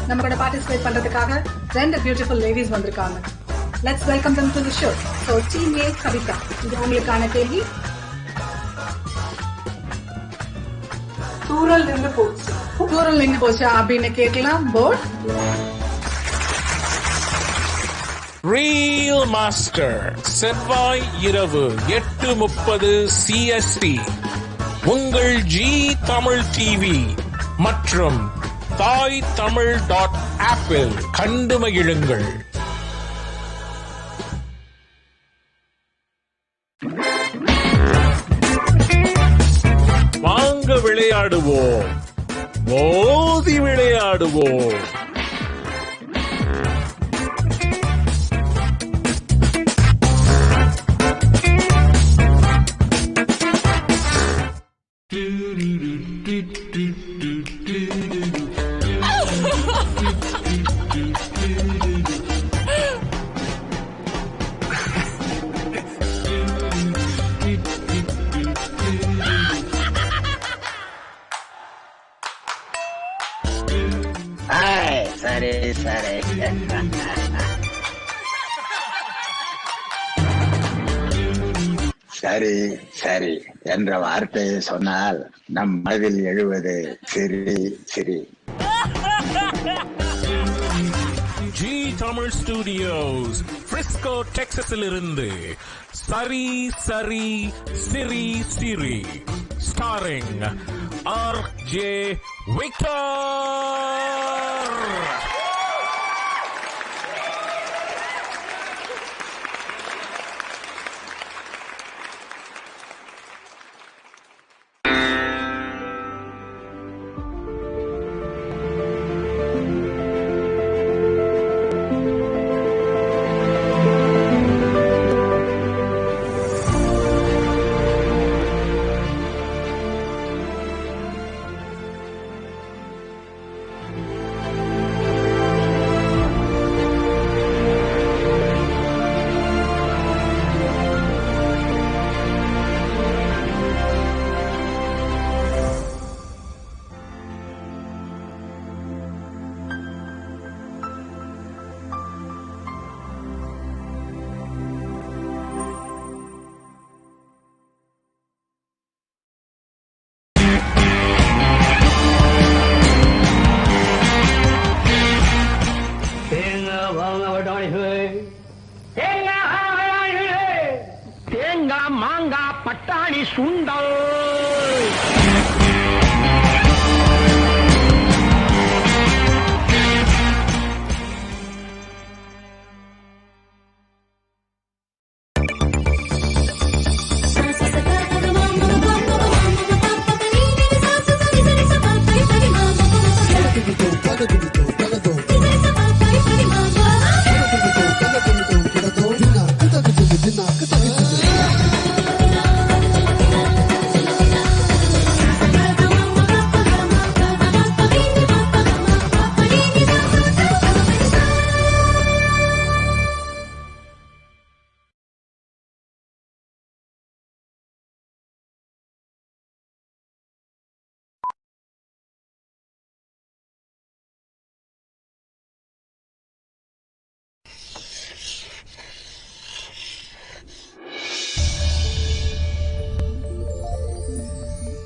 நம்மளோட பார்ட்டிசிபேட் பண்றதுக்காக ரெண்டு பியூட்டிஃபுல் லேடிஸ் வந்திருக்காங்க. Let's welcome them to the show. So team A Kavitha, இது உங்களுக்கான கேள்வி. தூரல் நின்று போச்சு அப்படின்னு கேட்கலாம். போர்ட் Real Master செவ்வாய் இரவு 8:30 CST உங்கள் ஜி தமிழ் டிவி மற்றும் தாய் தமிழ் .ஆப்பில் கண்டு மகிழுங்கள். வாங்க விளையாடுவோம், மோதி விளையாடுவோம். சரி சரி என்ற வார்த்தையை சொன்னால் நம் மனதில் எழுவது சிரி சிரி. ஜி தமிழ் ஸ்டுடியோஸ் பிரிஸ்கோ டெக்சாஸில் இருந்து சரி சரி சிரி சிரி ஸ்டாரிங் ஆர்.ஜே. விக்டர். தேங்காய் மாங்காய் பட்டாணி சுண்டல்.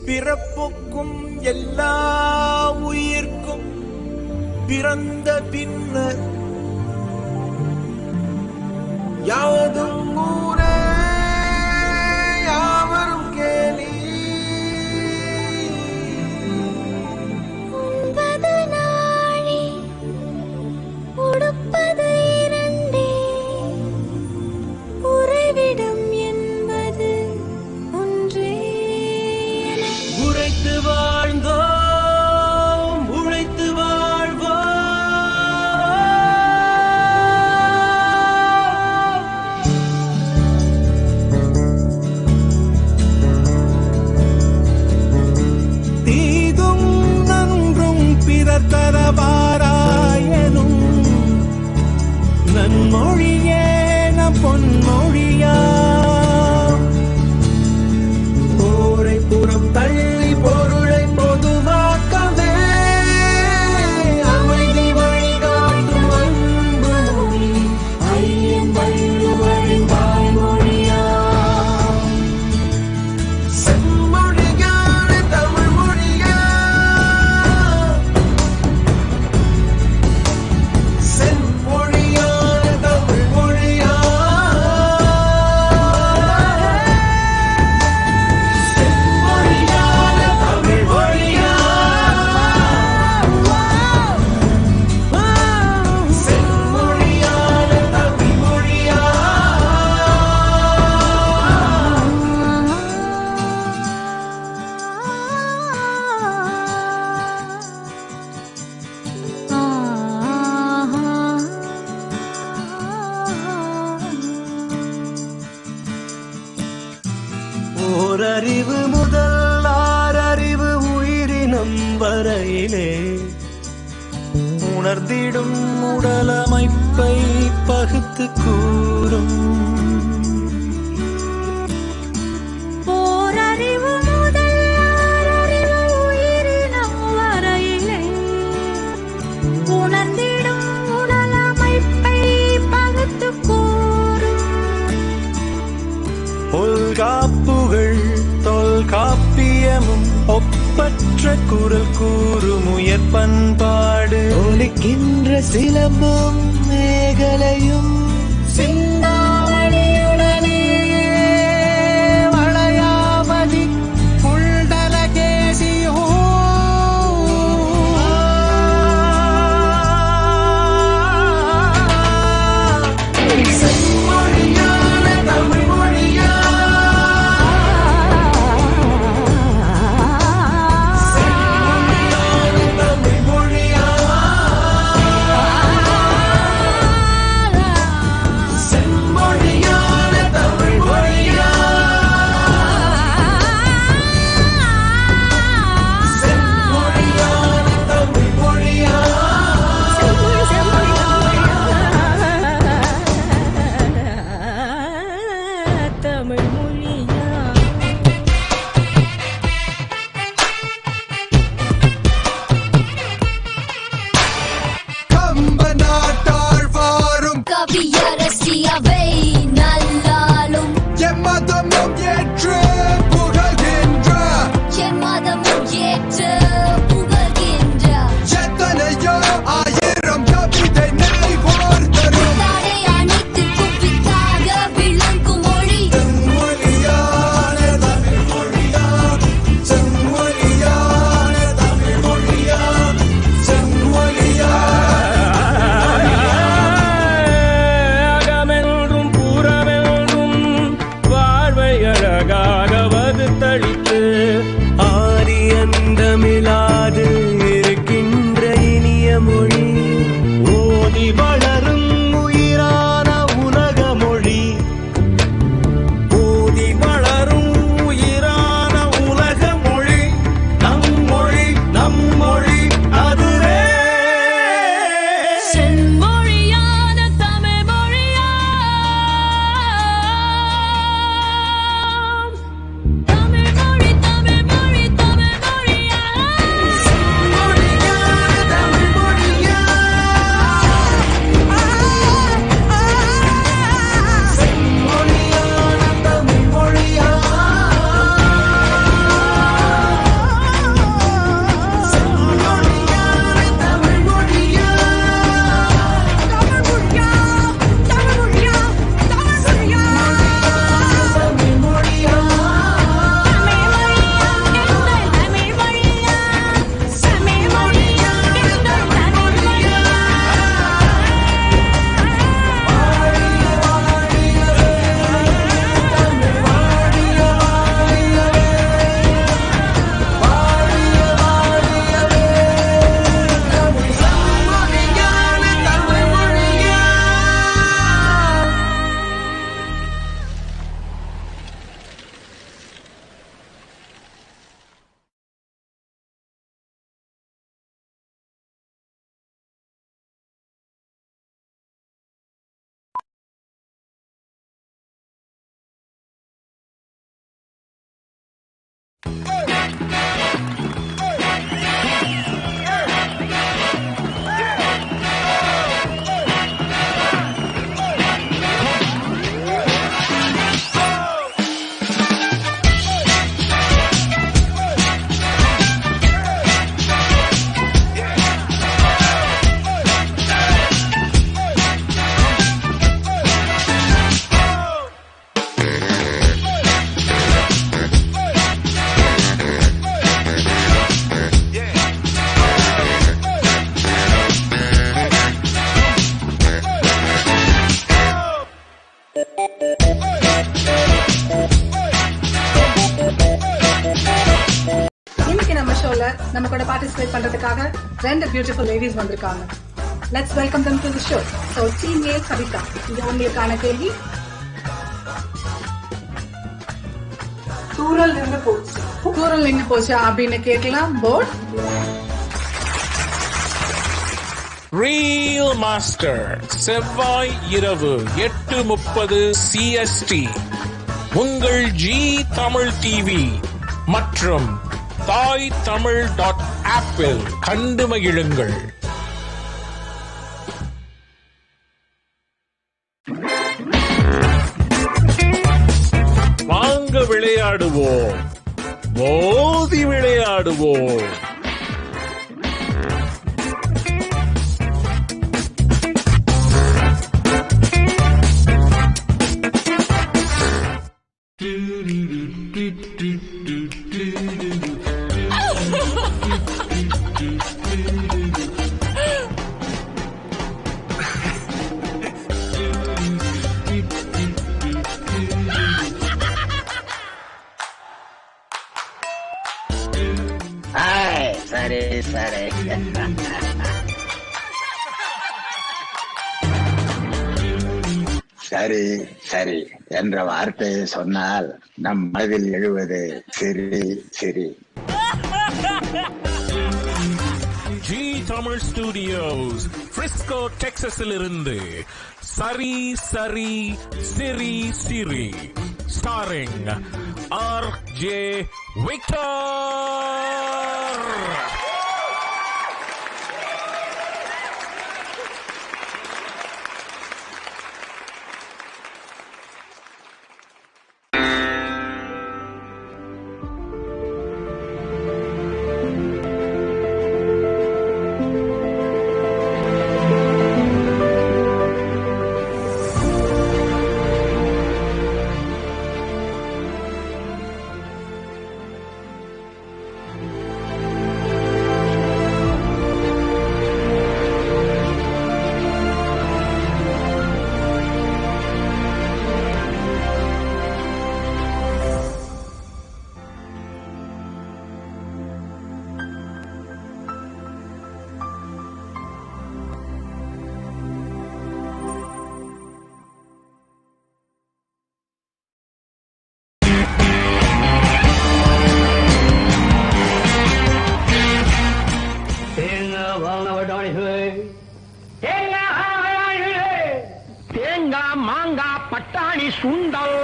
பிறப்புக்கும் எல்லா உயிர் பிறந்த பின்னர் யாவதும் ஊரே யாவரும் கேலி. உண்பது நாழி உடுப்பது இரண்டே, உறைவிடம் என்பது ஒன்றே. உழைத்து வாழ்ந்தோம், உழைத்து வாழ்வோம். தீதும் நன்றும் பிறர் தரவாராயனும் நன்மொழியே நம் பொன்மொழியா. போரை புறம் தள்ளி பொருளை பொதுவாக்கவே அமைதி வழிகாட்டும் அன்பு மொழி ஐயன் வள்ளுவரின் வாய்மொழியா. செம்மொழியான தமிழ் மொழியா, செம்மொழியான தமிழ் மொழியா, செம்மொழியான தமிழ் மொழியா, செம்மொழியான தமிழ் மொழியா. ஓரறிவு முதல் ஆறறிவு உயிரினம் வரையிலே உணர்ந்திடும் உடலமைப்பை பகுத்து கூறும். ஓரறிவு முதல் ஆறறிவு உயிரினம் வரையிலே உணர்ந்திடும் உடலமைப்பை பகுத்துக் கூறும். தொல்காப்புகள் தொல்காப்பியமும் ஒப்பற்ற குரல் கூறும் உயர் பண்பாடு. ஒலிக்கின்ற சிலம்பும் மேகலையும் சிந்தாமணியுடனே வளையாமதி புல்டலகேசியோ. செம்மொழியான தமிழ் மொழியா, செம்மொழியான தமிழ் மொழியா, செம்மொழியான நம்ம கூட பார்ட்டிசிபேட் பண்றதுக்காக ரெண்டு பியூட்டிஃபுல் லேடிஸ் வந்திருக்காங்க. Let's welcome them to the show. So team A Kavitha, இது உங்களுக்கான கேள்வி. தூரல் நின்று போச்சு அப்படின்னு கேட்கலாம். போர்ட் ரீல் மாஸ்டர் செவ்வாய் இரவு 8:30 CST உங்கள் ஜி தமிழ் டிவி மற்றும் தாய் தமிழ் .ஆப்பில் கண்டு மகிழுங்கள். வாங்க விளையாடுவோம், மோதி விளையாடுவோம். சரி சரி சரி சரி என்ற வார்த்தையை சொன்னால் நம் மனதில் எழுவது சிரி சிரி. ஜி தமிழ் ஸ்டுடியோஸ் பிரிஸ்கோ டெக்சஸில் இருந்து சரி சரி சிரி சிரி ஸ்டாரிங் RJ விக்டர். தேங்காய் மாங்காய் பட்டாணி சுண்டல்.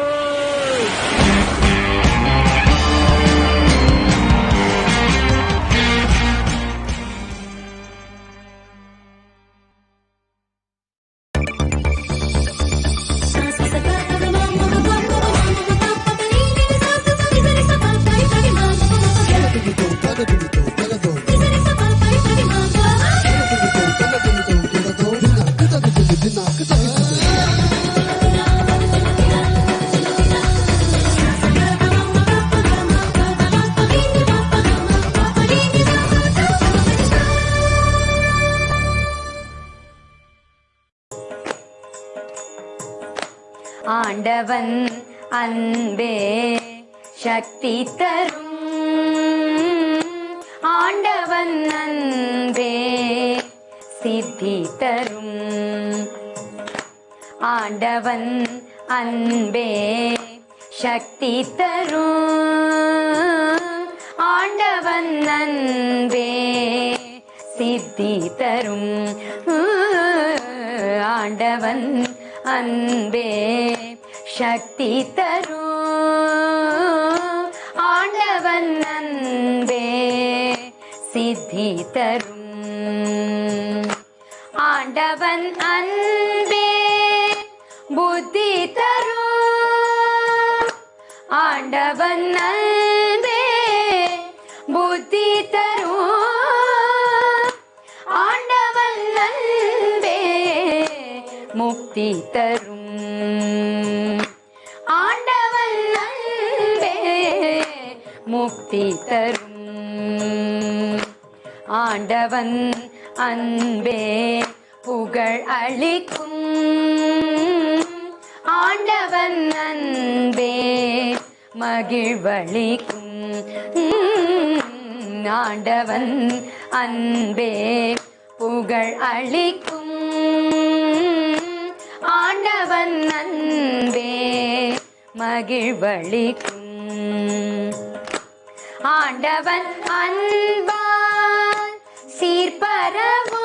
ஆண்டவன் அன்பே சக்தி தரும், ஆண்டவன் அன்பே சித்தி தரும், ஆண்டவன் அன்பே சக்தி தரும், ஆண்டவன் அன்பே சித்தி தரும், ஆண்டவன் அன்பே சக்தி தரும், ஆண்டவன் அன்பே சித்தி தரும், ஆண்டவன் அன்பே புத்தி தரும், ஆண்டவன் அன்பே புத்தி தரும், ஆண்டவன் அன்பே முக்தி தரும், ஆண்டவன் அன்பே முக்தி தரும், ஆண்டவன் அன்பே புகழ் அளிக்கும், ஆண்டவன் அன்பே மகிழ்வளிக்கும், ஆண்டவன் அன்பே புகழ் அளிக்கும் ஆண்டவன் அன்பே மகிழ்வளிக்கும் ஆண்டவன் அன்பால் சீர்பரவும்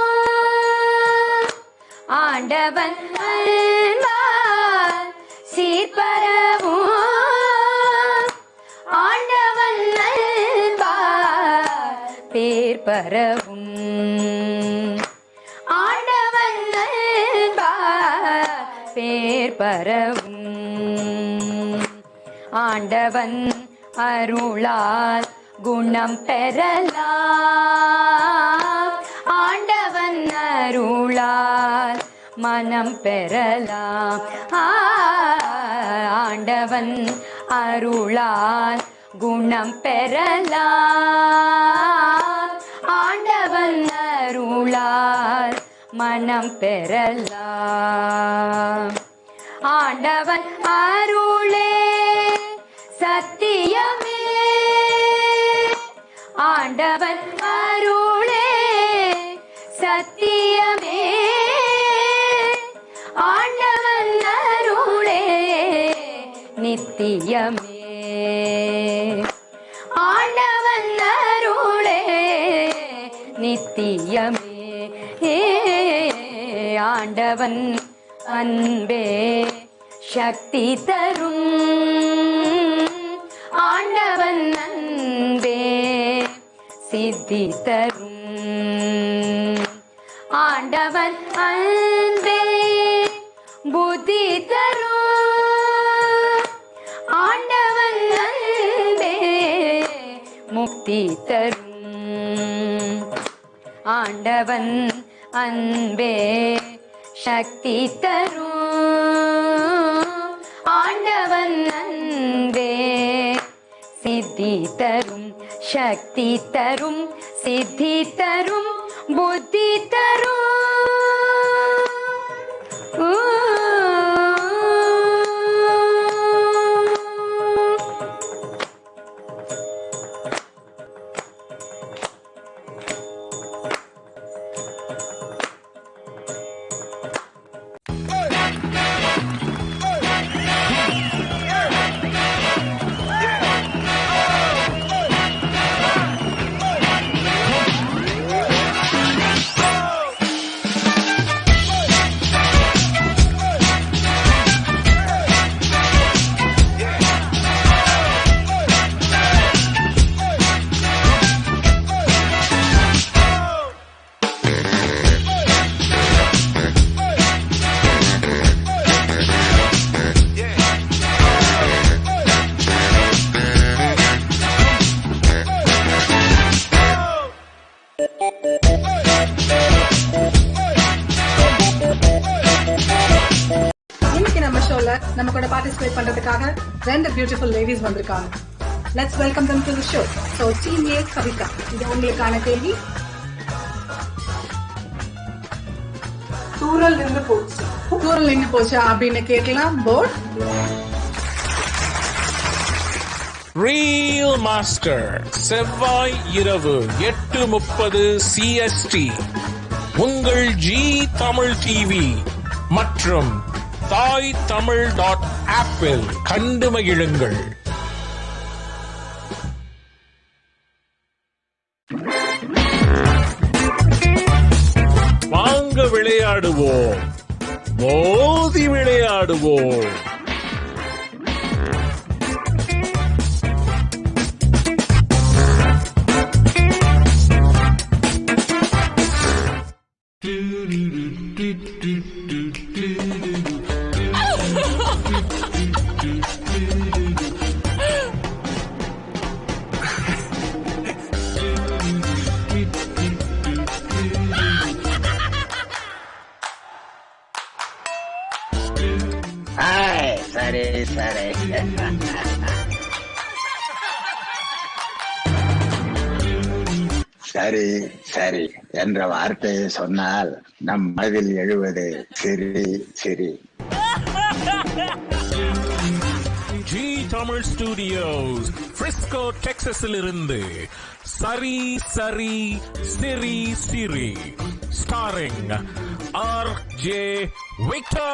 ஆண்டவன் அன்பால் சீர்பரவும் ஆண்டவன் அன்பால் பேர் பரவும் ஆண்டவன் அன்பால் பேர் பரவும் ஆண்டவன் அருளால் குணம் பெறலாம் ஆண்டவன் அருளால் மனம் பெறலாம் ஆண்டவன் அருளால் குணம் பெறலாம் ஆண்டவன் அருளால் மனம் பெறலாம் ஆண்டவன் அருளே சத்தியமே ஆண்டவன் அருளே சத்தியமே ஆண்டவன் அருளே நித்தியமே ஆண்டவன் அருளே நித்தியமே ஆண்டவன் அன்பே சக்தி தரும் ஆண்டவன் அன்பே சித்தி தரும் ஆண்டவன் அன்பே புத்தி தரும் ஆண்டவன் அன்பே முக்தி தரும் ஆண்டவன் அன்பே சக்தி தரும் ஆண்டவன் அன்பே சித்தி தரும் சக்தி தரும் சித்தி தரும் புத்தி தரும் இன்னைக்கு நம்ம ஷோல நம்ம கூட பார்ட்டிசிபேட் பண்றதுக்காக ரெண்டு பியூட்டிஃபுல் லேடிஸ் வந்திருக்காங்க. Let's welcome them to the show. So team A Kavitha, இது உங்களுக்கான கேள்வி. தூரல் நின்று போச்சு அப்படின்னு கேட்கலாம். போர்ட் ரியல் மாஸ்டர் செவ்வாய் இரவு 8:30 CST உங்கள் ஜி தமிழ் டிவி மற்றும் தாய் தமிழ் .ஆப்பில் கண்டு மகிழுங்கள். வாங்க விளையாடுவோம், மோதி விளையாடுவோம். சரி சரி சரி சரி என்ற வார்த்தையை சொன்னால் நம் மனதில் எழுவது சிரி சிரி. ஜி தமிழ் ஸ்டுடியோஸ் பிரிஸ்கோ டெக்சாஸில் இருந்து சரி சரி சிரி சிரி ஸ்டாரிங் ஆர்.ஜே. விக்டர்.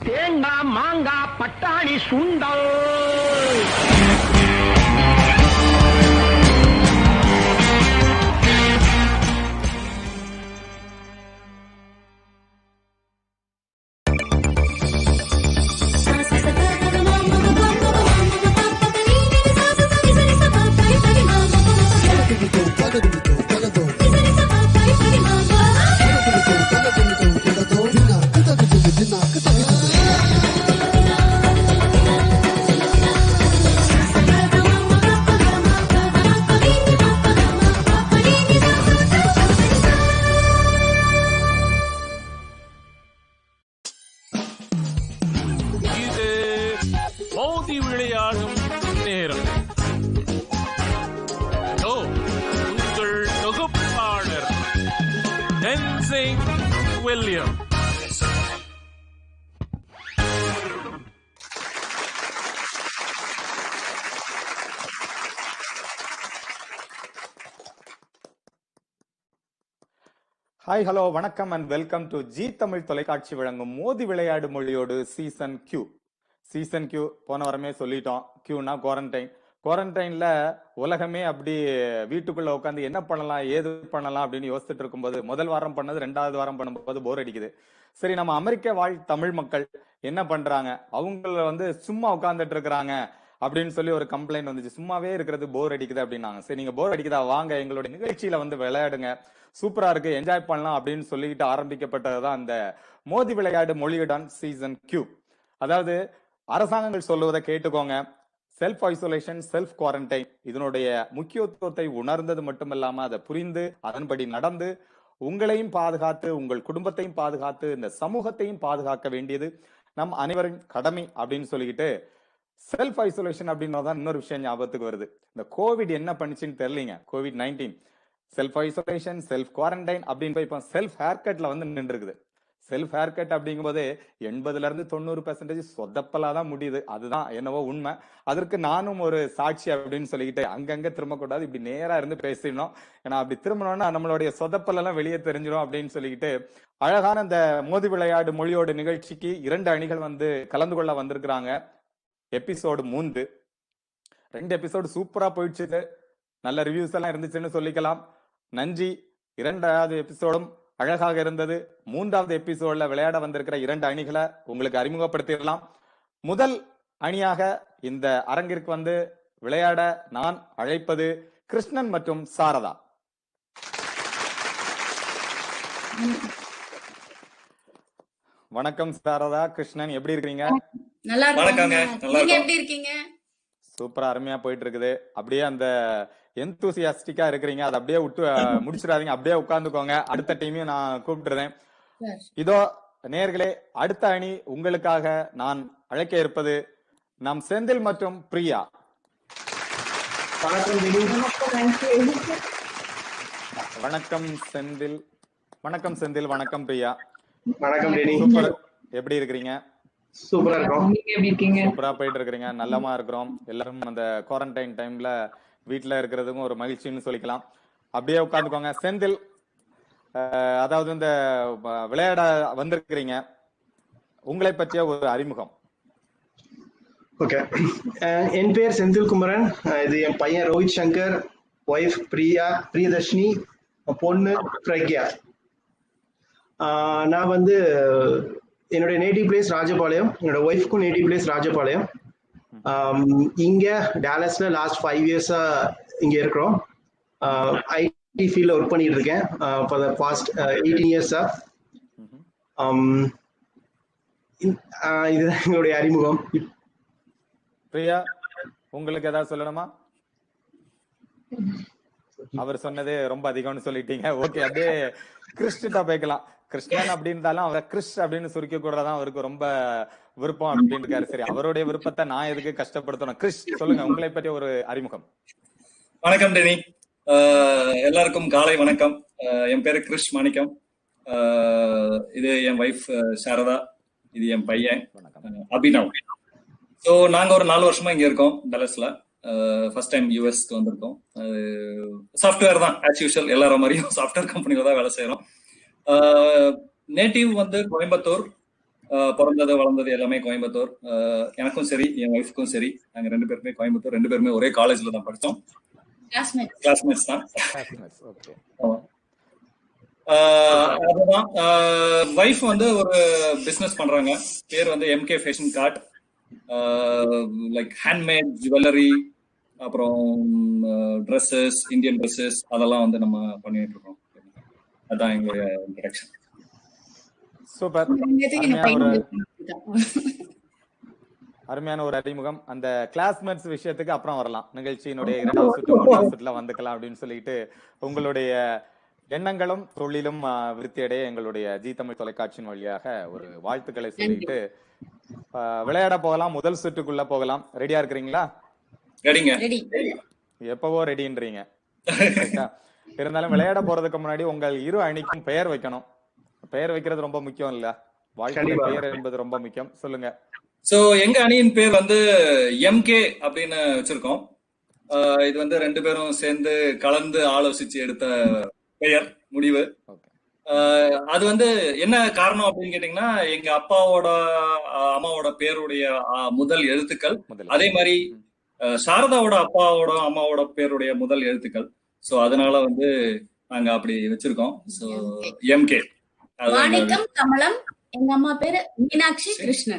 தேங்காய் மாங்காய் பட்டாணி சுண்டல். இது மோதி விளையாடும் நேரம். உங்கள் தொகுப்பாளர் டென்சிங் வில்லியம். ஹாய் ஹலோ வணக்கம் and welcome to Zee Tamil தொலைக்காட்சி வழங்கும் மோதி விளையாடு மொழியோடு சீசன் கியூ. சீசன் கியூ போன வாரமே சொல்லிட்டோம். கியூனா குவாரண்டைன்ல உலகமே அப்படி வீட்டுக்குள்ள உட்காந்து என்ன பண்ணலாம் ஏது பண்ணலாம் அப்படின்னு யோசிச்சுட்டு இருக்கும்போது முதல் வாரம் பண்ணது 2வது வாரம் பண்ணும்போது போர் அடிக்குது. சரி, நம்ம அமெரிக்க வாழ் தமிழ் மக்கள் என்ன பண்றாங்க, அவங்கள சும்மா உட்கார்ந்துட்டு இருக்கிறாங்க அப்படின்னு சொல்லி ஒரு கம்ப்ளைண்ட் வந்துச்சு. சும்மாவே இருக்கிறது போர் அடிக்குது அப்படின்னாங்க. சரி, நீங்க போர் அடிக்குதா, வாங்க எங்களுடைய நிகழ்ச்சியில விளையாடுங்க, சூப்பரா இருக்கு, என்ஜாய் பண்ணலாம் அப்படின்னு சொல்லிட்டு ஆரம்பிக்கப்பட்டதுதான் அந்த மோதி விளையாடு மொழியுடன் சீசன் கியூ. அதாவது அரசாங்கங்கள் சொல்லுவதை கேட்டுக்கோங்க. செல்ஃப் ஐசோலேஷன், செல்ஃப் குவாரண்டைன் இதனுடைய முக்கியத்துவத்தை உணர்ந்தது மட்டுமில்லாம அதை புரிந்து அதன்படி நடந்து உங்களையும் பாதுகாத்து உங்கள் குடும்பத்தையும் பாதுகாத்து இந்த சமூகத்தையும் பாதுகாக்க வேண்டியது நம் அனைவரின் கடமை அப்படின்னு சொல்லிக்கிட்டு செல்ஃப் ஐசோலேஷன் அப்படின்றதான் இன்னொரு விஷயம் ஞாபகத்துக்கு வருது. இந்த கோவிட் என்ன பண்ணிச்சுன்னு தெரியலீங்க. COVID-19 self isolation, self quarantine அப்படின்னு இப்ப செல்ஃப் ஹேர் கட்ல நின்று இருக்குது. செல்ஃப் ஹேர் கட் அப்படிங்கும் போது 80% சொதப்பலா தான் முடியுது. அதுதான் என்னவோ உண்மை. அதற்கு நானும் ஒரு சாட்சி அப்படின்னு சொல்லிக்கிட்டு அங்கங்க திரும்பக்கூடாது, இப்படி நேரா இருந்து பேசிடணும். ஏன்னா அப்படி திரும்பணும்னா நம்மளுடைய சொதப்பல் எல்லாம் வெளியே தெரிஞ்சிடும் அப்படின்னு சொல்லிக்கிட்டு அழகான இந்த மோதி விளையாடு மொழியோட நிகழ்ச்சிக்கு 2 அணிகள் கலந்து கொள்ள வந்திருக்கிறாங்க. எபிசோடு 3 2 எபிசோடு சூப்பரா போயிடுச்சு. நல்ல ரிவ்யூஸ் எல்லாம் இருந்துச்சுன்னு சொல்லிக்கலாம். நன்றி. 2வது எபிசோடும் அழகாக இருந்தது. 3வது எபிசோட்ல விளையாட வந்திருக்கிற 2 அணிகளை உங்களுக்கு அறிமுகப்படுத்திடலாம். முதல் அணியாக இந்த அரங்கிற்கு விளையாட நான் அழைப்பது கிருஷ்ணன் மற்றும் சாரதா. வணக்கம் சாரதா, கிருஷ்ணன், எப்படி இருக்கீங்க? நல்லா இருக்கீங்க. நீங்க எப்படி இருக்கீங்க? சூப்பரா அருமையா போயிட்டு இருக்குது. அப்படியே அந்த எந்தூசியாஸ்டிக்கா இருக்கிறீங்க, அதை அப்படியே விட்டு முடிச்சிடாதீங்க, அப்படியே உட்கார்ந்துக்கோங்க. அடுத்த டீமையும் நான் கூப்பிட்டுறேன். இதோ நேயர்களே, அடுத்த அணி உங்களுக்காக நான் அழைக்க இருப்பது நம் செந்தில் மற்றும் பிரியா. வணக்கம் செந்தில். வணக்கம் செந்தில். வணக்கம் பிரியா. வணக்கம். சூப்பர். எப்படி இருக்கிறீங்க? சூப்பரா இருக்கோம். நீங்க எப்படி இருக்கீங்க? சூப்பரா போயிட்டு இருக்கிறீங்க. நல்லமா இருக்கிறோம். எல்லாரும் அந்த குவாரண்டைன் டைம்ல வீட்டுல இருக்கிறதுக்கும் ஒரு மகிழ்ச்சின்னு சொல்லிக்கலாம். அப்படியே உட்கார்ந்துக்கோங்க. செந்தில், அதாவது இந்த விளையாட வந்திருக்கிறீங்க, உங்களை பற்றிய ஒரு அறிமுகம். ஓகே, என் பேர் செந்தில் குமரன். இது என் பையன் ரோஹித் சங்கர், ஒய்ஃப் பிரியதர்ஷினி, பொண்ணு பிரக்யா. நான் வந்து என்னுடைய நேட்டிவ் பிளேஸ் ராஜபாளையம், என்னோட ஒய்ஃப்க்கும் நேட்டிவ் பிளேஸ் ராஜபாளையம். இங்க டாலஸ்ல லாஸ்ட் 5 இயர்ஸா இங்க இருக்கிறோம். ஐடி ஃபீல்ட்ல ஒர்க் பண்ணிட்டு இருக்கேன் ஃபார் த பாஸ்ட் 18 இயர்ஸா. இதுதான் எங்களுடைய அறிமுகம். பிரியா, உங்களுக்கு ஏதாவது சொல்லணுமா? அவர் சொன்னது ரொம்ப அதிகம்னு சொல்லிட்டீங்க. ஓகே, அப்படியே கிறிஸ்டிட்டா போய்க்கலாம். கிருஷ்ணன் அப்படின்றாலும் அவரை கிறிஸ் அப்படின்னு சுருக்க கூடதான் அவருக்கு ரொம்ப விருப்பம் அப்படின்னு இருக்காரு. சரி, அவருடைய விருப்பத்தை நான் எதுக்கு கஷ்டப்படுத்தணும்? கிறிஸ், சொல்லுங்க, உங்களை பற்றி ஒரு அறிமுகம். வணக்கம் டெனி, எல்லாருக்கும் காலை வணக்கம். என் பேரு கிறிஸ் மாணிக்கம். இது என் வைஃப் சாரதா, இது என் பையன் அபினவ். ஸோ நாங்க ஒரு 4 வருஷமா இங்க இருக்கோம் டலஸ்ல. ஃபர்ஸ்ட் டைம் யூஎஸ்க்கு வந்திருக்கோம். சாஃப்ட்வேர் தான், ஆஸ் யூஷுவல் எல்லார மாதிரியும் சாஃப்ட்வேர் கம்பெனில தான் வேலை செய்யறோம். நேட்டிவ் வந்து கோயம்புத்தூர், பிறந்தது வளர்ந்தது எல்லாமே கோயம்புத்தூர். எனக்கும் சரி என் ஒய்ஃப்க்கும் சரி, நாங்க 2 பேருமே கோயம்புத்தூர், 2 பேருமே ஒரே காலேஜ்ல தான் படிச்சோம். கிளாஸ்மேட்ஸ் தான். அதுதான். வைஃப் வந்து ஒரு பிசினஸ் பண்றாங்க. பேர் வந்து MK fashion card, like handmade jewellery, அப்புறம் ட்ரெஸ்ஸஸ், இந்தியன் ட்ரெஸ்ஸஸ், அதெல்லாம் வந்து நம்ம பண்ணிட்டு இருக்கோம். அதான் எங்களுடைய இன்ட்ரோடக்ஷன். சூப்பர், அருமையான ஒரு அறிமுகம். அந்த கிளாஸ்மேட்ஸ் விஷயத்துக்கு அப்புறம் வரலாம். நிகழ்ச்சியினுடைய 2வது சுற்று 3வது சுற்றுல வந்துக்கலாம் அப்படின்னு சொல்லிட்டு உங்களுடைய எண்ணங்களும் தொழிலும் விருத்தியடைய எங்களுடைய ஜி தமிழ் தொலைக்காட்சியின் வழியாக ஒரு வாழ்த்துக்களை சொல்லிட்டு விளையாட போகலாம். முதல் சுற்றுக்குள்ள போகலாம். ரெடியா இருக்கிறீங்களா? எப்பவோ ரெடின்றீங்க. இருந்தாலும் விளையாட போறதுக்கு முன்னாடி உங்கள் இரு அணிக்கும் பெயர் வைக்கணும். பெயர் வைக்கிறது ரொம்ப முக்கியம் இல்ல, வாழ்க்கையில பெயர் என்பது ரொம்ப முக்கியம். சொல்லுங்க. சோ எங்க அணியின் பேர் வந்து MK அப்படின்னு வச்சிருக்கோம். இது வந்து 2 பேரும் சேர்ந்து கலந்து ஆலோசிச்சு எடுத்த பெயர் முடிவு. அது வந்து என்ன காரணம் அப்படின்னு கேட்டீங்கன்னா, எங்க அப்பாவோட அம்மாவோட பேருடைய முதல் எழுத்துக்கள், அதே மாதிரி சாரதாவோட அப்பாவோட அம்மாவோட பேருடைய முதல் எழுத்துக்கள். சோ அதனால வந்து நாங்க அப்படி வச்சிருக்கோம். So MK. மாணிக்கம், கமலம், எங்க அம்மா பேரு மீனாட்சி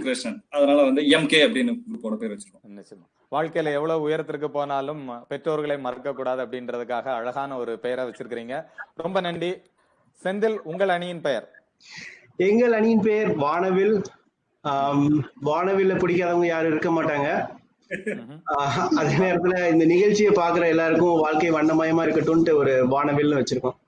கிருஷ்ணன். அதனால வந்து MK அப்படின்னு குரூப்போட பேர் வச்சிருக்கோம். வாழ்க்கையில எவ்வளவு உயரத்திற்கு போனாலும் பெற்றோர்களை மறக்க கூடாது அப்படின்றதுக்காக அழகான ஒரு பெயரை வச்சிருக்கிறீங்க. ரொம்ப நன்றி. செந்தில், உங்கள் அணியின் பெயர்? எங்கள் அணியின் பெயர் வானவில். வானவில்ல பிடிக்காதவங்க யாரும் இருக்க மாட்டாங்க. அதே நேரத்துல இந்த நிகழ்ச்சியை பாக்குற எல்லாருக்கும் வாழ்க்கை வண்ணமயமா இருக்கட்டும்ட்டு ஒரு வானவில்னு வச்சிருக்கோம்.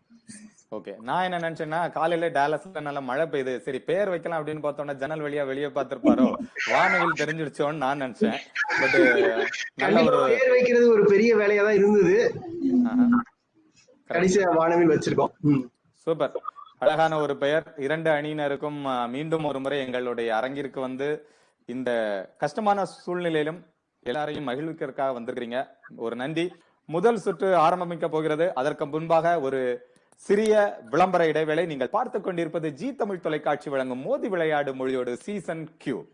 ஓகே, நான் என்ன நினைச்சேன்னா, காலையில டாலஸ்ல நல்ல மழை பெய்யுது, சரி பேர் வைக்கலாம் அப்படின்னு பார்த்தோம்னா ஜன்னல் வழியா வெளியே பார்த்திருப்பாரோ, வானவில் தெரிஞ்சிடுச்சோன்னு நான் நினைச்சேன். பட் நல்ல ஒரு பேர் வைக்கிறது ஒரு பெரிய வேலையா தான் இருந்தது. கடைசியா வானவில் வச்சிருக்கோம். சூப்பர், அழகான ஒரு பெயர். 2 அணியினருக்கும் மீண்டும் ஒரு முறை எங்களுடைய அரங்கிற்கு வந்து இந்த கஷ்டமான சூழ்நிலையிலும் எல்லாரையும் மகிழ்விக்கிறதுக்காக வந்திருக்கிறீங்க. ஒரு நன்றி. முதல் சுற்று ஆரம்பிக்க போகிறது. அதற்கு முன்பாக ஒரு சிறிய விளம்பர இடைவேளை. நீங்கள் பார்த்துக் கொண்டிருப்பது ஜி தமிழ் தொலைக்காட்சி வழங்கும் மோதி விளையாடு மொழியோடு season Q.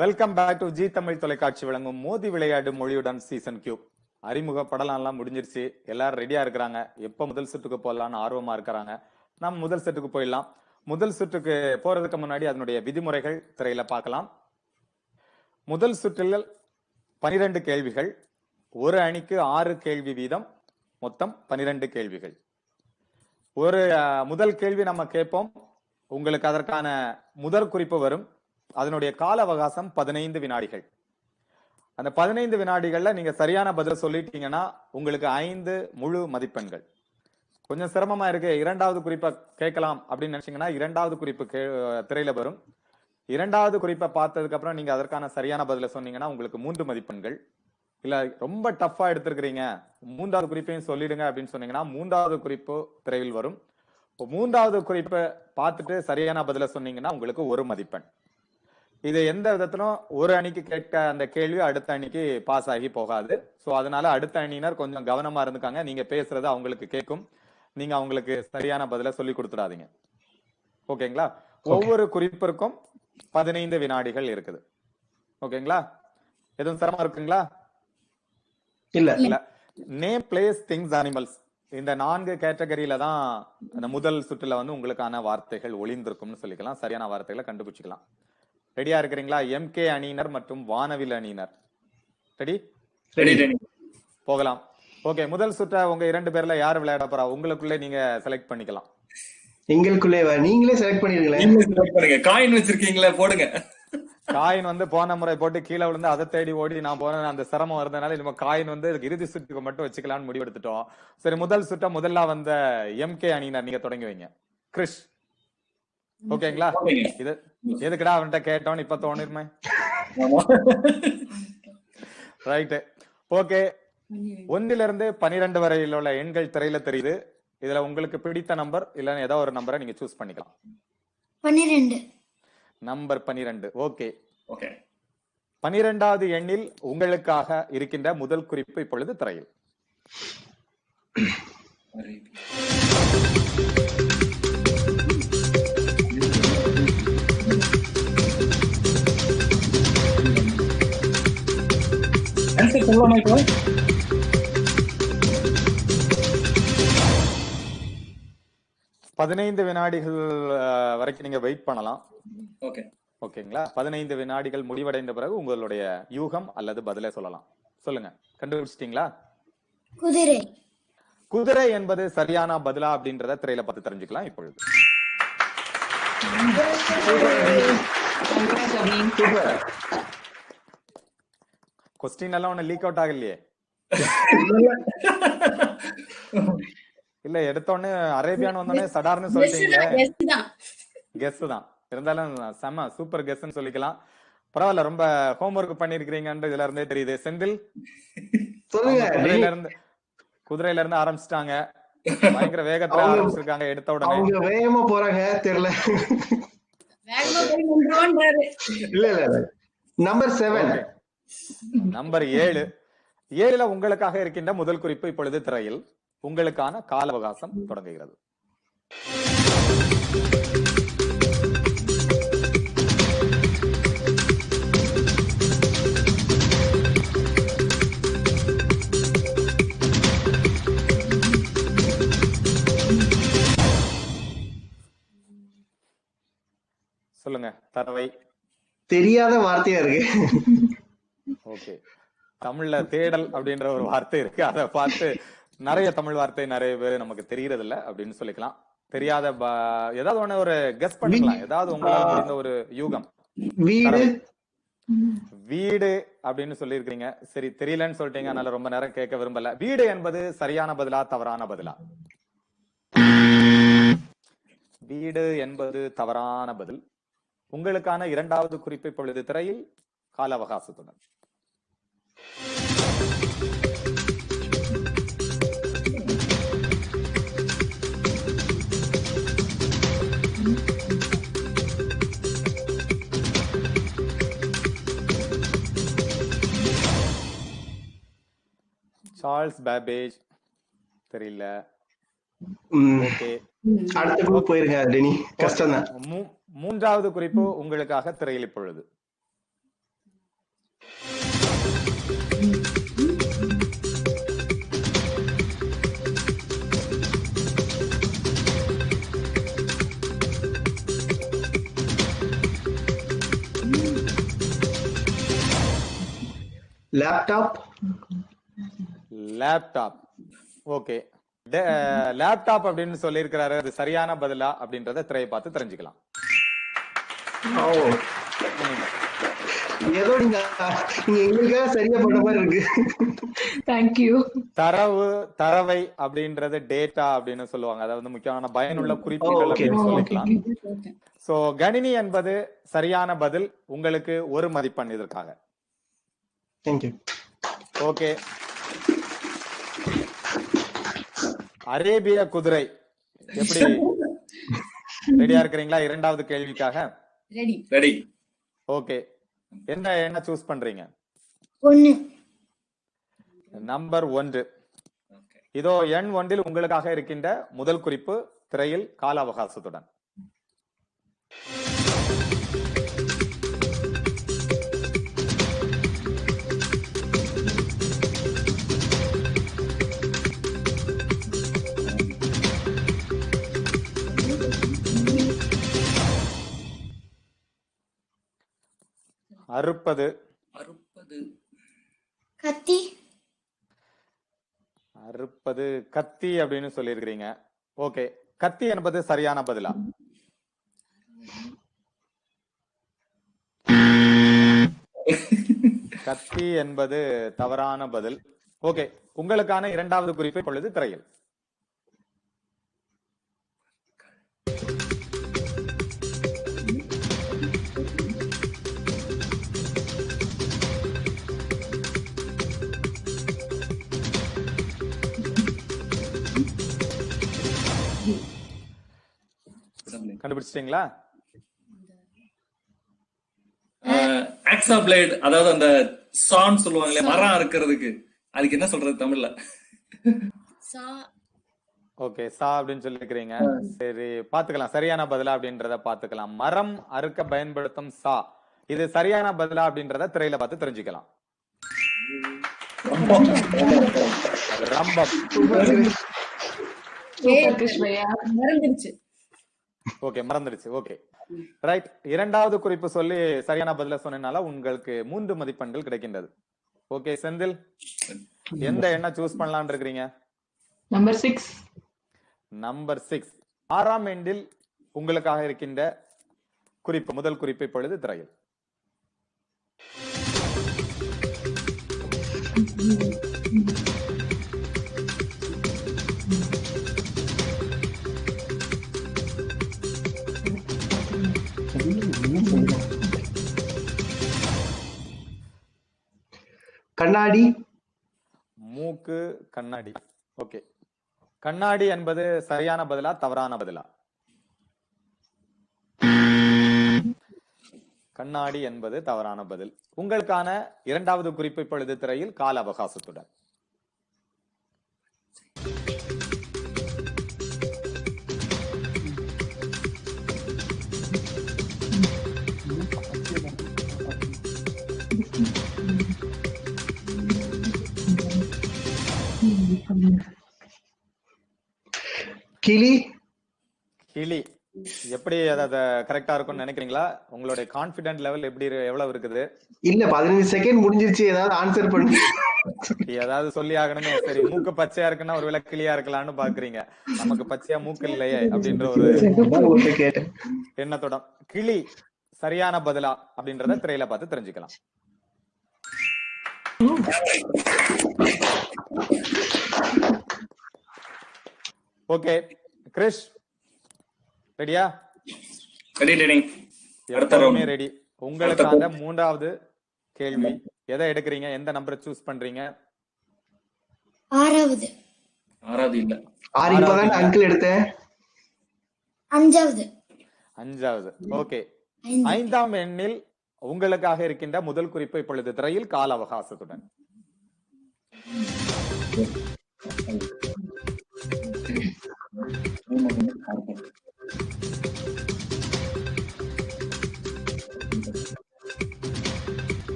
Welcome back to Zee Tamil தொலைக்காட்சி வழங்கும் மோதி விளையாடு மொழியுடன் சீசன் Q. அறிமுக படலாம் முடிஞ்சிருச்சு. எல்லாரும் ரெடியா இருக்கிறாங்க. எப்ப முதல் சுற்றுக்கு போடலாம்னு ஆர்வமா இருக்கிறாங்க. நம்ம முதல் சுற்றுக்கு போயிடலாம். முதல் சுற்றுக்கு போறதுக்கு முன்னாடி அதனுடைய விதிமுறைகள் திரையில பார்க்கலாம். முதல் சுற்றில் 12 கேள்விகள், ஒரு அணிக்கு 6 கேள்வி வீதம், மொத்தம் 12 கேள்விகள். ஒரு முதல் கேள்வி நம்ம கேட்போம். உங்களுக்கு அதற்கான முதல் குறிப்பு வரும். அதனுடைய கால அவகாசம் 15 வினாடிகள். அந்த 15 வினாடிகள்ல நீங்க சரியான பதில் சொல்லிட்டீங்கன்னா உங்களுக்கு 5 முழு மதிப்பெண்கள். கொஞ்சம் சிரமமா இருக்கு, இரண்டாவது குறிப்பை கேட்கலாம் அப்படின்னு நினைச்சீங்கன்னா இரண்டாவது குறிப்பு திரையில வரும். இரண்டாவது குறிப்பை பார்த்ததுக்கு அப்புறம் நீங்க அதற்கான சரியான பதில சொன்னீங்கன்னா உங்களுக்கு 3 மதிப்பெண்கள். இல்ல ரொம்ப டஃபா எடுத்திருக்கிறீங்க, மூன்றாவது குறிப்பையும் சொல்லிடுங்க அப்படின்னு சொன்னீங்கன்னா மூன்றாவது குறிப்பு திரையில் வரும். மூன்றாவது குறிப்பை பார்த்துட்டு சரியான பதில சொன்னீங்கன்னா உங்களுக்கு 1 மதிப்பெண். இது எந்த விதத்திலும் ஒரு அணிக்கு கேட்க அந்த கேள்வி அடுத்த அணிக்கு பாஸ் ஆகி போகாது. சோ அதனால அடுத்த அணியினர் கொஞ்சம் கவனமா இருந்துக்காங்க. நீங்க பேசுறது அவங்களுக்கு கேட்கும், நீங்க அவங்களுக்கு சரியான பதில சொல்லி கொடுத்துடாதீங்க. ஓகேங்களா? ஒவ்வொரு குறிப்பிற்கும் 15 வினாடிகள் இருக்குது. ஓகேங்களா? எதுவும் சிரமம் இருக்குங்களா? இல்ல. நேம், பிளேஸ், திங்ஸ், அனிமல்ஸ் இந்த 4 கேட்டகரியில தான் அந்த முதல் சுற்றுல வந்து உங்களுக்கான வார்த்தைகள் ஒளிந்திருக்கும்னு சொல்லிக்கலாம். சரியான வார்த்தைகளை கண்டுபிடிச்சிக்கலாம். ரெடியா இருக்கிறீங்களா? எம்கே அணியினர் மற்றும் வானவில் அணியினர் ரெடி? போகலாம். ஓகே, முதல் சுற்ற உங்க 2 பேர்ல யார் விளையாட போறா? உங்களுக்குள்ளே நீங்க செலக்ட் பண்ணிக்கலாம். எங்களுக்குள்ளே நீங்களே செலக்ட் பண்ணிருக்கீங்களா? காயின் வச்சிருக்கீங்களா? போடுங்க. காயின் வந்து போன முறை போட்டு கீழே விழுந்து அதை தேடி ஓடி நான் போன அந்த சிரமம் வருதுனால நம்ம காயின் வந்து இறுதி சுற்றுக்கு மட்டும் வச்சுக்கலாம்னு முடிவெடுத்துட்டோம். சரி, முதல் சுற்ற முதல்ல வந்த எம்கே அணியினர் நீங்க தொடங்கி வைங்க. கிறிஷ், ஓகேங்களா? இது எதுக்குடா அவன்கிட்ட கேட்டோன்னு இப்ப தோணுமே. Right, okay. 1 இருந்து 12 வரையில் உள்ள எண்கள் திரையில தெரியுது. இதுல உங்களுக்கு பிடித்த நம்பர் இல்ல ஏதோ ஒரு நம்பரை நீங்க சூஸ் பண்ணிக்கலாம். 12. நம்பர் 12. ஓகே, 12வது எண்ணில் உங்களுக்காக இருக்கின்ற முதல் குறிப்பு இப்பொழுது திரையில். பதினைந்து வினாடிகள் வரைக்கும் நீங்க வெயிட் பண்ணலாம். ஓகேங்களா? 15 வினாடிகள் முடிவடைந்த பிறகு உங்களுடைய யூகம் அல்லது பதிலை சொல்லலாம். சொல்லுங்க, கண்டுபிடிச்சிட்டீங்களா? குதிரை. குதிரை என்பது சரியான பதிலா அப்படின்றத திரையில பார்த்து தெரிஞ்சுக்கலாம் இப்பொழுது. கொஸ்டின் எல்லாம் ஒண்ணு லீக் அவுட் ஆகலையே? இல்ல, எடுத்தோடனே அரேபியான்னு வந்தோடனே சடார்னு சொல்லிட்டீங்களே. கெஸ் தான் இருந்தாலும் செம சூப்பர் கெஸ்ன்னு சொல்லிக்கலாம். பரவாயில்ல, ரொம்ப ஹோம்ஒர்க் பண்ணிருக்கீங்கன்ற இதுல இருந்தே தெரியுது. செந்தில், குதிரையில இருந்து ஆரம்பிச்சிட்டாங்க, பயங்கர வேகத்துல ஆரம்பிச்சிருக்காங்க. எடுத்த உடனே வேகமா போறாங்க தெரியல. இல்ல, நம்பர் 7. நம்பர் 7. 7ல உங்களுக்காக இருக்கின்ற முதல் குறிப்பு இப்பொழுது திரையில். உங்களுக்கான கால அவகாசம் தொடங்குகிறது. சொல்லுங்க, தரவை. தெரியாத வார்த்தையா இருக்கு. ஓகே, தமிழ்ல தேடல் அப்படின்ற ஒரு வார்த்தை இருக்கு. அதை பார்த்து நிறைய தமிழ் வார்த்தை நிறைய பேர் நமக்கு தெரியறது இல்ல அப்படின்னு சொல்லிக்கலாம். தெரியாத ஏதாவது ஒண்ணு ஒரு கெஸ் பண்ணிக்கலாம். ஏதாவது உங்களால முடிந்த ஒரு யூகம். வீடு. வீடு அப்படின்னு சொல்லி இருக்கீங்க. சரி, தெரியலன்னு சொல்லிட்டீங்க, அதனால ரொம்ப நேரம் கேட்க விரும்பல. வீடு என்பது சரியான பதிலா தவறான பதிலா? வீடு என்பது தவறான பதில். உங்களுக்கான இரண்டாவது குறிப்பு இப்பொழுது திரையில், கால அவகாசத்துடன். சார்ல்ஸ் பேபேஜ் தெரியல. ஓகே, அடுத்த குரூப் போயிருங்க டெனி. கஷ்டம் தான். மூன்றாவது குறிப்பு உங்களுக்காக திரையில் இப்பொழுது. லேப்டாப். லேப்டாப். ஓகே, லேப்டாப் அப்படின்னு சொல்லியிருக்கிறாரு, அது சரியான பதிலா அப்படின்றத திரையை பார்த்து தெரிஞ்சுக்கலாம். ஏதோ நீங்க எங்களுக்காக சரியா பண்ண மாதிரி இருக்கு. தேங்க்யூ. தரவை அப்படின்றது டேட்டா அப்படின்னு சொல்லுவாங்க. அதாவது முக்கியமான பயனுள்ள குறிப்புகள் அப்படின்னு சொல்லிக்கலாம். சோ கணினி என்பது சரியான பதில். உங்களுக்கு 1 மதிப்பெண் இதற்காக. தேங்க்யூ. ஓகே. அரேபிய குதிரை எப்படி? ரெடியா இருக்கிறீங்களா இரண்டாவது கேள்விக்காக? ரெடி. ஓகே. என்ன சூஸ் பண்றீங்க? 1. நம்பர் 1. இதோ எண் 1 உங்களுக்காக இருக்கின்ற முதல் குறிப்பு திரையில் கால அவகாசத்துடன். அறுப்பது. கத்தி. அறுப்பது கத்தி அப்படின்னு சொல்லியிருக்கிறீங்க. ஓகே. கத்தி என்பது சரியான பதிலா? கத்தி என்பது தவறான பதில். ஓகே. உங்களுக்கான இரண்டாவது குறிப்பு இப்பொழுது திரையில். கண்டுபிடிச்சிட்டீங்களா? ஆக்ஸா பிளேட், அதாவது அந்த சான் சொல்லுவாங்களே மரம் அறுக்கிறதுக்கு, அதுக்கு என்ன சொல்றது தமிழ்ல? ஓகே. சா அப்படின்னு சொல்லிருக்கிறீங்க. சரி, பாத்துக்கலாம் சரியான பதிலா அப்படின்றத பாத்துக்கலாம். மரம் அறுக்க பயன்படுத்தும் சா, இது சரியான பதிலா அப்படின்றத திரையில பார்த்து தெரிஞ்சுக்கலாம். ரம்பம். ஓகே, மறந்துடுச்சு. Okay, right. இரண்டாவது குறிப்பு சொல்லி சரியான பதில சொன்னனால உங்களுக்கு 3 மதிப்பெண்கள் கிடைக்கின்றது. ஓகே செந்தில், எந்த எண்ணை சூஸ் பண்ணலாம்னு இருக்கீங்க? நம்பர் 6. நம்பர் 6. 6ஆம் எண்டில் உங்களுக்காக இருக்கின்ற குறிப்பு, முதல் குறிப்பு இப்பொழுது திரையில். கண்ணாடி. மூக்கு, கண்ணாடி. ஓகே. கண்ணாடி என்பது சரியான பதிலா தவறான பதிலா? கண்ணாடி என்பது தவறான பதில். உங்களுக்கான இரண்டாவது குறிப்பு இப்பொழுது திரையில் கால அவகாசத்துடன். கிளி. கிளி எப்படி அத கரெக்டா இருக்கும்னு நினைக்கிறீங்களா? உங்களுடைய கான்ஃபிடென்ட் லெவல் எப்படி எவ்வளவு இருக்குது? இல்ல 15 செகண்ட் முடிஞ்சிருச்சு, ஏதாவது ஆன்சர் பண்ணு. ஏதாவது சொல்லி ஆகணுமே. சரி, மூக்கு பச்சையா இருக்குன்னா ஒருவேளை கிளியா இருக்கலாம்னு பாக்குறீங்க. நமக்கு பச்சையா மூக்கு இல்லையே அப்படின்ற ஒரு எண்ணத்தோட கிளி சரியான பதிலா அப்படின்றத திரையில பார்த்து தெரிஞ்சுக்கலாம். ஓகே கிரிஷ், ரெடியா? ரெடி. ரெடி. உங்களுக்கான மூன்றாவது கேள்வி. எதை எடுக்கிறீங்க? எந்த நம்பரை சூஸ் பண்றீங்க? 6வது. 6வது இல்ல. 6 இப்பதான் அங்கிள் எடுத்தேன். 5வது. 5வது. ஓகே. 5ஆம் எண்ணில் உங்களுக்காக இருக்கின்ற முதல் குறிப்பு இப்பொழுது திரையில் கால அவகாசத்துடன்.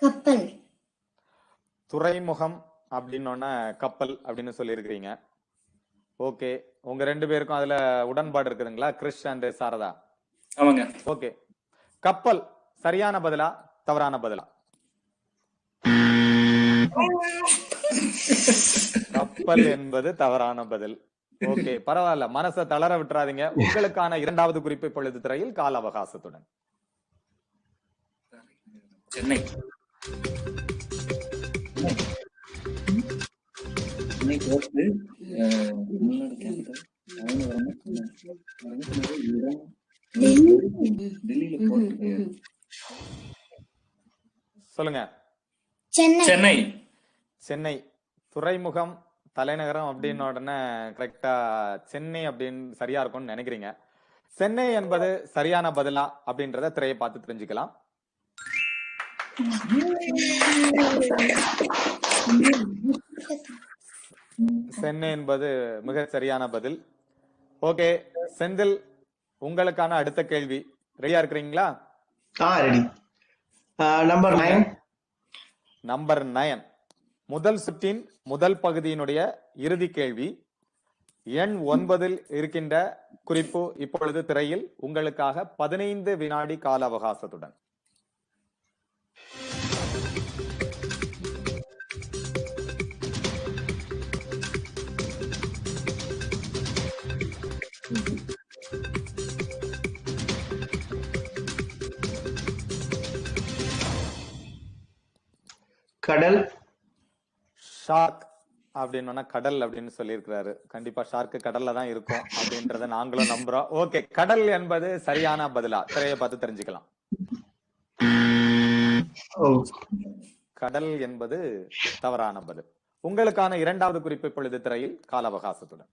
கப்பல். துறைமுகம் அப்படின்னு கப்பல் அப்படின்னு சொல்லி இருக்கிறீங்க. ஓகே. உங்க 2 பேருக்கும் அதுல உடன்பாடு இருக்குதுங்களா? கிறிஷ் அண்ட் சாரதா? ஆமாங்க. ஓகே. கப்பல் சரியான பதிலா தவறான பதிலா? கப்பல் என்பது தவறான பதில். ஓகே, பரவாயில்ல, மனசை தளர விட்டுறாதீங்க. உங்களுக்கான இரண்டாவது குறிப்பு இப்பொழுது திரையில் கால அவகாசத்துடன். சென்னை. சொல்லுங்க. சென்னை. சென்னை துறைமுகம் தலைநகரம் அப்படின்னு உடனே கரெக்டா சென்னை அப்படின்னு சரியா இருக்கும்னு நினைக்கிறீங்க. சென்னை என்பது சரியான பதிலா அப்படின்றத திரையை பார்த்து தெரிஞ்சுக்கலாம். சென்னை என்பது மிக சரியான பதில். ஓகே செந்தில், உங்களுக்கான அடுத்த கேள்வி ரெடியா இருக்கிறீங்களா? ரெடி. நம்பர் 9. நம்பர் 9 முதல் சுற்றின் முதல் பகுதியினுடைய இறுதி கேள்வி. எண் 9 இருக்கின்ற குறிப்பு இப்பொழுது திரையில் உங்களுக்காக 15 வினாடி கால அவகாசத்துடன். கடல். ஷார்க் அப்படின்னு கடல் அப்படின்னு சொல்லியிருக்கிறாரு. கண்டிப்பா ஷார்க் கடல்ல தான் இருக்கும் அப்படின்றத நாங்களும் நம்புறோம். ஓகே, கடல் என்பது சரியான பதிலா திரையை பார்த்து தெரிஞ்சுக்கலாம். கடல் என்பது தவறான பதில். உங்களுக்கான இரண்டாவது குறிப்பு இப்பொழுது திரையில் கால அவகாசத்துடன்.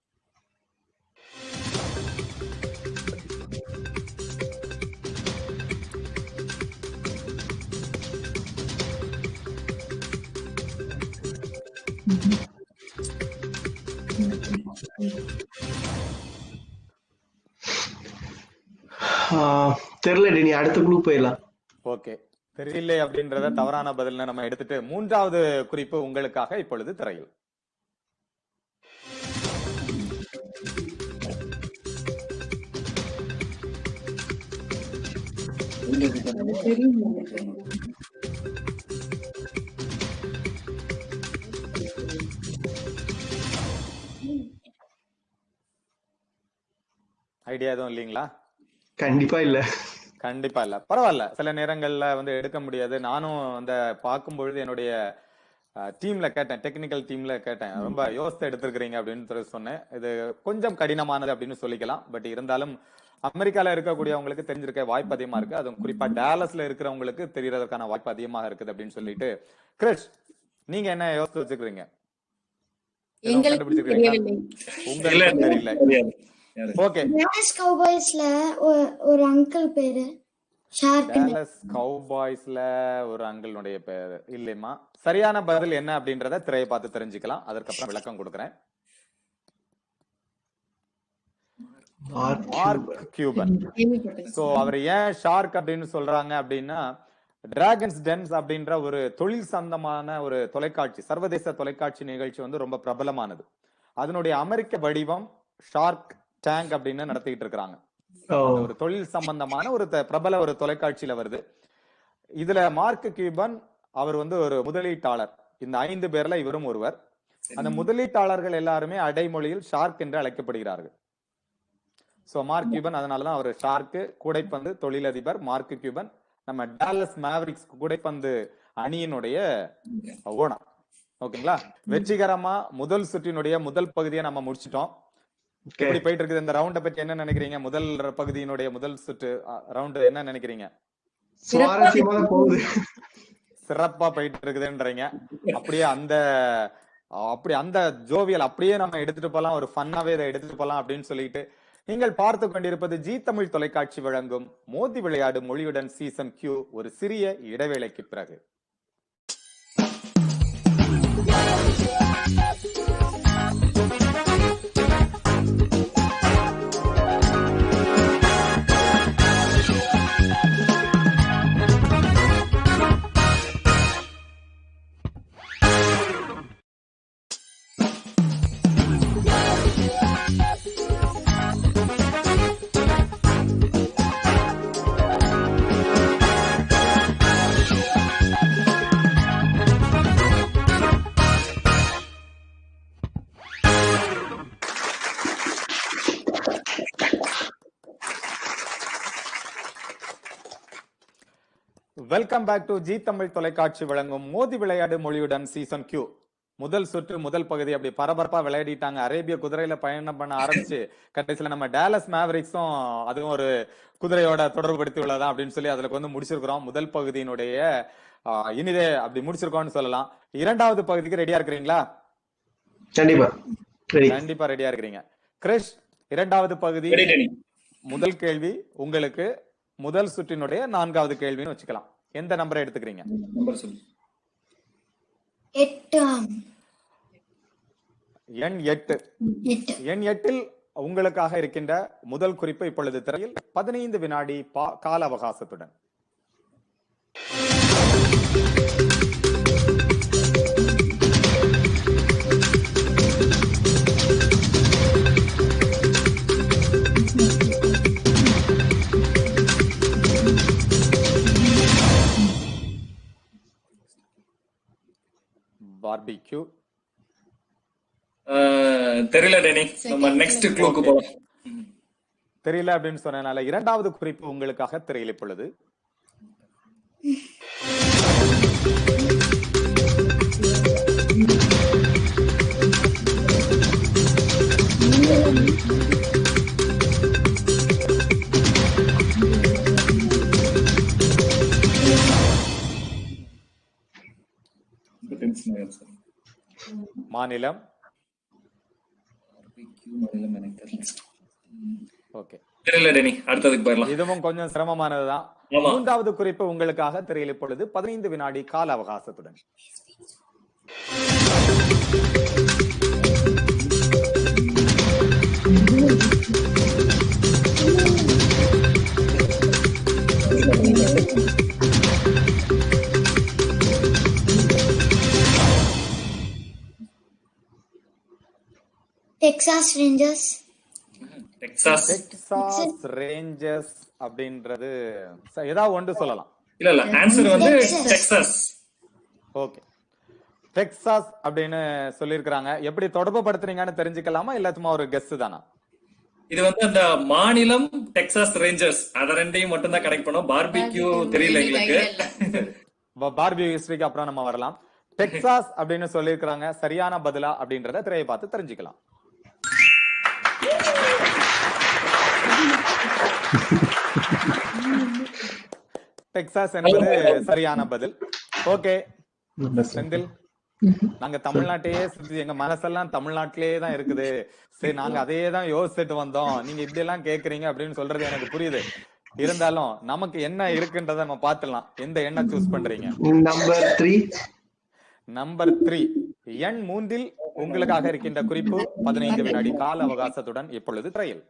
தெரியல, நீ அடுத்த குரூப் போயிடலாம். ஓகே, தெரியல அப்படின்றத தவறான பதில்னு நம்ம எடுத்துட்டு மூன்றாவது குறிப்பு உங்களுக்காக இப்பொழுது திரையில். ஐடியா எதுவும் இல்லீங்களா? கண்டிப்பா இல்ல. கண்டிப்பா இல்ல, பரவாயில்ல. சில நேரங்கள்ல எடுக்க முடியாது. நானும் பார்க்கும் பொழுது என்னுடைய டீம்ல கேட்டேன், டெக்னிக்கல் டீம்ல கேட்டேன், ரொம்ப யோசித்து எடுத்திருக்கிறீங்க அப்படின்னு சொன்னேன். இது கொஞ்சம் கடினமானது அப்படின்னு சொல்லிக்கலாம். பட் இருந்தாலும் அமெரிக்கால இருக்கக்கூடியவங்களுக்கு தெரிஞ்சிருக்க வாய்ப்பு அதிகமா இருக்கு. அதுவும் குறிப்பா டாலஸ்ல இருக்கிறவங்களுக்கு தெரியறதுக்கான வாய்ப்பு அதிகமாக இருக்குது அப்படின்னு சொல்லிட்டு. கிரிஷ், நீங்க என்ன யோசிச்சு வச்சுக்கிறீங்க? உங்களுக்கு தெரியல. ஓகே, டாலஸ் கவுபாய்ஸ்ல ஒரு அங்கிள் பேரு டாலஸ் கவுபாய்ஸ்ல ஒரு அங்கிளுடைய பேரு இல்லையமா? சரியான பதில் என்ன அப்படின்றத திரையை பார்த்து தெரிஞ்சுக்கலாம். அதற்கப்புறம் விளக்கம் கொடுக்கிறேன். Mark Cuban. சோ அவர் ஏன் ஷார்க் அப்படின்னு சொல்றாங்க அப்படின்னா, டிராகன்ஸ் டென்ஸ் அப்படின்ற ஒரு தொழில் சம்பந்தமான ஒரு தொலைக்காட்சி, சர்வதேச தொலைக்காட்சி நிகழ்ச்சி ரொம்ப பிரபலமானது. அதனுடைய அமெரிக்க வடிவம் ஷார்க் டேங்க் அப்படின்னு நடத்திட்டு இருக்காங்க. ஒரு தொழில் சம்பந்தமான ஒரு பிரபல ஒரு தொலைக்காட்சியில வருது. இதுல மார்க் கியூபன் அவர் ஒரு முதலீட்டாளர். இந்த 5 பேர்ல இவரும் ஒருவர். அந்த முதலீட்டாளர்கள் எல்லாருமே அடைமொழியில் ஷார்க் என்று அழைக்கப்படுகிறார்கள். சோ மார்க் கியூபன், அதனாலதான் அவர் ஷார்க். கூடைப்பந்து தொழிலதிபர் மார்க் கியூபன், நம்ம டாலஸ் மேவரிக்ஸ் கூடைப்பந்து அணியினுடைய ஓனர். ஓகேங்களா? வெற்றிகரமா முதல் சுற்றினுடைய முதல் பகுதியை நம்ம முடிச்சிட்டோம். எப்படி போயிட்டு இருக்குது இந்த ரவுண்ட பத்தி என்ன நினைக்கிறீங்க? முதல் பகுதியினுடைய முதல் சுற்று ரவுண்ட் என்ன நினைக்கிறீங்க? சிறப்பா போயிட்டு இருக்குதுன்றீங்க. அப்படியே அந்த ஜோவியல் அப்படியே நம்ம எடுத்துட்டு போலாம், ஒரு ஃபன்னாவே இதை எடுத்துட்டு போலாம் அப்படின்னு சொல்லிட்டு நீங்கள் பார்த்து கொண்டிருப்பது ஜி தமிழ் தொலைக்காட்சி வழங்கும் மோதி விளையாடு மொழியுடன் சீசன் Q. ஒரு சிறிய இடைவேளைக்கு பிறகு welcome back to Zee Tamil தொலைக்காட்சி வழங்கும் மோதி விளையாடு மொழியுடன் சீசன் கியூ. முதல் சுற்று முதல் பகுதி அப்படி பரபரப்பா விளையாடிட்டாங்க. அரேபிய குதிரையில பயணம் பண்ண ஆரம்பிச்சு கடைசியில நம்ம டாலஸ் மேவரிக்ஸும் அதுவும் ஒரு குதிரையோட தொடர்புபடுத்தி உள்ளதா அப்படின்னு சொல்லி அதுல வந்து முடிச்சிருக்கிறோம். முதல் பகுதியினுடைய இனிதே அப்படி முடிச்சிருக்கோம்னு சொல்லலாம். இரண்டாவது பகுதிக்கு ரெடியா இருக்கிறீங்களா? கண்டிப்பா ரெடியா இருக்கிறீங்க. கிரிஷ், இரண்டாவது பகுதி முதல் கேள்வி உங்களுக்கு முதல் சுற்றினுடைய 4வது கேள்வின்னு வச்சுக்கலாம். எந்த நம்பரை எடுத்துக்கிறீங்க? எண் 8. எண் 8இல் உங்களுக்காக இருக்கின்ற முதல் குறிப்பு இப்பொழுது திரையில் 15 வினாடி கால அவகாசத்துடன். பார்பிக்யூ தெரியல டேனி, நம்ம நெக்ஸ்ட் க்ளூக்கு போலாம். தெரியல அப்படின்னு சொன்னனால இரண்டாவது குறிப்பு உங்களுக்காக திரையில் இப்பொழுது. மாநிலம் இதுவும் கொஞ்சம் சிரமமானதுதான். மூன்றாவது குறிப்பு உங்களுக்காக திரையில் இப்பொழுது 15 வினாடி கால அவகாசத்துடன். Texas Rangers. டெக்சாஸ் ரேஞ்சர்ஸ் அப்படின்றது ஏதாவது ஒன்று சொல்லலாம். இல்ல ஆன்சர் வந்து டெக்சாஸ். ஓகே, டெக்சாஸ் அப்படின்னு சொல்லிருக்காங்க. எப்படி தொடர்பு படுத்துறீங்கன்னு தெரிஞ்சுக்கலாமா இல்ல சும்மா ஒரு கெஸ் தானா? இது வந்து அந்த மாநிலம் டெக்சாஸ் ரேஞ்சர்ஸ், அத ரெண்டையும் மட்டும் தான் கனெக்ட் பண்ணோம். பார்பிக்யூ தெரியல எங்களுக்கு. பார்பிக்யூ ஹிஸ்டரிக்கு அப்புறம் நம்ம வரலாம். டெக்சாஸ் அப்படின்னு சொல்லிருக்காங்க. சரியான பதிலா அப்படின்றத திரையை பார்த்து தெரிஞ்சுக்கலாம். டெக்சாஸ் என்பது சரியான பதில். ஓகே செந்தில், நாங்க தமிழ்நாட்டையே சுத்தி எங்க மனசெல்லாம் தமிழ்நாட்டிலேயே தான் இருக்குது. சரி, நாங்க அதையே தான் யோசிச்சுட்டு வந்தோம். நீங்க இப்படி எல்லாம் கேக்குறீங்க அப்படின்னு சொல்றது எனக்கு புரியுது. இருந்தாலும் நமக்கு என்ன இருக்குன்றத நம்ம பாத்துடலாம். எந்த எண்ணை சூஸ் பண்றீங்க? நம்பர் 3. எண் 3இல் உங்களுக்காக இருக்கின்ற குறிப்பு 15 வினாடி கால அவகாசத்துடன் இப்பொழுது திரையில்.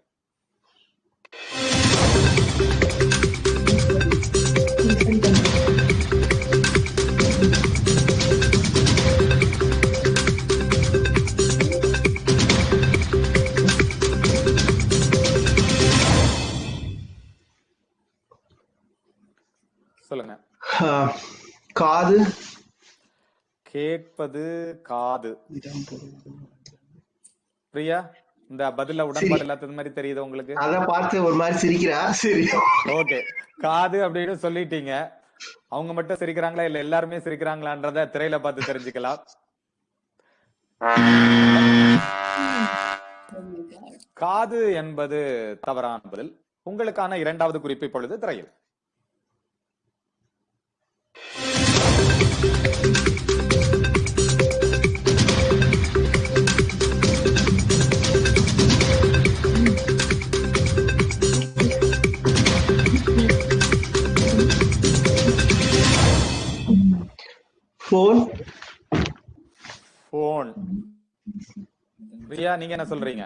சொல்லுங்க. காது. கேட்பது காது. பிரியா, இந்த பதில உடன்பாடு இல்லாதது மாதிரி தெரியுது உங்களுக்கு? அத பார்த்து ஒரு மாதிரி சிரிக்கிறா. சரி, ஓகே. காது அப்படின்னு சொல்லிட்டீங்க. அவங்க மட்டும் சிரிக்கிறாங்களா இல்ல எல்லாருமே சிரிக்கிறாங்களான்றத திரையில பார்த்து தெரிஞ்சுக்கலாம். காது என்பது தவறான பதில். உங்களுக்கான இரண்டாவது குறிப்பு இப்பொழுது திரையில். போன். போன். பிரியா, நீங்க என்ன சொல்றீங்க?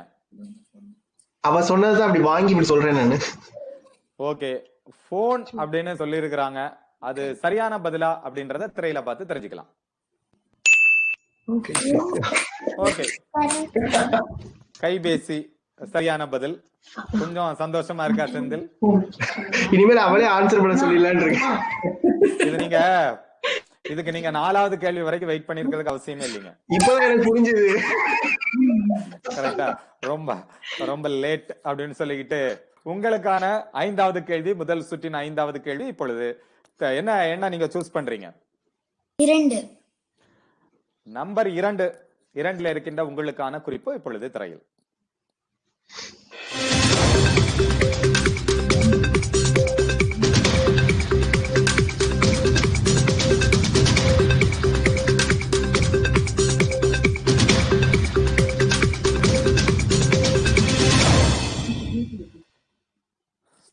அவ சொன்னது அப்படி வாங்கி இப்படி சொல்றேன் நானு. ஓகே, போன் அப்படின்னு சொல்லி இருக்கிறாங்க. அது சரியான பதிலா அப்படின்றத திரையில பார்த்து தெரிஞ்சுக்கலாம். ஓகே, கைபேசி சரியான பதில். கொஞ்சம் சந்தோஷமா இருக்கா செந்தில்? இனிமேல் அவளே ஆன்சர் பண்ண சொல்லிடலான்னு இருக்கேன். இது நீங்க இதுக்கு நீங்க 4வது கேள்வி வரைக்கும் வெயிட் பண்ணிருக்கிறதுக்கு அவசியமே இல்லைங்க. இப்பதான் எனக்கு புரிஞ்சது. கரெக்டா? ரொம்ப ரொம்ப லேட் அப்படின்னு சொல்லிக்கிட்டு உங்களுக்கான 5வது கேள்வி, முதல் சுற்றின் 5வது கேள்வி இப்பொழுது என்ன என்ன நீங்க சூஸ் பண்றீங்க? 2. நம்பர் 2 2ல இருக்கின்ற உங்களுக்கான குறிப்பு இப்பொழுது திரையில்.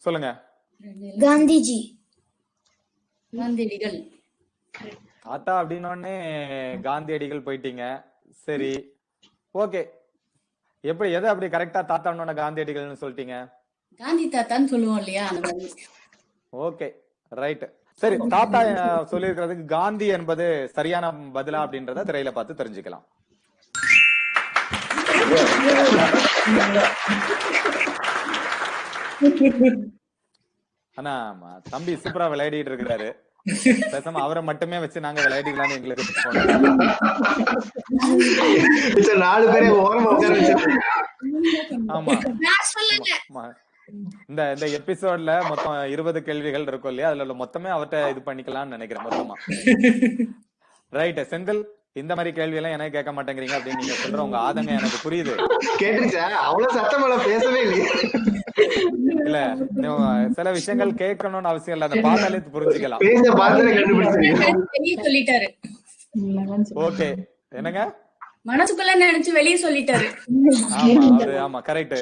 சொல்லுங்க. காந்திஜி. காந்தியடிகள். தாத்தா அப்படின்னோடனே காந்தியடிகள் போயிட்டீங்க. சரி, ஓகே. எப்படி எதை அப்படி கரெக்டா தாத்தான்னு காந்தியடிகள்னு சொல்லிட்டீங்க? காந்தி தாத்தான்னு சொல்லுவோம் இல்லையா, அந்த மாதிரி. Okay, right. சரி, தாத்தா சொல்லியிருக்கிறதுக்கு காந்தி என்பது சரியான பதிலா அப்படின்றத திரையில பார்த்து தெரிஞ்சுக்கலாம். ஆனா தம்பி சூப்பரா விளையாடிட்டு இருக்கிறாரு. பேசாம அவரை மட்டுமே வச்சு நாங்க விளையாடிக்கலாம்னு எங்களுக்கு ஆமா. இந்த இந்த எபிசோட்ல மொத்தம் 20 கேள்விகள் இருக்கும் இல்லையா, அதுல மொத்தமே அவர்கிட்ட இது பண்ணிக்கலாம்னு நினைக்கிறேன் மொத்தமா. ரைட் செந்தில், இந்த மாதிரி கேள்வி எல்லாம் எனக்கு கேட்க மாட்டேங்கிறீங்க அப்படின்னு நீங்க சொல்ற உங்க ஆதங்கம் எனக்கு புரியுது. கேட்டுச்சா? அவ்வளவு சத்தம் பேசவே இல்லையே. இல்ல, சில விஷயங்கள் கேட்கணும்னு அவசியம் இல்ல, அந்த பார்த்தாலே புரிஞ்சுக்கலாம். சொல்லிட்டாரு. ஓகே, என்னங்க மனசுக்குள்ள நினைச்சு வெளியே சொல்லிட்டாரு. ஆமா கரெக்ட்.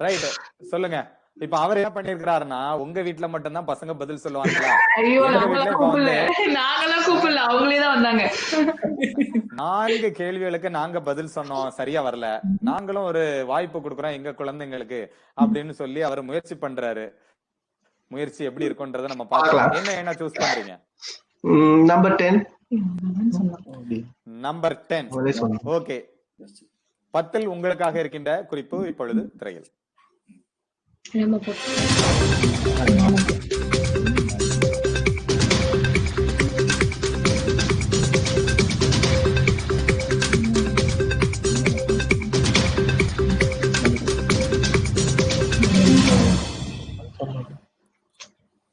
ரைட், சொல்லுங்க. இப்ப அவர் என்ன பண்ணிருக்காருன்னா, உங்க வீட்டுல மட்டும்தான் பசங்க பதில் சொல்லுவாங்களா? 4 கேள்விகளுக்கு நாங்க பதில் சொன்னோம், சரியா வரல. நாங்களும் ஒரு வாய்ப்பு கொடுக்குறோம் எங்க குழந்தைங்களுக்கு அப்படின்னு சொல்லி அவர் முயற்சி பண்றாரு. முயற்சி எப்படி இருக்கும்ன்றத நம்ம பார்க்கலாம். என்ன சூஸ் பண்றீங்க? நம்பர் 10. நம்பர் 10. ஓகே, 10 உங்களுக்காக இருக்கின்ற குறிப்பு இப்பொழுது திரையில்.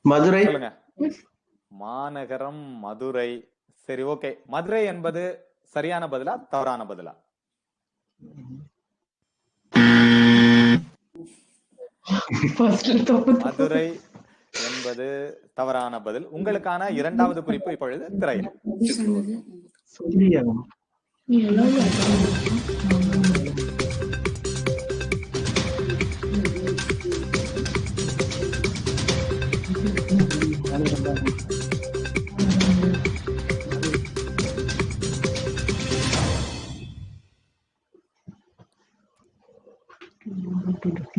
மதுரை. மாநகரம் மதுரை. சரி, ஓகே. மதுரை என்பது சரியான பதிலா தவறான பதிலா? மதுரை என்பது தவறான பதில். உங்களுக்கான 2வது குறிப்பு இப்பொழுது திரையில்.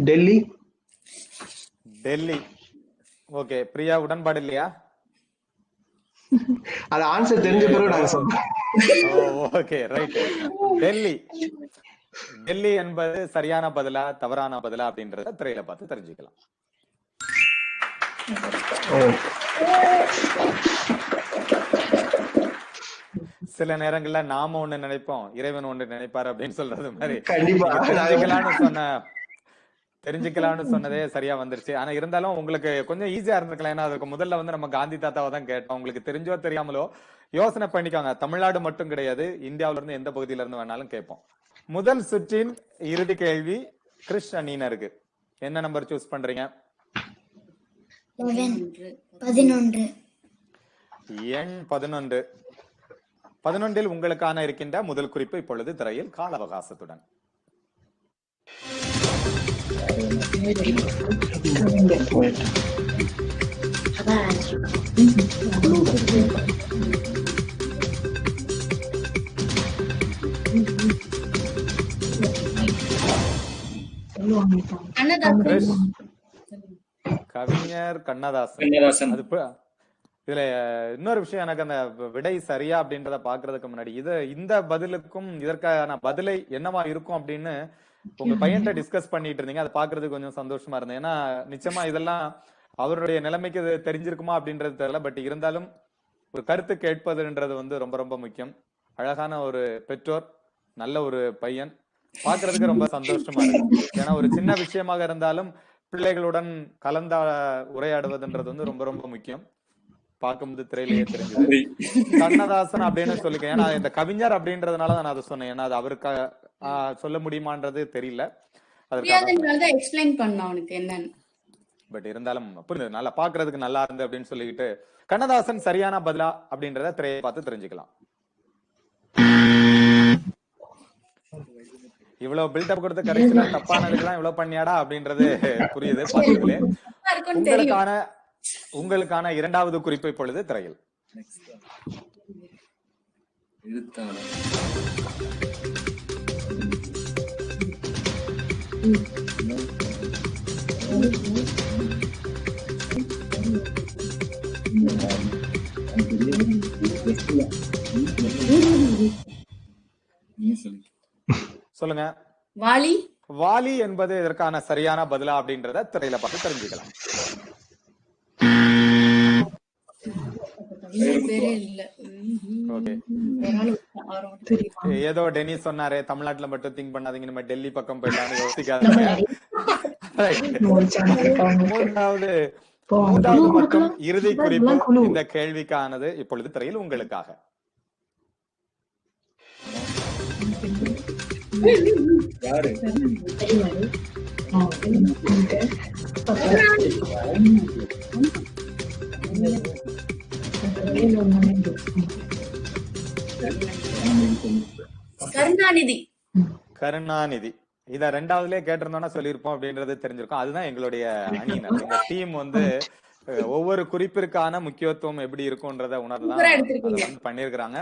டெல்லி. டெல்லி. ஓகே, பிரியா உடன்பாடு இல்லையா? அது ஆன்சர் தெரிஞ்ச பிறகு நாங்க சொல்றோம். Okay, right. டெல்லி. டெல்லி என்பது சரியான பதிலா தவறான பதிலா அப்படின்றத திரையில பார்த்து தெரிஞ்சுக்கலாம். சில நேரங்கள்ல நாம ஒண்ணு நினைப்போம், இறைவன் ஒண்ணு நினைப்பாரு அப்படின்னு சொல்றது மாதிரி தெரிஞ்சுக்கலாம்னு சொன்னதே சரியா வந்துருச்சு. ஆனா இருந்தாலும் உங்களுக்கு கொஞ்சம் ஈஸியா இருந்திருக்கலாம். ஏன்னா அதுக்கு முதல்ல நம்ம காந்தி தாத்தாவை தான் கேட்டோம். உங்களுக்கு தெரிஞ்சோ தெரியாமலோ யோசனை பண்ணிக்காங்க. தமிழ்நாடு மட்டும் கிடையாது, இந்தியாவில இருந்து எந்த பகுதியில இருந்து வேணாலும் கேட்போம். முதல் சுற்றின் இறுதி கேள்வி கிறிஷ் அணியினருக்கு. என்ன நம்பர் சூஸ் பண்றீங்க? 11. எண் 11. 11 உங்களுக்கான இருக்கின்ற முதல் குறிப்பு இப்பொழுது திரையில் கால அவகாசத்துடன். கவிஞர் கண்ணதாசன். அது இதுல இன்னொரு விஷயம், எனக்கு அந்த விடை சரியா அப்படின்றத பாக்குறதுக்கு முன்னாடி இந்த பதிலுக்கும் இதற்கான பதிலை என்னவா இருக்கும் அப்படின்னு உங்க பையன்கிட்ட டிஸ்கஸ் பண்ணிட்டு இருந்தீங்க. அதை பாக்குறதுக்கு கொஞ்சம் சந்தோஷமா இருந்தேன். ஏன்னா நிச்சயமா இதெல்லாம் அவருடைய நிலைமைக்கு தெரிஞ்சிருக்குமா அப்படின்றது தெரியல. பட் இருந்தாலும் ஒரு கருத்து கேட்பதுன்றது ரொம்ப ரொம்ப முக்கியம். அழகான ஒரு பெற்றோர், நல்ல ஒரு பையன், பாக்குறதுக்கு ரொம்ப சந்தோஷமா இருக்கு. ஏன்னா ஒரு சின்ன விஷயமாக இருந்தாலும் பிள்ளைகளுடன் கலந்த உரையாடுவதுன்றது ரொம்ப ரொம்ப முக்கியம். பார்க்கும்போது திரையிலேயே தெரிஞ்சது. கண்ணதாசன் அப்படின்னு சொல்லிக்க, ஏன்னா இந்த கவிஞர் அப்படின்றதுனால நான் அதை சொன்னேன். ஏன்னா அது அவருக்கு சொல்ல முடியுமான்றது தெரியல, எக்ஸ்பிளைன் பண்ண அவனுக்கு என்னன்னு. பட் இருந்தாலும் புரியுது, நல்லா பாக்குறதுக்கு நல்லா இருந்து அப்படின்னு சொல்லிக்கிட்டு கண்ணதாசன் சரியான பதிலா அப்படின்றத திரையை பார்த்து தெரிஞ்சுக்கலாம். இவ்வளவு பில்டப் கொடுத்த கடைசியில தப்பானதுக்கெல்லாம் இவ்வளவு பண்ணியாடா அப்படின்றது புரியுது. பாத்தீங்களே, உங்களுக்கான இரண்டாவது குறிப்பு இப்பொழுது திரையில். சொல்லுங்க. வாலி. வாலி என்பது இதற்கான சரியான பதிலா அப்படின்றத திரையில பார்த்து தெரிஞ்சுக்கலாம். ஏதோ டெனிஸ் சொன்னாரு தமிழ்நாட்டுல மட்டும் திங்க் பண்ணாதீங்க, நம்ம டெல்லி பக்கம் போயிடலாம்னு யோசிக்காதீங்க. மூன்றாவது மற்றும் இறுதி குறிப்பு இந்த கேள்விக்கானது இப்பொழுது திரையில் உங்களுக்காக. கருணாநிதி. கருணாநிதி இத ரெண்டாவதுலயே கேட்டிருந்தோம்னா சொல்லிருப்போம் அப்படின்றது தெரிஞ்சிருக்கும். அதுதான் எங்களுடைய அணியினர். இந்த டீம் வந்து ஒவ்வொரு குறிப்பிற்கான முக்கியத்துவம் எப்படி இருக்கும்ன்றத உணர்தான் பண்ணிருக்கிறாங்க.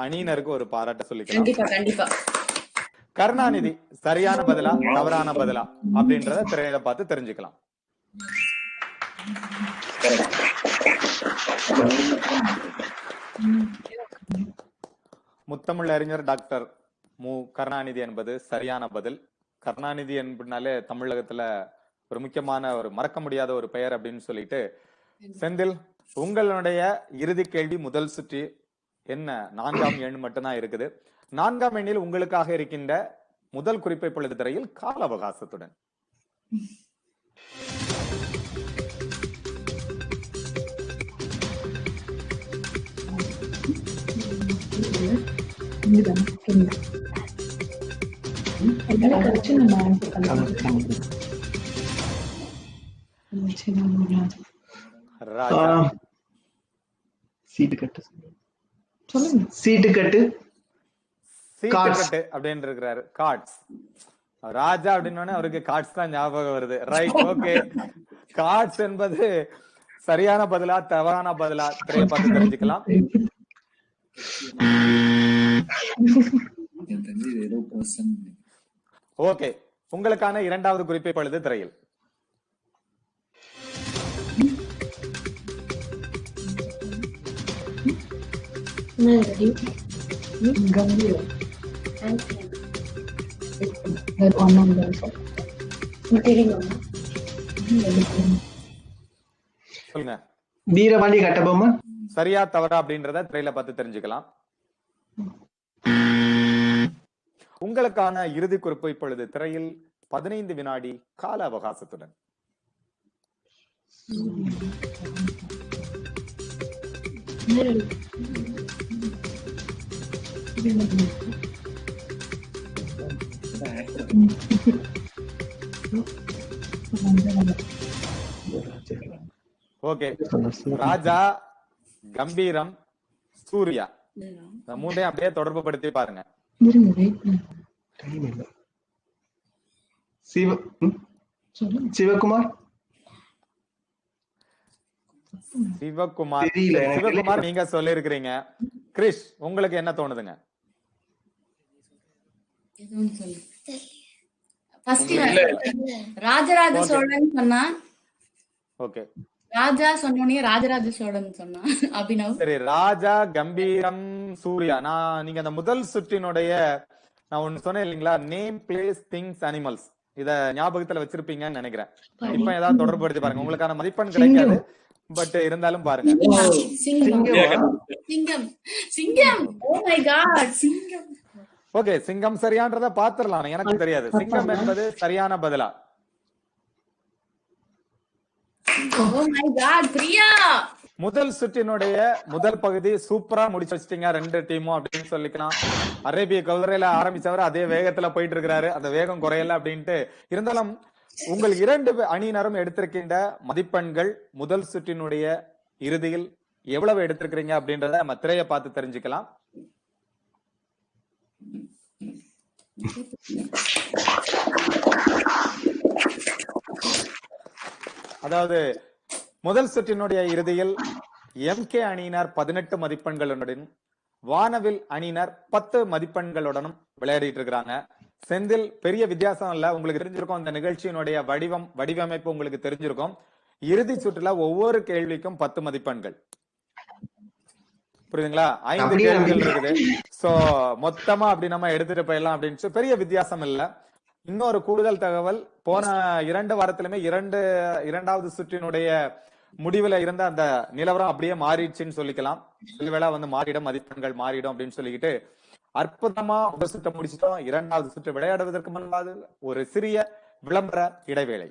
அணியினருக்கு ஒரு பாராட்ட சொல்லிக்கலாம். கருணாநிதி சரியான பதிலா தவறான பதிலா அப்படின்றத திரையில பார்த்து தெரிஞ்சுக்கலாம். முத்தமிழ் அறிஞர் டாக்டர் மு கருணாநிதி என்பது சரியான பதில். கருணாநிதி என்பதுனாலே தமிழகத்துல ஒரு முக்கியமான ஒரு மறக்க முடியாத ஒரு பெயர் அப்படின்னு சொல்லிட்டு, செந்தில் உங்களுடைய இறுதி கேள்வி முதல் சுற்றி என்ன 4ஆம் எண் மட்டும்தான் இருக்குது. 4ஆம் எண்ணில் உங்களுக்காக இருக்கின்ற முதல் குறிப்பை பொழுது திரையில் கால அவகாசத்துடன். சீட்டுக்கட்டு அப்படின்னு இருக்கிறாரு. கார்ட்ஸ். ராஜா அப்படின்னு அவருக்கு கார்ட்ஸ் தான் ஞாபகம் வருது. Right, okay. கார்ட்ஸ் என்பது சரியான பதிலா தவறான பதிலா திரையை பார்த்து தெரிஞ்சுக்கலாம். ஓகே, உங்களுக்கான இரண்டாவது குறிப்பை பொழுது திரையில். சொல்லுங்க. வீரபாண்டி கட்டபொம்மன். சரியா தவறா அப்படின்றத திரையில பார்த்து தெரிஞ்சுக்கலாம். உங்களுக்கான இறுதி குறிப்பு இப்பொழுது திரையில் 15 வினாடி கால அவகாசத்துடன். ஓகே, ராஜா, கம்பீரம், சூர்யா, மூன்றையும் அப்படியே தொடர்பு படுத்தி பாருங்க. சிவகுமார். சிவகுமார் நீங்க சொல்லி இருக்கிறீங்க. கிரிஷ், உங்களுக்கு என்ன தோணுதுங்க? ராஜராஜ சோழன் சொன்னா. ஓகே, ராஜா சொன்னோனே ராஜராஜ சோழன் சொன்னா. அபினவ். சரி, ராஜா, கம்பீரம், சூர்யா. நீங்க அந்த முதல் சுற்றினுடைய நான் ஒண்ணு சொன்னேன் இல்லைங்களா, நேம், பிளேஸ், திங்ஸ், அனிமல்ஸ், இத ஞாபகத்துல வச்சிருப்பீங்கன்னு நினைக்கிறேன். இப்ப ஏதாவது தொடர்பு படுத்தி பாருங்க, உங்களுக்கான மதிப்பெண் கிடைக்காது, பட் இருந்தாலும் பாருங்க. ஓகே, சிங்கம் சரியான்றத பாத்துரலாம், எனக்கு தெரியாது. சிங்கம் என்பது சரியான பதிலா? முதல் சுற்றினுடைய முதல் பகுதி சூப்பரா முடிச்சு வச்சிட்டீங்க ரெண்டு டீமும் அப்படின்னு சொல்லிக்கலாம். அரேபிய குதிரையில ஆரம்பிச்சவர் அதே வேகத்துல போயிட்டு இருக்கிறாரு, அந்த வேகம் குறையல அப்படின்ட்டு. இருந்தாலும் உங்கள் இரண்டு அணியினரும் எடுத்திருக்கின்ற மதிப்பெண்கள் முதல் சுற்றினுடைய இறுதியில் எவ்வளவு எடுத்திருக்கிறீங்க அப்படின்றத நம்ம திரையை பார்த்து தெரிஞ்சுக்கலாம். அதாவது முதல் சுற்றினுடைய இறுதியில் MK அணியினர் 18 மதிப்பெண்களுடன், வானவில் அணியினர் 10 மதிப்பெண்களுடனும் விளையாடிட்டு இருக்கிறாங்க. செந்தில், பெரிய வித்தியாசம் இல்ல, உங்களுக்கு தெரிஞ்சிருக்கும் இந்த நிகழ்ச்சியினுடைய வடிவமைப்பு உங்களுக்கு தெரிஞ்சிருக்கும். இறுதி சுற்றுல ஒவ்வொரு கேள்விக்கும் 10 மதிப்பெண்கள். புரியுதுங்களா? 5 கேள்விகள் இருக்குது. சோ மொத்தமா அப்படி நம்ம எடுத்துட்டு போயிடலாம் அப்படின்னு பெரிய வித்தியாசம் இல்ல. இன்னொரு கூடுதல் தகவல், போன 2 வாரத்திலுமே இரண்டாவது சுற்றினுடைய முடிவுல இருந்த அந்த நிலவரம் அப்படியே மாறிடுச்சுன்னு சொல்லிக்கலாம். சில வந்து மாறிடும், மதிப்பெண்கள் மாறிடும் அப்படின்னு சொல்லிக்கிட்டு அற்புதமா முதல் சுற்றை முடிச்சிட்டோம். இரண்டாவது சுற்று விளையாடுவதற்கு முன்பாக ஒரு சிறிய விளம்பர இடைவேளை.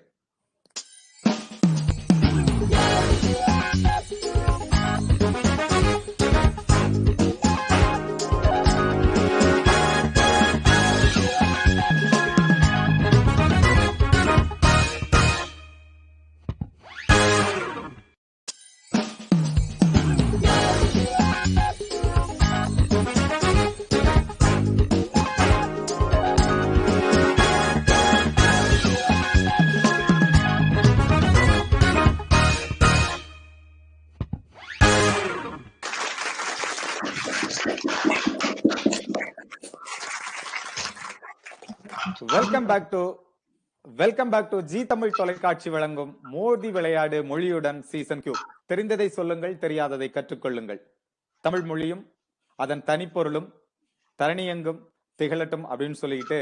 Welcome back to Zee Tamil தொலைக்காட்சி வழங்கும் மோதி விளையாடு மொழியுடன் சீசன் Q. தெரிந்ததை சொல்லுங்கள், தெரியாததை கற்றுக்கொள்ளுங்கள். தமிழ் மொழியும் அதன் தனிப்பொருளும் தரணியெங்கும் திகழட்டும் அப்படின்னு சொல்லிக்கிட்டு,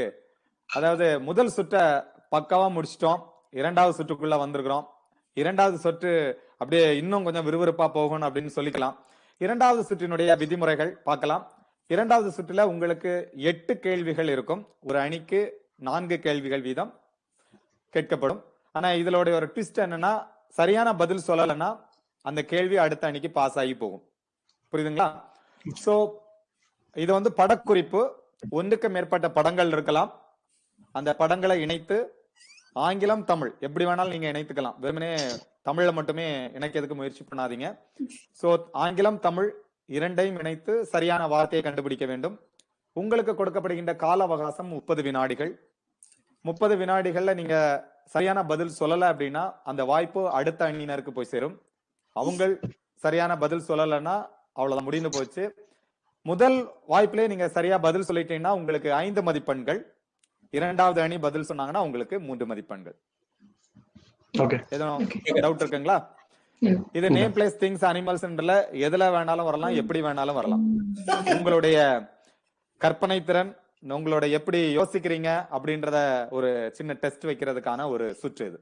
அதாவது முதல் சுற்றை பக்காவா முடிச்சிட்டோம். இரண்டாவது சுற்றுக்குள்ள வந்திருக்கிறோம். இரண்டாவது சுற்று அப்படியே இன்னும் கொஞ்சம் விறுவிறுப்பா போகணும் அப்படின்னு சொல்லிக்கலாம். இரண்டாவது சுற்றினுடைய விதிமுறைகள் பார்க்கலாம். இரண்டாவது சுற்றுல உங்களுக்கு 8 கேள்விகள் இருக்கும். ஒரு அணிக்கு 4 கேள்விகள் வீதம் கேட்கப்படும். ஆனா இதோட ஒரு ட்விஸ்ட் என்னன்னா, சரியான பதில் சொல்லலைன்னா அந்த கேள்வி அடுத்த அணிக்கு பாஸ் ஆகி போகும். புரியுதுங்களா? சோ இது வந்து படக்குறிப்பு. ஒன்றுக்கு மேற்பட்ட படங்கள் இருக்கலாம். அந்த படங்களை இணைத்து ஆங்கிலம் தமிழ் எப்படி வேணாலும் நீங்க இணைத்துக்கலாம். வெறுமனே தமிழ்ல மட்டுமே இணைக்கிறதுக்கு முயற்சி பண்ணாதீங்க. சோ ஆங்கிலம் தமிழ் இரண்டையும் இணைத்து சரியான வார்த்தையை கண்டுபிடிக்க வேண்டும். உங்களுக்கு கொடுக்கப்படுகின்ற கால அவகாசம் 30 வினாடிகள். 30 வினாடிகள்ல நீங்க சரியான பதில் சொல்லல அப்படின்னா அந்த வாய்ப்பு அடுத்த அணியினருக்கு போய் சேரும். அவங்க சரியான பதில் சொல்லலைன்னா அவ்வளவுதான், முடிந்து போச்சு. முதல் வாய்ப்பிலே நீங்க சரியா பதில் சொல்லிட்டீங்கன்னா உங்களுக்கு 5 மதிப்பெண்கள். இரண்டாவது அணி பதில் சொன்னாங்கன்னா உங்களுக்கு 3 மதிப்பெண்கள். எதுவும் டவுட் இருக்குங்களா? இது நேம் பிளேஸ் திங்ஸ் அனிமல்ஸ்ன்றல எதுல வேணாலும் வரலாம், எப்படி வேணாலும் வரலாம். உங்களுடைய கற்பனை திறன், உங்களோட எப்படி யோசிக்கிறீங்க அப்படின்றத ஒரு சின்ன டெஸ்ட் வைக்கிறதுக்கான ஒரு சுற்று இது.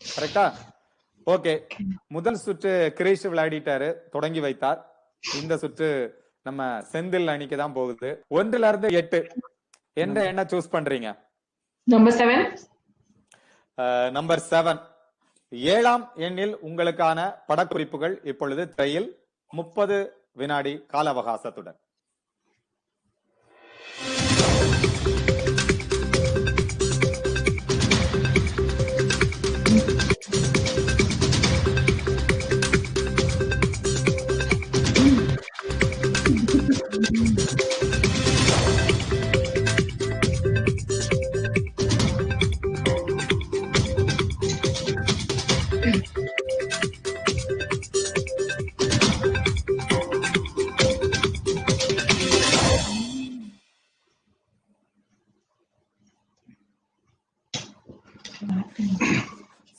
கரெக்டா? ஓகே, முதல் சுற்று கிரீஷ் விளையாடிட்டாரு, தொடங்கி வைத்தார். இந்த சுற்று நம்ம செந்தில் அணிக்கு தான் போகுது. 1 இருந்து 8 எந்த எண்ண சூஸ் பண்றீங்க? நம்பர் 7. 7ஆம் எண்ணில் உங்களுக்கான படக்குறிப்புகள் இப்பொழுது திரையில் 30 வினாடி கால அவகாசத்துடன்.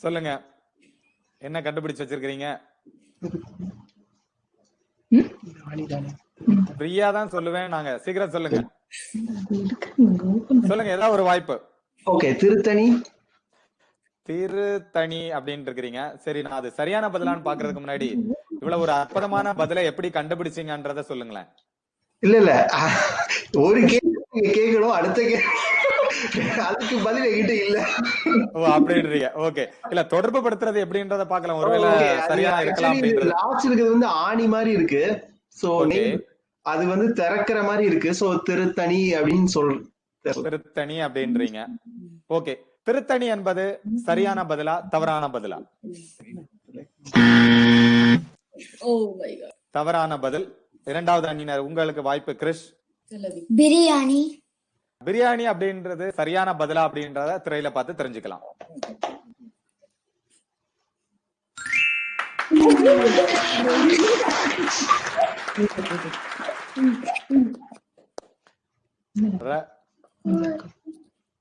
சொல்லுங்க, என்ன கண்டுபிடிச்சு வச்சிருக்கீங்க? பிரியா தான் சொல்லுவேன் நாங்க. சீக்கிரம் சொல்லுங்க. சொல்லுங்க, ஏதாவது ஒரு வாய்ப்பு. ஓகே, திருத்தணி அப்படின்னு இருக்கிறீங்க. சரி, நான் அது சரியான பதிலான்னு பாக்குறதுக்கு முன்னாடி இவ்வளவு ஒரு அற்புதமான பதிலை எப்படி கண்டுபிடிச்சீங்கன்றத சொல்லுங்களேன். இல்ல ஒரு கேள்வி கேட்கணும், அடுத்த அதுக்கு பதில் என்கிட்ட இல்ல. ஓ அப்படின்றீங்க. ஓகே, இல்ல தொடர்பு படுத்துறது எப்படின்றத பாக்கலாம், ஒருவேளை சரியா இருக்கலாம் அப்படின்றது. லாஸ்ட் இருக்கிறது வந்து ஆணி மாதிரி இருக்கு. சோ அது வந்து திறக்கிற மாதிரி இருக்கு. சோ திருத்தணி அப்படின்னு திருத்தணி அப்படின்றீங்க. ஓகே, திருத்தணி என்பது சரியான பதிலா தவறான பதிலா? தவறான பதில். இரண்டாவது அணியினர் உங்களுக்கு வாய்ப்பு. கிறிஷ். பிரியாணி. பிரியாணி அப்படின்றது சரியான பதிலா அப்படின்றத திரையில பார்த்து தெரிஞ்சுக்கலாம்.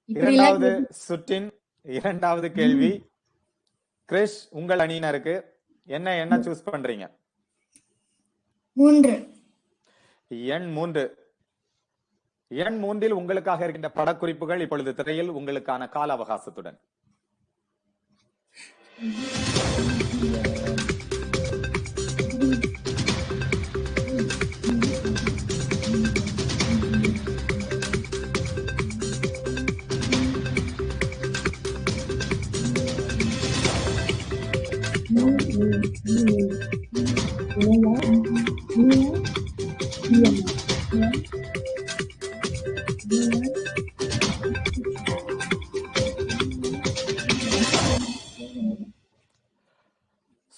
இரண்டாவது சுற்றின் இரண்டாவது கேள்வி. கிறிஷ், உங்கள் அணியினருக்கு என்ன சூஸ் பண்றீங்க? 3. எண் 3. எண் 3 உங்களுக்காக இருக்கின்ற படக்குறிப்புகள் இப்பொழுது திரையில் உங்களுக்கான கால அவகாசத்துடன்.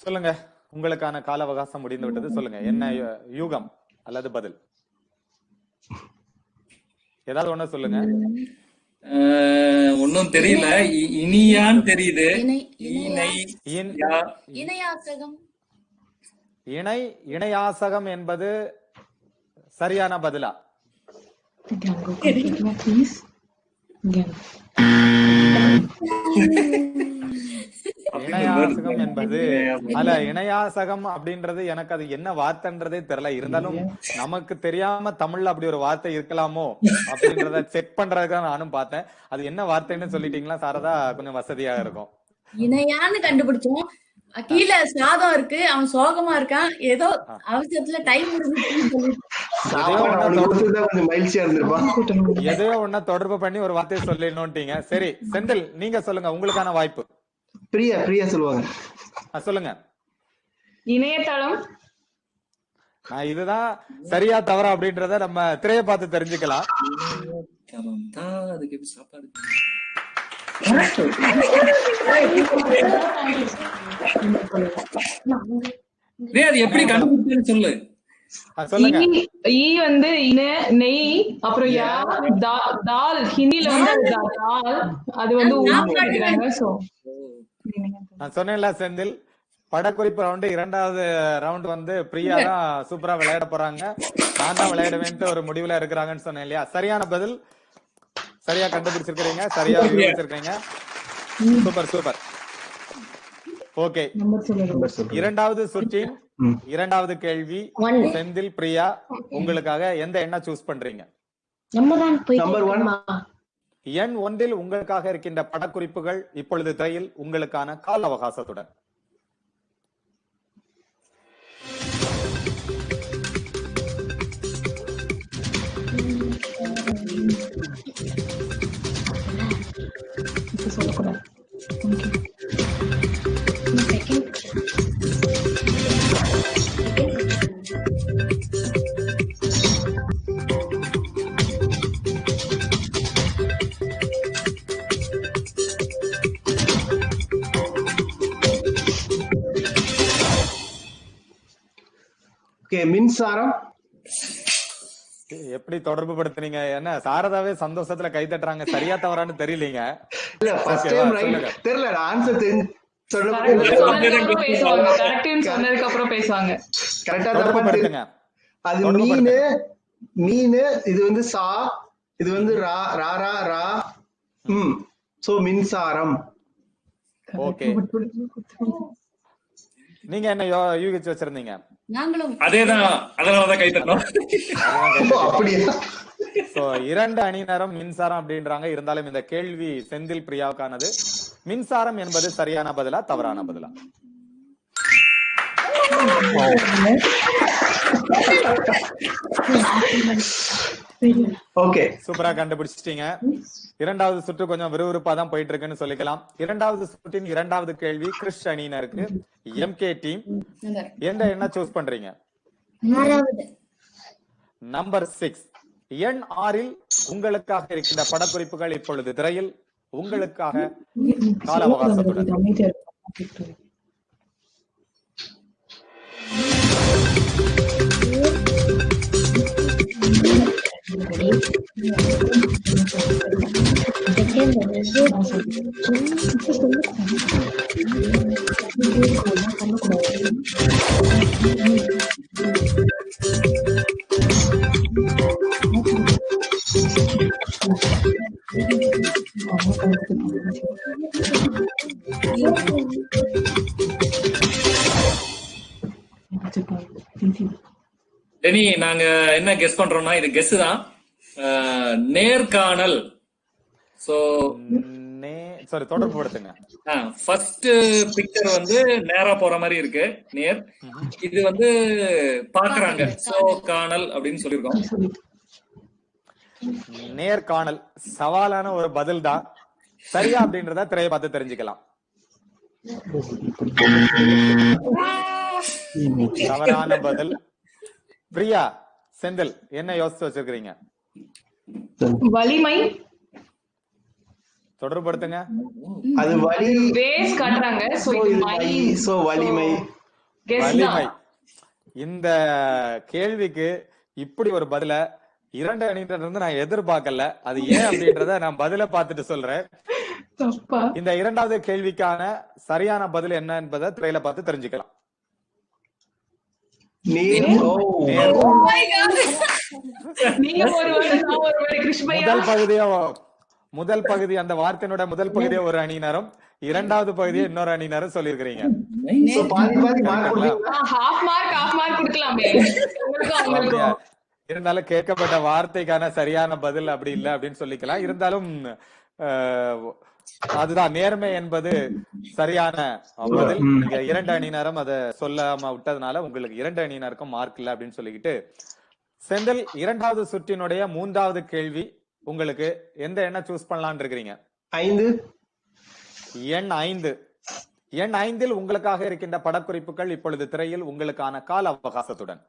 சொல்லுங்க, உங்களுக்கான கால அவகாசம் முடிந்து விட்டது. சொல்லுங்க, என்ன யூகம் அல்லது பதில்? ஏதாவது ஒண்ணு சொல்லுங்க. ஒன்னும் தெரியல. இனியான்னு தெரியுது. இணையாசகம் என்பது சரியான பதிலா? இணையாசகம் என்பது அல்ல. இணையாசகம் அப்படின்றது எனக்கு அது என்ன வார்த்தைன்றதே தெரியல. இருந்தாலும் நமக்கு தெரியாம தமிழ்ல அப்படி ஒரு வார்த்தை இருக்கலாமோ அப்படின்றத செக் பண்றதுக்காக நானும் பார்த்தேன். அது என்ன வார்த்தைன்னு சொல்லிட்டீங்களா சாரதா, கொஞ்சம் வசதியா இருக்கும். இணையான்னு கண்டுபிடிச்சோம். கீழே சாதம் இருக்கு, அவன் சோகமா இருக்கான், ஏதோ அவசரத்துல டைம் ஏதோ ஒன்ன தொடர்பு பண்ணி ஒரு வார்த்தையை சொல்லிடணும்ட்டீங்க. சரி செந்தில், நீங்க சொல்லுங்க, உங்களுக்கான வாய்ப்பு. பிரியா சொல்லுவாங்க. சொல்லுங்க. இணையதளம். இதுதான் சரியா தவறா அப்படின்றத நம்ம திரையை பார்த்து தெரிஞ்சுக்கலாம். எப்படி கண்டுபிடிச்சேன்னு சொல்லு. வந்து நெய், அப்புறம் தால், ஹிந்தில வந்து தால், அது வந்து நான் சொன்னேன்ல செந்தில், படக்குறிப்பு ரவுண்டு இரண்டாவது ரவுண்ட் வந்து பிரியா தான் சூப்பரா விளையாட போறாங்க, நான் தான் விளையாடுவேன்ட்டு ஒரு முடிவுல இருக்கிறாங்கன்னு சொன்னேன் இல்லையா? சரியான பதில், சரியா கண்டுபிடிச்சிருக்கீங்க, சரியா யோசிச்சிருக்கீங்க. சூப்பர். ஓகே, இரண்டாவது சுற்றின் இரண்டாவது கேள்வி. செந்தில், பிரியா, உங்களுக்காக எந்த எண்ணை சூஸ் பண்றீங்க? எண் 1 உங்களுக்காக இருக்கின்ற படக்குறிப்புகள் இப்பொழுது திரையில் உங்களுக்கான கால அவகாசத்துடன். மின்சாரம். எப்படி தொடர்பு படுத்துறீங்க? என்ன சாரதாவே சந்தோஷத்துல கை தட்டுறாங்க. சரியா தவறான்னு தெரியலீங்க. தெரியல, ஆன்சர் அது மீன், இது வந்து சா, இது வந்து ரா ரா ரா ரா. சோ மின்சாரம். ஓகே, நீங்க என்ன யூகிச்சு வச்சிருந்தீங்க? அதேதான், அதனாலதான் கை தட்டணும். இரண்டு அணியினரும் மின்சாரம் அப்படின்றாங்க. இருந்தாலும் இந்த கேள்வி செந்தில், பிரியாவுக்கானது. மின்சாரம் என்பது சரியான பதிலா தவறான பதிலா? ஓகே, சூப்பரா கண்டுபிடிச்சிட்டீங்க. இரண்டாவது சுற்று கொஞ்சம் விறுவிறுப்பா தான் போயிட்டு இருக்குன்னு சொல்லிக்கலாம். இரண்டாவது சுற்றின் இரண்டாவது கேள்வி கிறிஸ் அணியினருக்கு. எம்கே டீம் எந்த எண்ணை சூஸ் பண்றீங்க? நம்பர் 6. எண் 6இல் உங்களுக்காக இருக்கின்ற படக்குறிப்புகள் இப்பொழுது திரையில் உங்களுக்காக கால அவகாசத்துடன். டெனி, நாங்க என்ன கெஸ் பண்றோம்னா இது கெஸ் தான். நேர்காணல். சோ சாரி, தொடர்பு படுத்துங்க. ஃபர்ஸ்ட் பிக்சர் வந்து நேரா போற மாதிரி இருக்கு, நேர். இது வந்து பாக்குறாங்க, சோ காணல் அப்படின்னு சொல்லிருக்கோம். நேர்காணல் சவாலான ஒரு பதில் தான். சரியா அப்படின்றத திரையை பார்த்து தெரிஞ்சுக்கலாம். தவறான பதில். பிரியா, செந்தில் என்ன யோசிச்சு வச்சிருக்கீங்க? வலிமை. தொடர்புபடுத்துங்க. அது வலி வேஸ் காட்டுறாங்க. சோ வலிமை. வலிமை. இந்த கேள்விக்கு இப்படி ஒரு பதில இரண்டு அணியிலிருந்து நான் எதிர்பார்க்கல. அது ஏன் அப்படின்றத நான் பதில பார்த்துட்டு சொல்றேன். இந்த இரண்டாவது கேள்விக்கான சரியான பதில் என்ன என்பதை திரையில பார்த்து தெரிஞ்சுக்கலாம். முதல் பகுதி அந்த வார்த்தையினோட முதல் பகுதியை ஒரு அணியினரும், இரண்டாவது பகுதியை இன்னொரு அணியினரும் சொல்லியிருக்கிறீங்க. இருந்தாலும் கேட்கப்பட்ட வார்த்தைக்கான சரியான பதில் அப்படி இல்லை அப்படின்னு சொல்லிக்கலாம். இருந்தாலும் அதுதான் நேர்மை என்பது சரியான பதில். நீங்க இரண்டு அணியினரும் அதை சொல்லாம விட்டதுனால உங்களுக்கு இரண்டு அணியினருக்கும் மார்க் இல்லை அப்படின்னு சொல்லிக்கிட்டு, செந்தில் இரண்டாவது சுற்றினுடைய மூன்றாவது கேள்வி உங்களுக்கு எந்த எண்ணை சூஸ் பண்ணலாம்னு இருக்கிறீங்க? 5. எண் 5. எண் 5இல் உங்களுக்காக இருக்கின்ற படக்குறிப்புகள் இப்பொழுது திரையில் உங்களுக்கான கால அவகாசத்துடன்.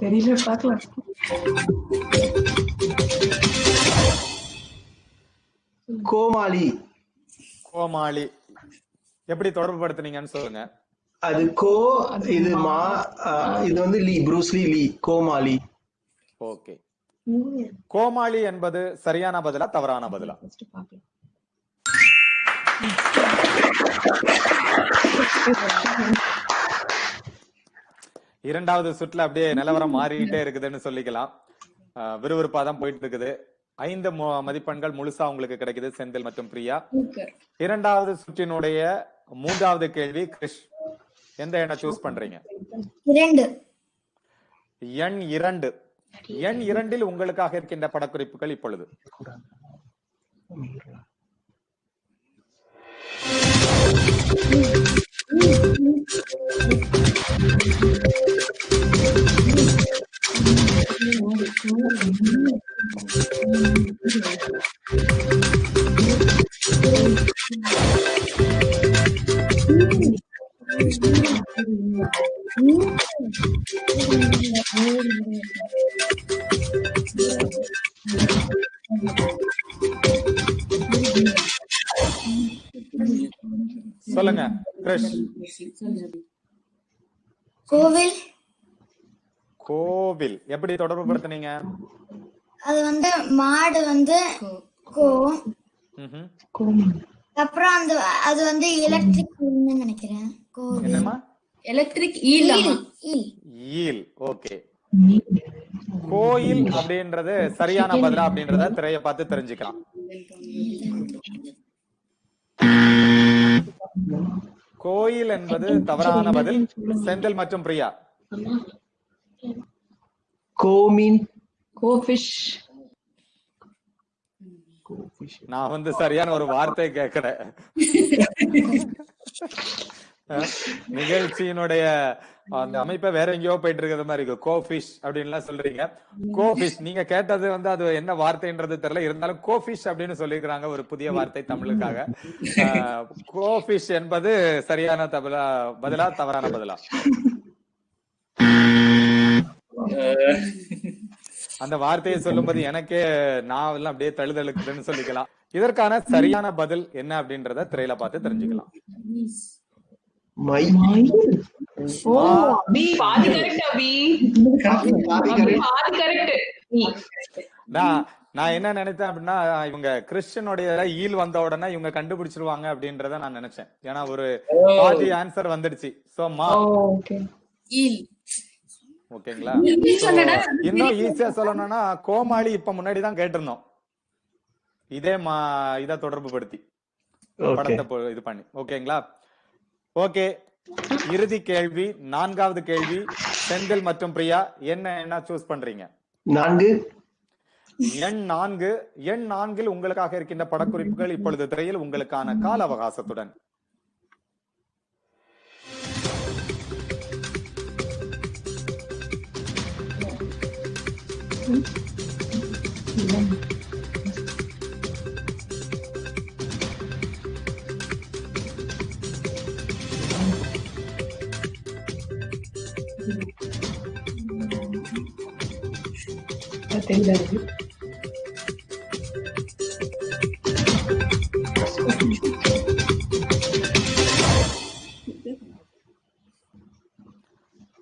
தெரியல, பார்க்கலாம். கோமாளி. கோமாளி எப்படி தொடர்பு படுத்துனீங்கன்னு சொல்லுங்க. அது கோ, இது மா, இது வந்து லீ, ப்ரூஸ்லி லீ. கோமாளி. ஓகே. கோமாளி என்பது சரியான பதிலா தவறான பதிலா? இரண்டாவது சுற்றுல அப்படியே நிலவரம் மாறிக்கிட்டே இருக்குதுன்னு சொல்லிக்கலாம். விறுவிறுப்பா தான் போயிட்டு இருக்குது. 5 மதிப்பெண்கள் முழுசா உங்களுக்கு கிடைக்குது செந்தில் மற்றும் பிரியா. இரண்டாவது சுற்றினுடைய மூன்றாவது கேள்வி கிறிஷ், எந்த எண்ணை சூஸ் பண்றீங்க? எண் 2. எண் 2இல் உங்களுக்காக இருக்கின்ற படக்குறிப்புகள் இப்பொழுது. சொல்லுங்க கிறிஷ். கோவில். கோவில் எப்படி தொடர்பு படுத்துனீங்க? அது வந்து மாடு வந்து கோ, அப்புறம் அந்த அது வந்து எலக்ட்ரிக் நினைக்கிறேன். என்னமா? Electric eel. ஈல். ஓகே. கோயில் அப்படின்றது சரியான பதிலா அப்படின்றத திரையை பார்த்து தெரிஞ்சுக்கலாம். கோயில் என்பது தவறான பதில். செந்தில் மற்றும் பிரியா. கோமீன். கோஃபிஷ். நான் சரியான ஒரு வார்த்தை கேட்கிறேன். நிகழ்ச்சியினுடைய அந்த அமைப்பை வேற எங்கேயோ போயிட்டு இருக்கிற மாதிரி இருக்கு. கோஃபிஷ் அப்படின்லாம் சொல்றீங்க. கோஃபிஷ் நீங்க கேட்டது அது என்ன வார்த்தைன்றது தெரியல, இருந்தாலும் கோஃபிஷ் அப்படின்னு சொல்லியிருக்கிறாங்க, ஒரு புதிய வார்த்தை தமிழுக்காக. கோஃபிஷ் என்பது சரியான பதிலா தவறான பதிலா? அந்த வார்த்தையை சொல்லும்போது எனக்கே நான் எல்லாம் அப்படியே தழுதழுக்குதுன்னு சொல்லிக்கலாம். இதற்கான சரியான பதில் என்ன அப்படின்றத திரையில பார்த்து தெரிஞ்சுக்கலாம். நான் என்ன நினைச்சேன் அப்படின்னா, இவங்க கிறிஸ்டியனுடைய ஈல் வந்த உடனே இவங்க கண்டுபிடிச்சிருவாங்க அப்படின்றத நான் நினைச்சேன். ஏன்னா ஒரு பாதி ஆன்சர் வந்துடுச்சு. சோ மா ஓகேங்களா. இன்னும் ஈஸியா சொல்லணும்னா கோமாளி இப்ப முன்னாடிதான் கேட்டிருந்தோம், இதே இத தொடர்பு படுத்தி படத்தை இது பண்ணி. ஓகேங்களா. ஓகே, இறுதி கேள்வி, 4வது கேள்வி. செந்தில் மற்றும் பிரியா என்ன சூஸ் பண்றீங்க? 4. எண் 4. எண் 4 உங்களுக்காக இருக்கின்ற படக்குறிப்புகள் இப்பொழுது திரையில் உங்களுக்கான கால அவகாசத்துடன்.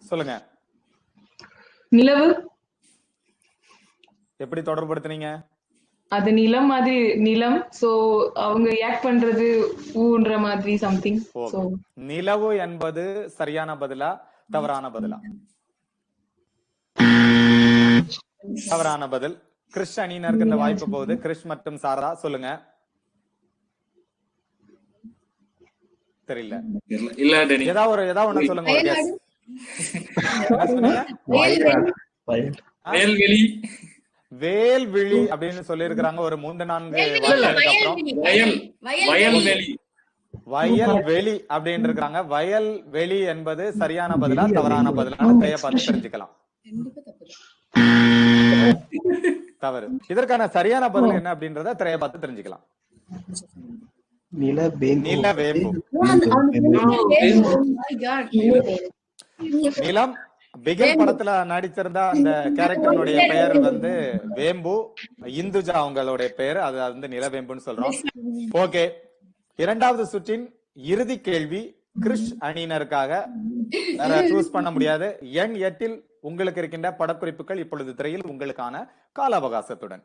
சொல்லுங்க. நிலவு. எப்படி தொடர்புபடுத்துனீங்க? அது நிலம் மாதிரி, நிலம். சோ அவங்க ரியாக்ட் பண்றது ஊன்ற மாதிரி சம்திங். சோ நிலவு என்பது சரியான பதிலா தவறான பதிலா? தவறான பதில். கிறிஸ் அணியினருக்கு இந்த வாய்ப்பு போகுது. கிறிஸ் மற்றும் சாரதா சொல்லுங்க. தெரியல. ஏதாவது ஒண்ணு சொல்லுங்க. ஒரு கெஸ். வேல்விழி அப்படின்னு சொல்லி இருக்கிறாங்க. ஒரு 3-4 வார்த்தைகளுக்கு அப்புறம் வயல்வெளி அப்படின்னு இருக்காங்க. வயல்வெளி என்பது சரியான பதிலா தவறான பதிலான கைய பார்த்து தெரிஞ்சுக்கலாம். தவறு. இதற்கான சரியான பதில் என்ன அப்படின்றத திரைய பார்த்து தெரிஞ்சுக்கலாம். நிலவேம்பு. நிலம். பிகில் படத்துல நடிச்சிருந்த அந்த கேரக்டருடைய பெயர் வேம்பு. இந்துஜா அவங்களுடைய பெயர், அது நிலவேம்புன்னு சொல்றோம். ஓகே, 2வது சுற்றின் இறுதி கேள்வி கிறிஸ் அணியினருக்காக. வேற சூஸ் பண்ண முடியாது. எண் 8 உங்களுக்கு இருக்கின்ற படக்குறிப்புகள் இப்பொழுது திரையில் உங்களுக்கான கால அவகாசத்துடன்.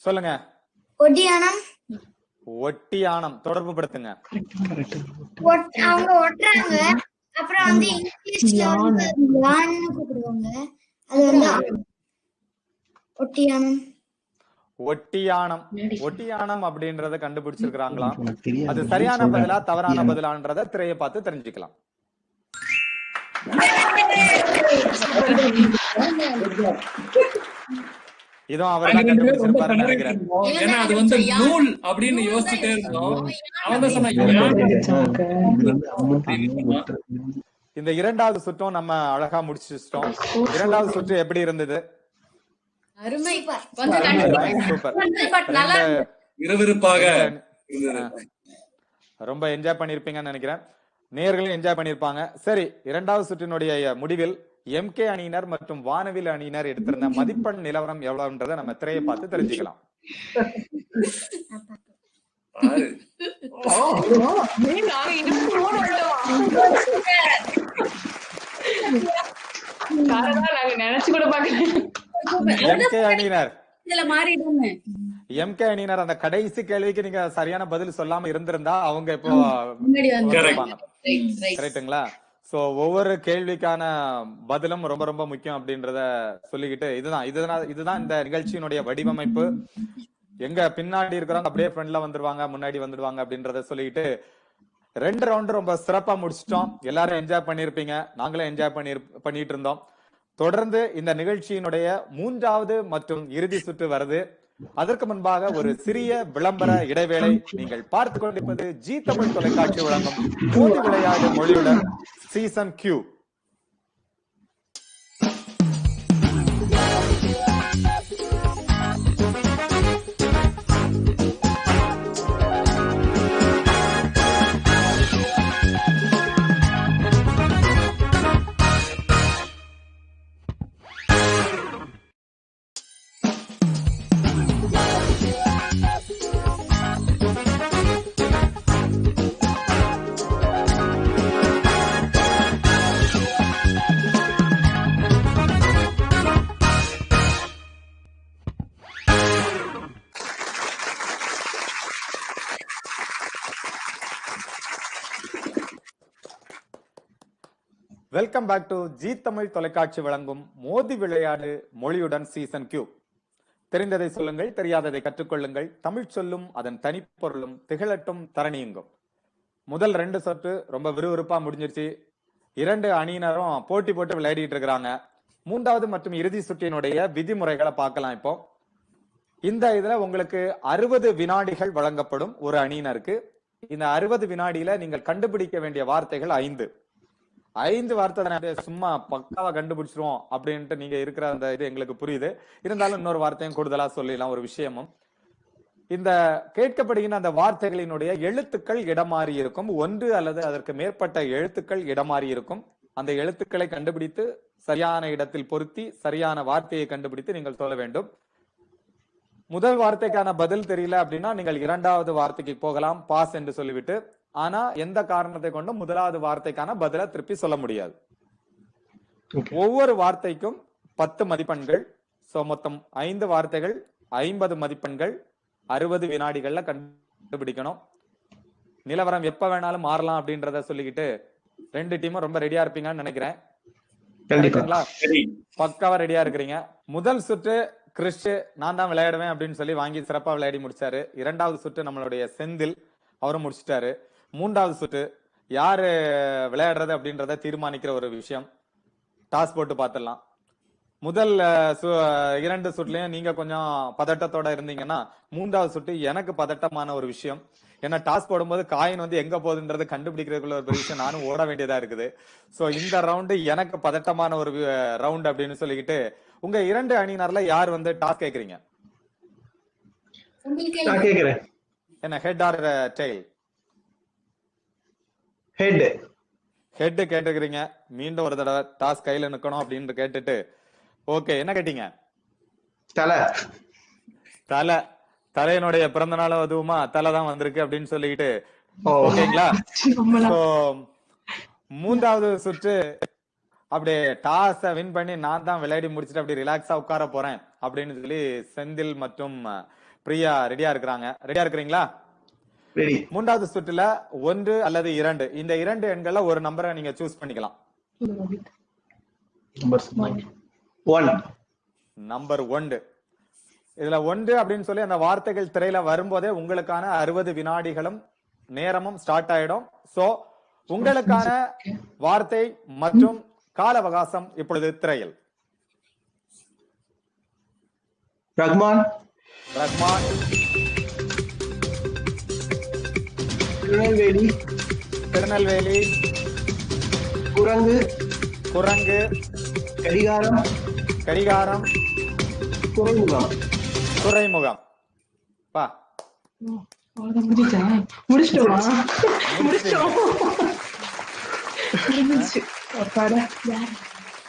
சொல்லுங்க. ஒட்டியானம். ஒட்டியானம் தொடர்பு படுத்துங்க. அவங்க ஒட்டுறாங்க, அப்புறம் இங்கிலீஷ்ல யான்னு கூப்பிடுவாங்க. அது ஒட்டியானம். ஒட்டியானம் அப்படின்றத கண்டுபிடிச்சிருக்காங்களாம். அது சரியான பதிலா தவறான பதிலான்றத திரையை பார்த்து தெரிஞ்சுக்கலாம். இதுவும் அவர் தான் கண்டுபிடிச்சிருப்பாரு நினைக்கிறேன். ஏன்னா அது நூல் அப்படின்னு யோசிச்சுட்டே இருந்தோம். இந்த 2வது சுற்றும் நம்ம அழகா முடிச்சிட்டோம். 2வது சுற்று எப்படி இருந்தது? ரொம்ப என்ஜாய் பண்ணிருப்பீங்கன்னு நினைக்கிறேன். நேயர்களும் என்ஜாய் பண்ணிருப்பாங்க. சரி, 2வது சுற்றினுடைய முடிவில் MK அணியினர் மற்றும் வானவில் அணியினர் எடுத்திருந்த மதிப்பெண் நிலவரம் எவ்வளவுன்றதை நம்ம திரையை பார்த்து தெரிஞ்சுக்கலாம். ஆறு. நாங்க இன்னும் 3 வந்துட்டோமா? நாங்க நினைச்சு கூட பாக்கல. எம்கே அணியினர் இதுல மாறிடுமே. எம்கே அணியினர் அந்த கடைசி கேள்விக்கு நீங்க சரியான பதில் சொல்லாம இருந்திருந்தா அவங்க இப்போ முன்னாடி வந்து கரெக்ட்டுங்களா? சோ ஒவ்வொரு கேள்விக்கான பதிலும் ரொம்ப ரொம்ப முக்கியம் அப்படின்றத சொல்லிக்கிட்டு இதுதான் இந்த நிகழ்ச்சியினுடைய வடிவமைப்பு. எங்க பின்னாடி இருக்கிறவங்க அப்படியே ஃப்ரெண்ட்ல வந்துருவாங்க, முன்னாடி வந்துடுவாங்க அப்படின்றத சொல்லிக்கிட்டு 2 ரவுண்ட் ரொம்ப சிறப்பா முடிச்சிட்டோம். எல்லாரும் என்ஜாய் பண்ணிருப்பீங்க, நாங்களும் என்ஜாய் பண்ணிட்டு இருந்தோம். தொடர்ந்து இந்த நிகழ்ச்சியினுடைய 3வது மற்றும் இறுதி சுற்று வருது. அதற்கு முன்பாக ஒரு சிறிய விளம்பர இடைவேளை. நீங்கள் பார்த்து கொண்டிருப்பது ஜி தமிழ் தொலைக்காட்சி வழங்கும் மோதி விளையாடு மொழியுடன் season Q. Welcome back to Zee Tamil தொலைக்காட்சி வழங்கும் மோதி விளையாடு மொழியுடன் சீசன் Q. தெரிந்ததை சொல்லுங்கள், தெரியாததை கற்றுக்கொள்ளுங்கள், தமிழ் சொல்லும் அதன் தனிப்பொருளும் திகழட்டும் தரணியுங்கும். முதல் 2 சுற்று ரொம்ப விறுவிறுப்பா முடிஞ்சிருச்சு. 2 அணியினரும் போட்டி போட்டு விளையாடிட்டு இருக்கிறாங்க. 3வது மற்றும் இறுதி சுற்றினுடைய விதிமுறைகளை பார்க்கலாம். இப்போ இந்த இதுல உங்களுக்கு 60 வினாடிகள் வழங்கப்படும் ஒரு அணியினருக்கு. இந்த 60 வினாடியில நீங்கள் கண்டுபிடிக்க வேண்டிய வார்த்தைகள் 5 வார்த்தை சும்மா பக்காவா கண்டுபிடிச்சிருவோம் அப்படின்ட்டு நீங்க இருக்கிற அந்த இது எங்களுக்கு புரியுது. இருந்தாலும் இன்னொரு வார்த்தையும் கூடுதலா சொல்லலாம். ஒரு விஷயமும் இந்த கேட்கப்படுகின்ற அந்த வார்த்தைகளினுடைய எழுத்துக்கள் இடமாறி இருக்கும். 1 அல்லது அதற்கு மேற்பட்ட எழுத்துக்கள் இடமாறி இருக்கும். அந்த எழுத்துக்களை கண்டுபிடித்து சரியான இடத்தில் பொருத்தி சரியான வார்த்தையை கண்டுபிடித்து நீங்கள் சொல்ல வேண்டும். முதல் வார்த்தைக்கான பதில் தெரியல அப்படின்னா நீங்கள் 2வது வார்த்தைக்கு போகலாம், பாஸ் என்று சொல்லிவிட்டு. ஆனா எந்த காரணத்தை கொண்டும் 1வது வார்த்தைக்கான பதில திருப்பி சொல்ல முடியாது. ஒவ்வொரு வார்த்தைக்கும் 10 மதிப்பெண்கள். சோ மொத்தம் 5 வார்த்தைகள், 50 மதிப்பெண்கள், 60 வினாடிகள்ல கண்டுபிடிக்கணும். நிலவரம் எப்ப வேணாலும் மாறலாம் அப்படின்றத சொல்லிக்கிட்டு 2 டீமும் ரொம்ப ரெடியா இருப்பீங்கன்னு நினைக்கிறேன். பக்காவா ரெடியா இருக்கிறீங்க. முதல் சுற்று கிறிஸ் நான் தான் விளையாடுவேன் அப்படின்னு சொல்லி வாங்கி சிறப்பா விளையாடி முடிச்சாரு. 2வது சுற்று நம்மளுடைய செந்தில் அவரும் முடிச்சிட்டாரு. 3வது சுற்று யாரு விளையாடுறது அப்படின்றத தீர்மானிக்கிற ஒரு விஷயம். டாஸ் போட்டு பார்த்துடலாம். முதல் 2 சுற்றுலயும் நீங்க கொஞ்சம் பதட்டத்தோட இருந்தீங்கன்னா 3வது சுற்று எனக்கு பதட்டமான ஒரு விஷயம். ஏன்னா டாஸ் போடும்போது காயின் வந்து எங்க போகுதுன்றது கண்டுபிடிக்கிறதுக்குள்ள ஒரு விஷயம் நானும் ஓட வேண்டியதா இருக்குது. சோ இந்த ரவுண்டு எனக்கு பதட்டமான ஒரு ரவுண்ட் அப்படின்னு சொல்லிக்கிட்டு உங்க 2 அணியினர்ல யார் வந்து டாஸ் கேக்குறீங்க? என்ன ஹெட் ஆர் டெயில்? ஹெட் கேட்டுக்கிறீங்க. மீண்டும் ஒரு தடவை டாஸ் கையில நிக்கணும் அப்படின்னு கேட்டுட்டு ஓகே என்ன கேட்டீங்க? தலை. தலையனுடைய பிறந்த நாள் அதுவுமா தலை தான் வந்திருக்கு அப்படின்னு சொல்லிக்கிட்டு ஓகேங்களா? 3வது சுற்று அப்படியே டாஸ வின் பண்ணி நான் தான் விளையாடி முடிச்சுட்டு அப்படி ரிலாக்ஸா உட்கார போறேன் அப்படின்னு சொல்லி செந்தில் மற்றும் பிரியா ரெடியா இருக்கிறாங்க. ரெடியா இருக்கிறீங்களா? 3வது சுற்றுல 1 அல்லது 2 இந்த 2 எண்கள்ல ஒரு நம்பரை நீங்க சூஸ் பண்ணிக்கலாம். நம்பர் 1. இதுல 1 அப்படின்னு சொல்லி அந்த வார்த்தைகள் திரையில வரும்போதே உங்களுக்கான 60 வினாடிகளும் நேரமும் ஸ்டார்ட் ஆயிடும். சோ உங்களுக்கான வார்த்தை மற்றும் கால அவகாசம் இப்பொழுது திரையில். ரஹ்மான், திருநெல்வேலி, குரங்கு, கடிகாரம், துறைமுகம். பா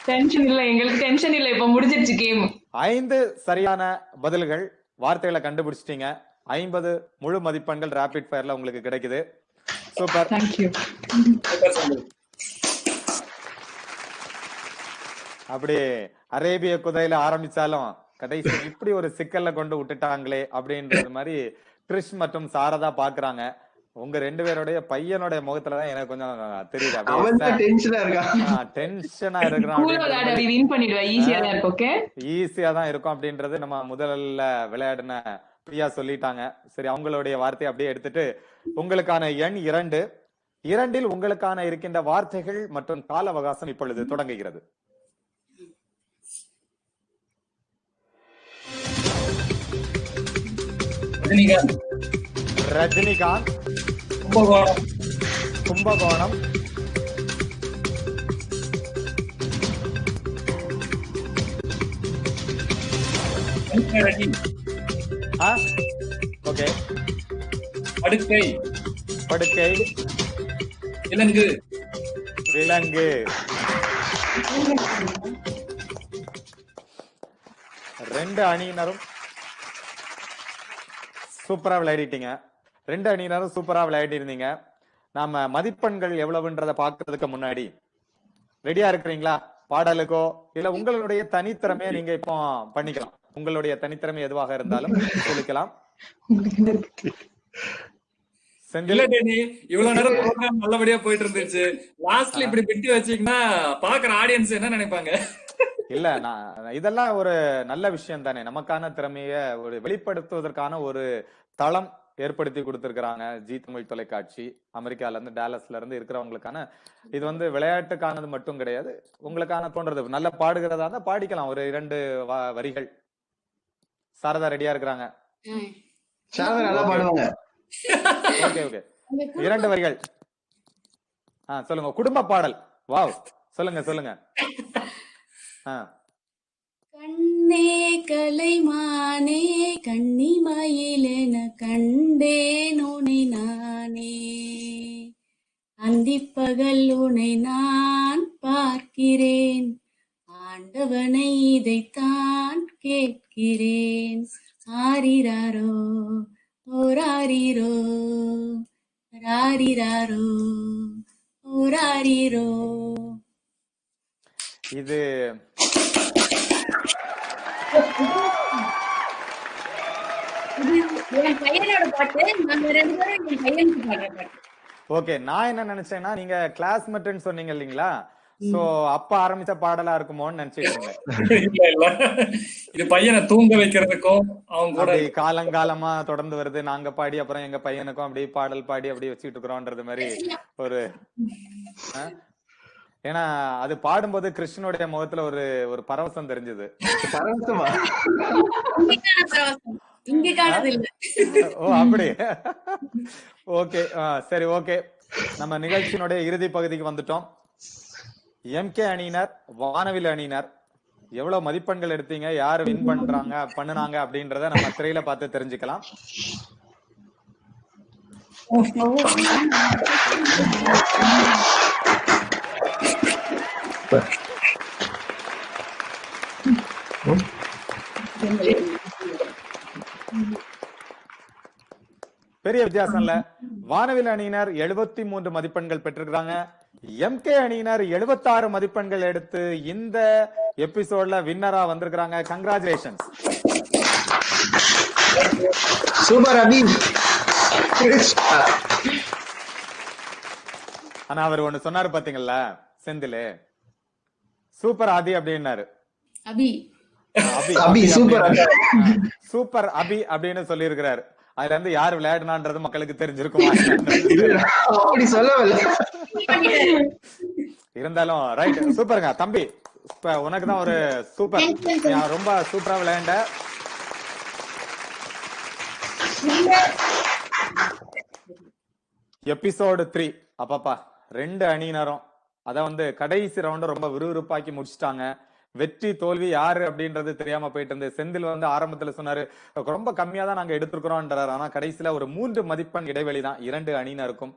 டென்ஷன் இல்ல, எங்களுக்கு டென்ஷன் இல்ல, இப்ப முடிஞ்சிருச்சு கேம். 5 சரியான பதில்கள் வார்த்தைகளை கண்டுபிடிச்சிட்டீங்க. 50 முழு மதிப்பெண்கள் ரேபிட் ஃபயர்ல உங்களுக்கு கிடைக்குது. சூப்பர். தேங்க்யூ. அப்படி அரேபிய குதிரையில ஆரம்பிச்சாலும் கடைசி இப்படி ஒரு சிக்கல்ல கொண்டு விட்டுட்டாங்களே அப்படின்றது மாதிரி கிறிஷ் மற்றும் சாரதா பாக்குறாங்க. உங்க 2 பேருடைய பையனுடைய முகத்துலதான் எனக்கு கொஞ்சம் தெரியுது. டென்ஷனா ஈஸியா தான் இருக்கும் அப்படின்றது நம்ம முதல்ல விளையாடின பிரியா சொல்லிட்டாங்க. சரி, அவங்களுடைய வார்த்தையை அப்படியே எடுத்துட்டு உங்களுக்கான எண் 2. 2இல் உங்களுக்கான இருக்கின்ற வார்த்தைகள் மற்றும் கால அவகாசம் இப்பொழுது தொடங்குகிறது. ரஜினிகாந்த், கும்பகோணம், ஓகே, படுக்கை, படுக்கை, விலங்கு, விலங்கு. 2 அணியினரும் சூப்பரா விளையாடிட்டீங்க. 2 அணியினரும் சூப்பரா விளையாடி இருந்தீங்க. நாம மதிப்பெண்கள் எவ்வளவுன்றத பாக்குறதுக்கு முன்னாடி ரெடியா இருக்கிறீங்களா? பாடலுக்கோ இல்ல உங்களுடைய தனித்திறமையை நீங்க இப்போ பண்ணிக்கலாம். உங்களுடைய தனித்திறமை எதுவாக இருந்தாலும் சொல்லிக்கலாம். இவ்வளவு நேரம் ப்ரோக்ராம் நல்லபடியா போயிட்டு இருந்துச்சு. லாஸ்ட்ல இப்படி பிட்டி வச்சீங்கன்னா பாக்குற ஆடியன்ஸ் என்ன நினைப்பாங்க? இல்ல, நான் இதெல்லாம் ஒரு நல்ல விஷயம் தானே. நமக்கான திறமைய ஒரு வெளிப்படுத்துவதற்கான ஒரு தளம் ஏற்படுத்தி கொடுத்திருக்கிறாங்க ஜி தமிழ் தொலைக்காட்சி. அமெரிக்கால இருந்து, டாலஸ்ல இருந்து இருக்கிறவங்களுக்கான இது வந்து விளையாட்டுக்கானது மட்டும் கிடையாது, உங்களுக்கான தோன்றது. நல்ல பாடுகிறதா இருந்தா பாடிக்கலாம். ஒரு 2 வரிகள். சாரதா ரெடியா இருக்கிறாங்க? ஓகே ஓகே, 2 வரிகள். சொல்லுங்க. குடும்ப பாடல். வாவ், சொல்லுங்க சொல்லுங்க. கண்ணே கலைமானே கன்னிமயிலென கண்டேன் உனை நானே, அந்திப்பகல் உனை நான் பார்க்கிறேன், ஆண்டவனை இதைத்தான் கேட்கிறேன். ஆரிராரோ ஓராரிரோ ராரிராரோ ஓராரிரோ. இது என் பையனோட பாட்டு. நாங்க 2 பேரும் என் பையனுக்கு பாடுற பாட்டு. ஓகே, நான் என்ன நினைச்சேன்னா நீங்க கிளாஸ்மேட்னு சொன்னீங்க இல்லீங்களா, சோ அப்ப ஆரம்பிச்ச பாடலா இருக்குமோன்னு நினைச்சிட்டு இருந்தேன். இது பையனை தூங்க வைக்கிறதுக்கும் அவங்க கூட காலங்காலமா தொடர்ந்து வருது. நாங்க பாடி அப்புறம் எங்க பையனுக்கும் அப்படியே பாடல் பாடி அப்படியே வச்சுட்டு இருக்கிறோம்ன்றது மாதிரி ஒரு ஏன்னா அது பாடும்போது கிருஷ்ணனுடைய முகத்துல ஒரு ஒரு பரவசம் தெரிஞ்சது. ஓ அப்படி. ஓகே சரி, ஓகே. நம்ம நிகழ்ச்சியினுடைய இறுதி பகுதிக்கு வந்துட்டோம். எம்கே அணியினர், வானவில் அணியினர் எவ்வளவு மதிப்பெண்கள் எடுத்தீங்க, யாரு வின் பண்ணுனாங்க அப்படின்றத நம்ம திரையில பார்த்து தெரிஞ்சுக்கலாம். பெரிய வித்தியாசம் இல்ல. வானவில் அணியினர் 73 மதிப்பெண்கள் பெற்றிருக்காங்க. எம்கே அணியினர் 76 மதிப்பெண்கள் எடுத்து இந்த எபிசோட்ல வின்னரா வந்திருக்காங்க. கங்க்ராச்சுலேஷன்ஸ். சூப்பர் அபி. ஆனா அவர் ஒண்ணு சொன்னாரு பாத்தீங்களா செந்தில், சூப்பர் ஆதி அப்படின்னாரு. அபி அபி சூப்பர் சூப்பர் அபி அப்படின்னு சொல்லி இருக்கிறாரு. அதுல இருந்து யார் விளையாடுனான்றது மக்களுக்கு தெரிஞ்சிருக்கும். அப்படி சொல்லவில்லை இருந்தாலும் ரைட், சூப்பருங்க தம்பி. உனக்கு தான் ஒரு சூப்பர், ரொம்ப சூப்பரா விளையாண்ட. எபிசோடு 3 அப்பப்பா 2 அணியினரும் அத வந்து கடைசி ரவுண்ட் ரொம்ப விறுவிறுப்பாக்கி முடிச்சிட்டாங்க. வெற்றி தோல்வி யாரு அப்படின்றது தெரியாம போயிட்டு இருந்து. செந்தில் வந்து ஆரம்பத்துல சொன்னாரு ரொம்ப கம்மியா தான் நாங்க எடுத்திருக்கிறோம்ன்றாரு. ஆனா கடைசியில ஒரு 3 மதிப்பெண் இடைவெளி தான் 2 அணியினருக்கும்.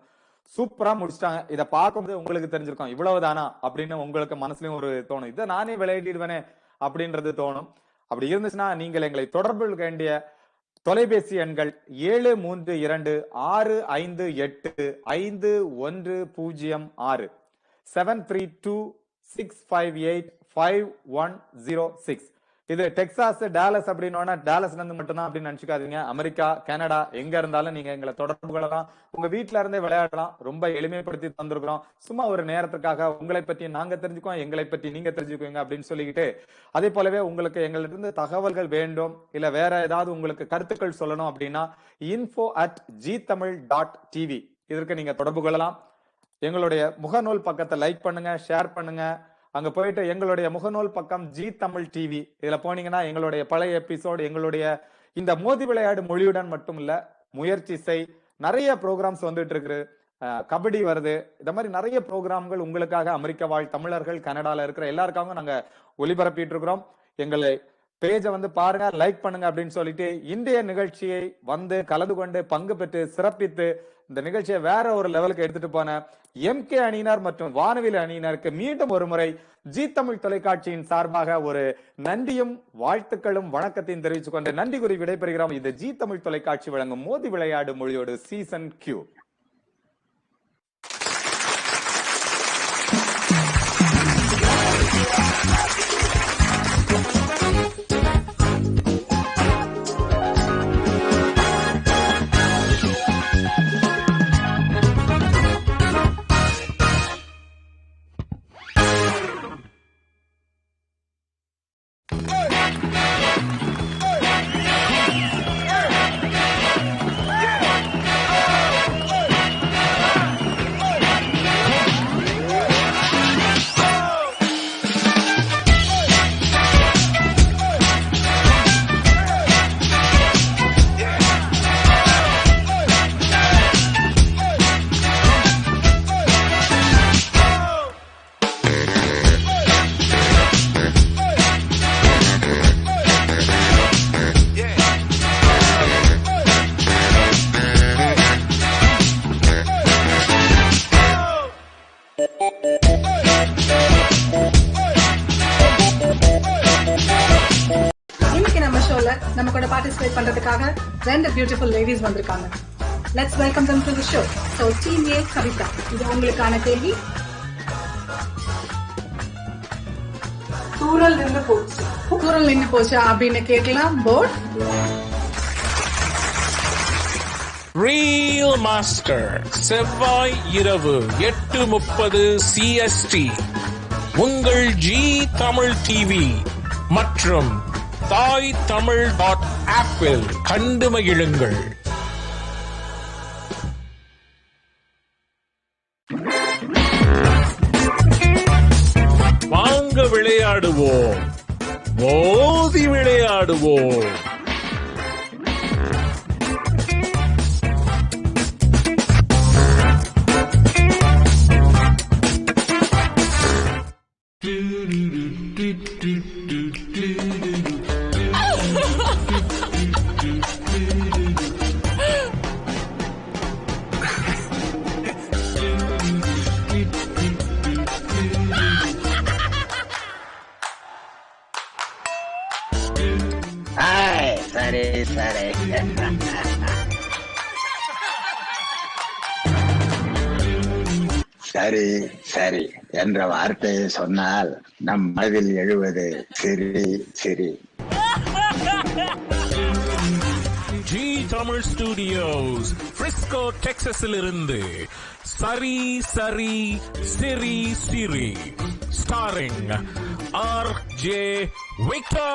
சூப்பரா முடிச்சிட்டாங்க. இத பார்க்கும்போது உங்களுக்கு தெரிஞ்சிருக்கும் இவ்வளவுதானா அப்படின்னு உங்களுக்கு மனசுலயும் ஒரு தோணும். இதை நானே விளையாடிடுவேனே அப்படின்றது தோணும். அப்படி இருந்துச்சுன்னா நீங்கள் எங்களை தொடர்பு வேண்டிய தொலைபேசி எண்கள் 7326585106 7326585106. இது டெக்சாஸ் டாலஸ் அப்படின்னா டாலஸ்ல இருந்து மட்டும்தான் அப்படின்னு நினைச்சுக்காதீங்க. அமெரிக்கா, கனடா எங்க இருந்தாலும் நீங்க எங்களை தொடர்பு கொள்ளலாம். உங்க வீட்டுல இருந்தே விளையாடலாம். ரொம்ப எளிமைப்படுத்தி தந்திருக்கிறோம். சும்மா ஒரு நேரத்துக்காக உங்களை பத்தி நாங்க தெரிஞ்சுக்கோம், எங்களை பற்றி நீங்க தெரிஞ்சுக்கோங்க அப்படின்னு சொல்லிக்கிட்டு, அதே போலவே உங்களுக்கு எங்களிருந்து தகவல்கள் வேண்டும், இல்ல வேற ஏதாவது உங்களுக்கு கருத்துக்கள் சொல்லணும் அப்படின்னா info@gtamil.tv இதற்கு நீங்க தொடர்பு கொள்ளலாம். எங்களுடைய முகநூல் பக்கத்தை லைக் பண்ணுங்க, ஷேர் பண்ணுங்க. அங்க போயிட்டு எங்களுடைய முகநூல் பக்கம் ஜி தமிழ் டிவி, இதுல போனீங்கன்னா எங்களுடைய பழைய எபிசோடு, எங்களுடைய இந்த மோதி விளையாடு மொழியுடன் மட்டும் இல்ல, முயற்சி செய், நிறைய ப்ரோக்ராம்ஸ் வந்துட்டு இருக்கு. கபடி வருது. இந்த மாதிரி நிறைய ப்ரோக்ராம்கள் உங்களுக்காக அமெரிக்க வாழ் தமிழர்கள், கனடால இருக்கிற எல்லாருக்காகவும் நாங்க ஒளிபரப்பிட்டு இருக்கிறோம். எங்களை பேஜை பாருங்க, லைக் பண்ணுங்க அப்படின்னு சொல்லிட்டு இன்றைய நிகழ்ச்சியை கலந்து கொண்டு பங்கு பெற்று சிறப்பித்து இந்த நிகழ்ச்சியை வேற ஒரு லெவலுக்கு எடுத்துட்டு போன எம்கே அணியினர் மற்றும் வானவில் அணியினருக்கு மீண்டும் ஒரு முறை ஜி தமிழ் தொலைக்காட்சியின் சார்பாக ஒரு நன்றியும் வாழ்த்துக்களும் வணக்கத்தையும் தெரிவித்துக் கொண்டு நன்றி கூறி விடைபெறுகிறோம். இது ஜி தமிழ் தொலைக்காட்சி வழங்கும் மோதி விளையாடு மொழியோடு சீசன் கியூ. நம்ம கூட பார்ட்டிசிபேட் பண்றதுக்காக ரெண்டு பியூட்டிஃபுல் லேடிஸ் வந்திருக்காங்க. Let's welcome them to the show. So team A Kavitha, இது உங்களுக்கான கேள்வி. தூரல் நின்று போச்சு அப்படின்னு கேட்கலாம். போர்ட் Real Master செவ்வாய் இரவு 8:30 CST உங்கள் ஜி தமிழ் டிவி மற்றும் தாய் தமிழ்.ஆப்பில் கண்டு மகிழுங்கள். வாங்க விளையாடுவோம், மோதி விளையாடுவோம். சரி சரி சரி சரி என்ற வார்த்தையை சொன்னால் நம் மனதில் எழுவது சிரி சிரி. ஜி தமிழ் ஸ்டுடியோஸ் பிரிஸ்கோ டெக்சாஸில் இருந்து சரி சரி சிரி சிரி ஸ்டாரிங் ஆர்.ஜே. விக்டர்.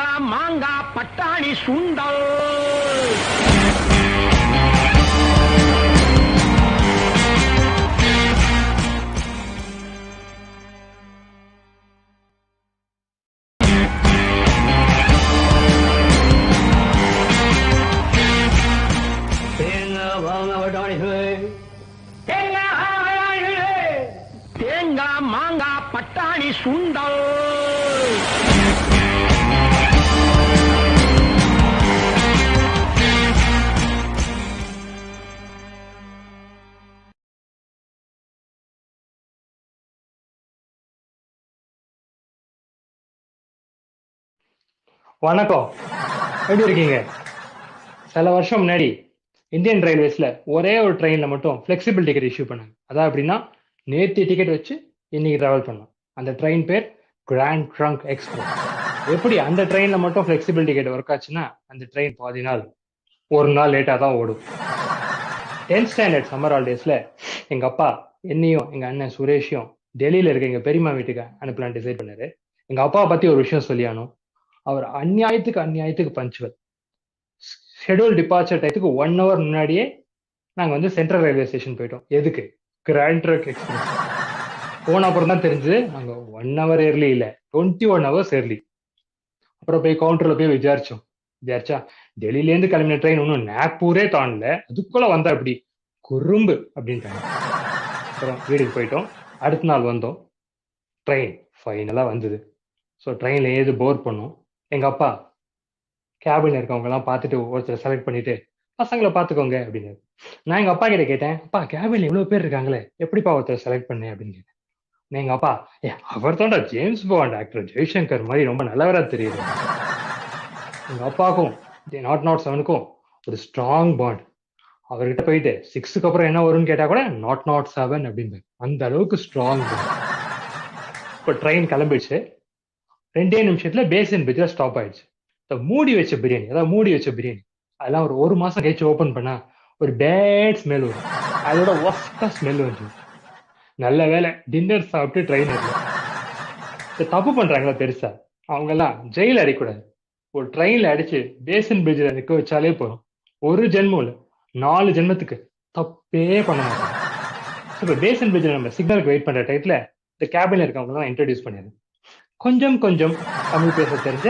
தேங்காய் மாங்காய் பட்டாணி சுண்டல். தேங்காய் மாங்காய் பட்டாணி சுண்டல். வணக்கம், எப்படி இருக்கீங்க? சில வருஷம் முன்னாடி இந்தியன் ரயில்வேஸ்ல ஒரே ஒரு ட்ரெயின்ல மட்டும் ஃபிளெக்சிபிள் டிக்கெட் இஷ்யூ பண்ணாங்க. அதான் அப்படின்னா நேற்று டிக்கெட் வச்சு இன்னைக்கு டிராவல் பண்ணலாம். அந்த ட்ரெயின் பேர் கிராண்ட் ட்ரங்க் எக்ஸ்பிரஸ். எப்படி அந்த ட்ரெயின்ல மட்டும் ஃபிளெக்சிபிள் டிக்கெட் ஒர்க் ஆச்சுன்னா அந்த ட்ரெயின் பாதி நாள் ஒரு நாள் லேட்டா தான் ஓடும். 10th ஸ்டாண்டர்ட் சம்மர் ஹாலிடேஸ்ல எங்க அப்பா என்னையும் எங்க அண்ணன் சுரேஷையும் டெல்லியில இருக்க எங்க பெரியம்மா வீட்டுக்கு அனுப்பலாம் டிசைட் பண்ணாரு. எங்க அப்பாவை பத்தி ஒரு விஷயம் சொல்லியானோம். அவர் அநியாயத்துக்கு பஞ்சுவல். ஷெடியூல் டிபார்ச்சர் டைத்துக்கு 1 hour முன்னாடியே நாங்க வந்து சென்ட்ரல் ரயில்வே ஸ்டேஷன் போயிட்டோம். எதுக்கு? Grand trunk express. போன அப்புறம் தான் தெரிஞ்சது நாங்க 1 hour ஏர்லி இல்ல, 21 hours ஏர்லி. அப்புறம் போய் கவுண்டர்ல போய் விசாரிச்சா டெல்லியில இருந்து கிளம்பின ட்ரெயின் ஒன்றும் நாக்பூரே தாண்டல, அதுக்குள்ள வந்தா அப்படி குறும்பு அப்படின்ட்டாங்க. அப்புறம் வீட்டுக்கு போயிட்டோம். அடுத்த நாள் வந்தோம். ட்ரெயின் ஃபைனலா வந்தது. ஸோ ட்ரெயின்ல ஏது போர் பண்ணோம். எங்க அப்பா கேபின் இருக்கவங்க எல்லாம் பார்த்துட்டு ஒருத்தர் செலக்ட் பண்ணிட்டு பசங்களை பார்த்துக்கோங்க அப்படின்னு. நான் எங்க அப்பா கிட்ட கேட்டேன், அப்பா கேபின்ல இவ்வளவு பேர் இருக்காங்களே, எப்படிப்பா ஒருத்தர் செலக்ட் பண்ணேன் அப்படின்னு கேட்டேன். எங்க அப்பா, அவர் தான்டா ஜேம்ஸ் பாண்ட் ஆக்டர் ஜெய்சங்கர் மாதிரி ரொம்ப நல்லவரா தெரியுது. எங்க அப்பாவுக்கும் 007க்கும் ஒரு ஸ்ட்ராங் பாண்ட். அவர்கிட்ட போயிட்டு 6க்கு அப்புறம் என்ன வரும்னு கேட்டா கூட 007 அப்படின்னு, அந்த அளவுக்கு ஸ்ட்ராங் பாண்ட். இப்போ ட்ரெயின் கிளம்பிடுச்சு. 2 நிமிஷத்துல பேசின் பிரிட்ஜ்ல ஸ்டாப் ஆயிடுச்சு. மூடி வச்ச பிரியாணி அதெல்லாம் ஒரு மாசம் கழிச்சு ஓபன் பண்ணா ஒரு பேட் ஸ்மெல் வரும். அதோட ஒஸ்டா ஸ்மெல் வந்து. நல்ல வேலை டின்னர் சாப்பிட்டு ட்ரெயின் தப்பு பண்றாங்களா பெருசா, அவங்க எல்லாம் ஜெயில அடிக்கூடாது. ஒரு ட்ரெயின்ல அடிச்சு பேசின் பிரிட்ஜ்ல நிக்க வச்சாலே போதும். ஒரு ஜென்மம் இல்ல, 4 ஜென்மத்துக்கு தப்பே பண்ண மாட்டாங்க. இப்போ பேசின் பிரிட்ஜ்ல நம்ம சிக்னலுக்கு வெயிட் பண்ற டைத்துல இந்த கேபின்ல இருக்கவங்க எல்லாம் இன்ட்ரோடியூஸ் பண்ணிடுது. கொஞ்சம் தமிழ் பேச தெரிஞ்ச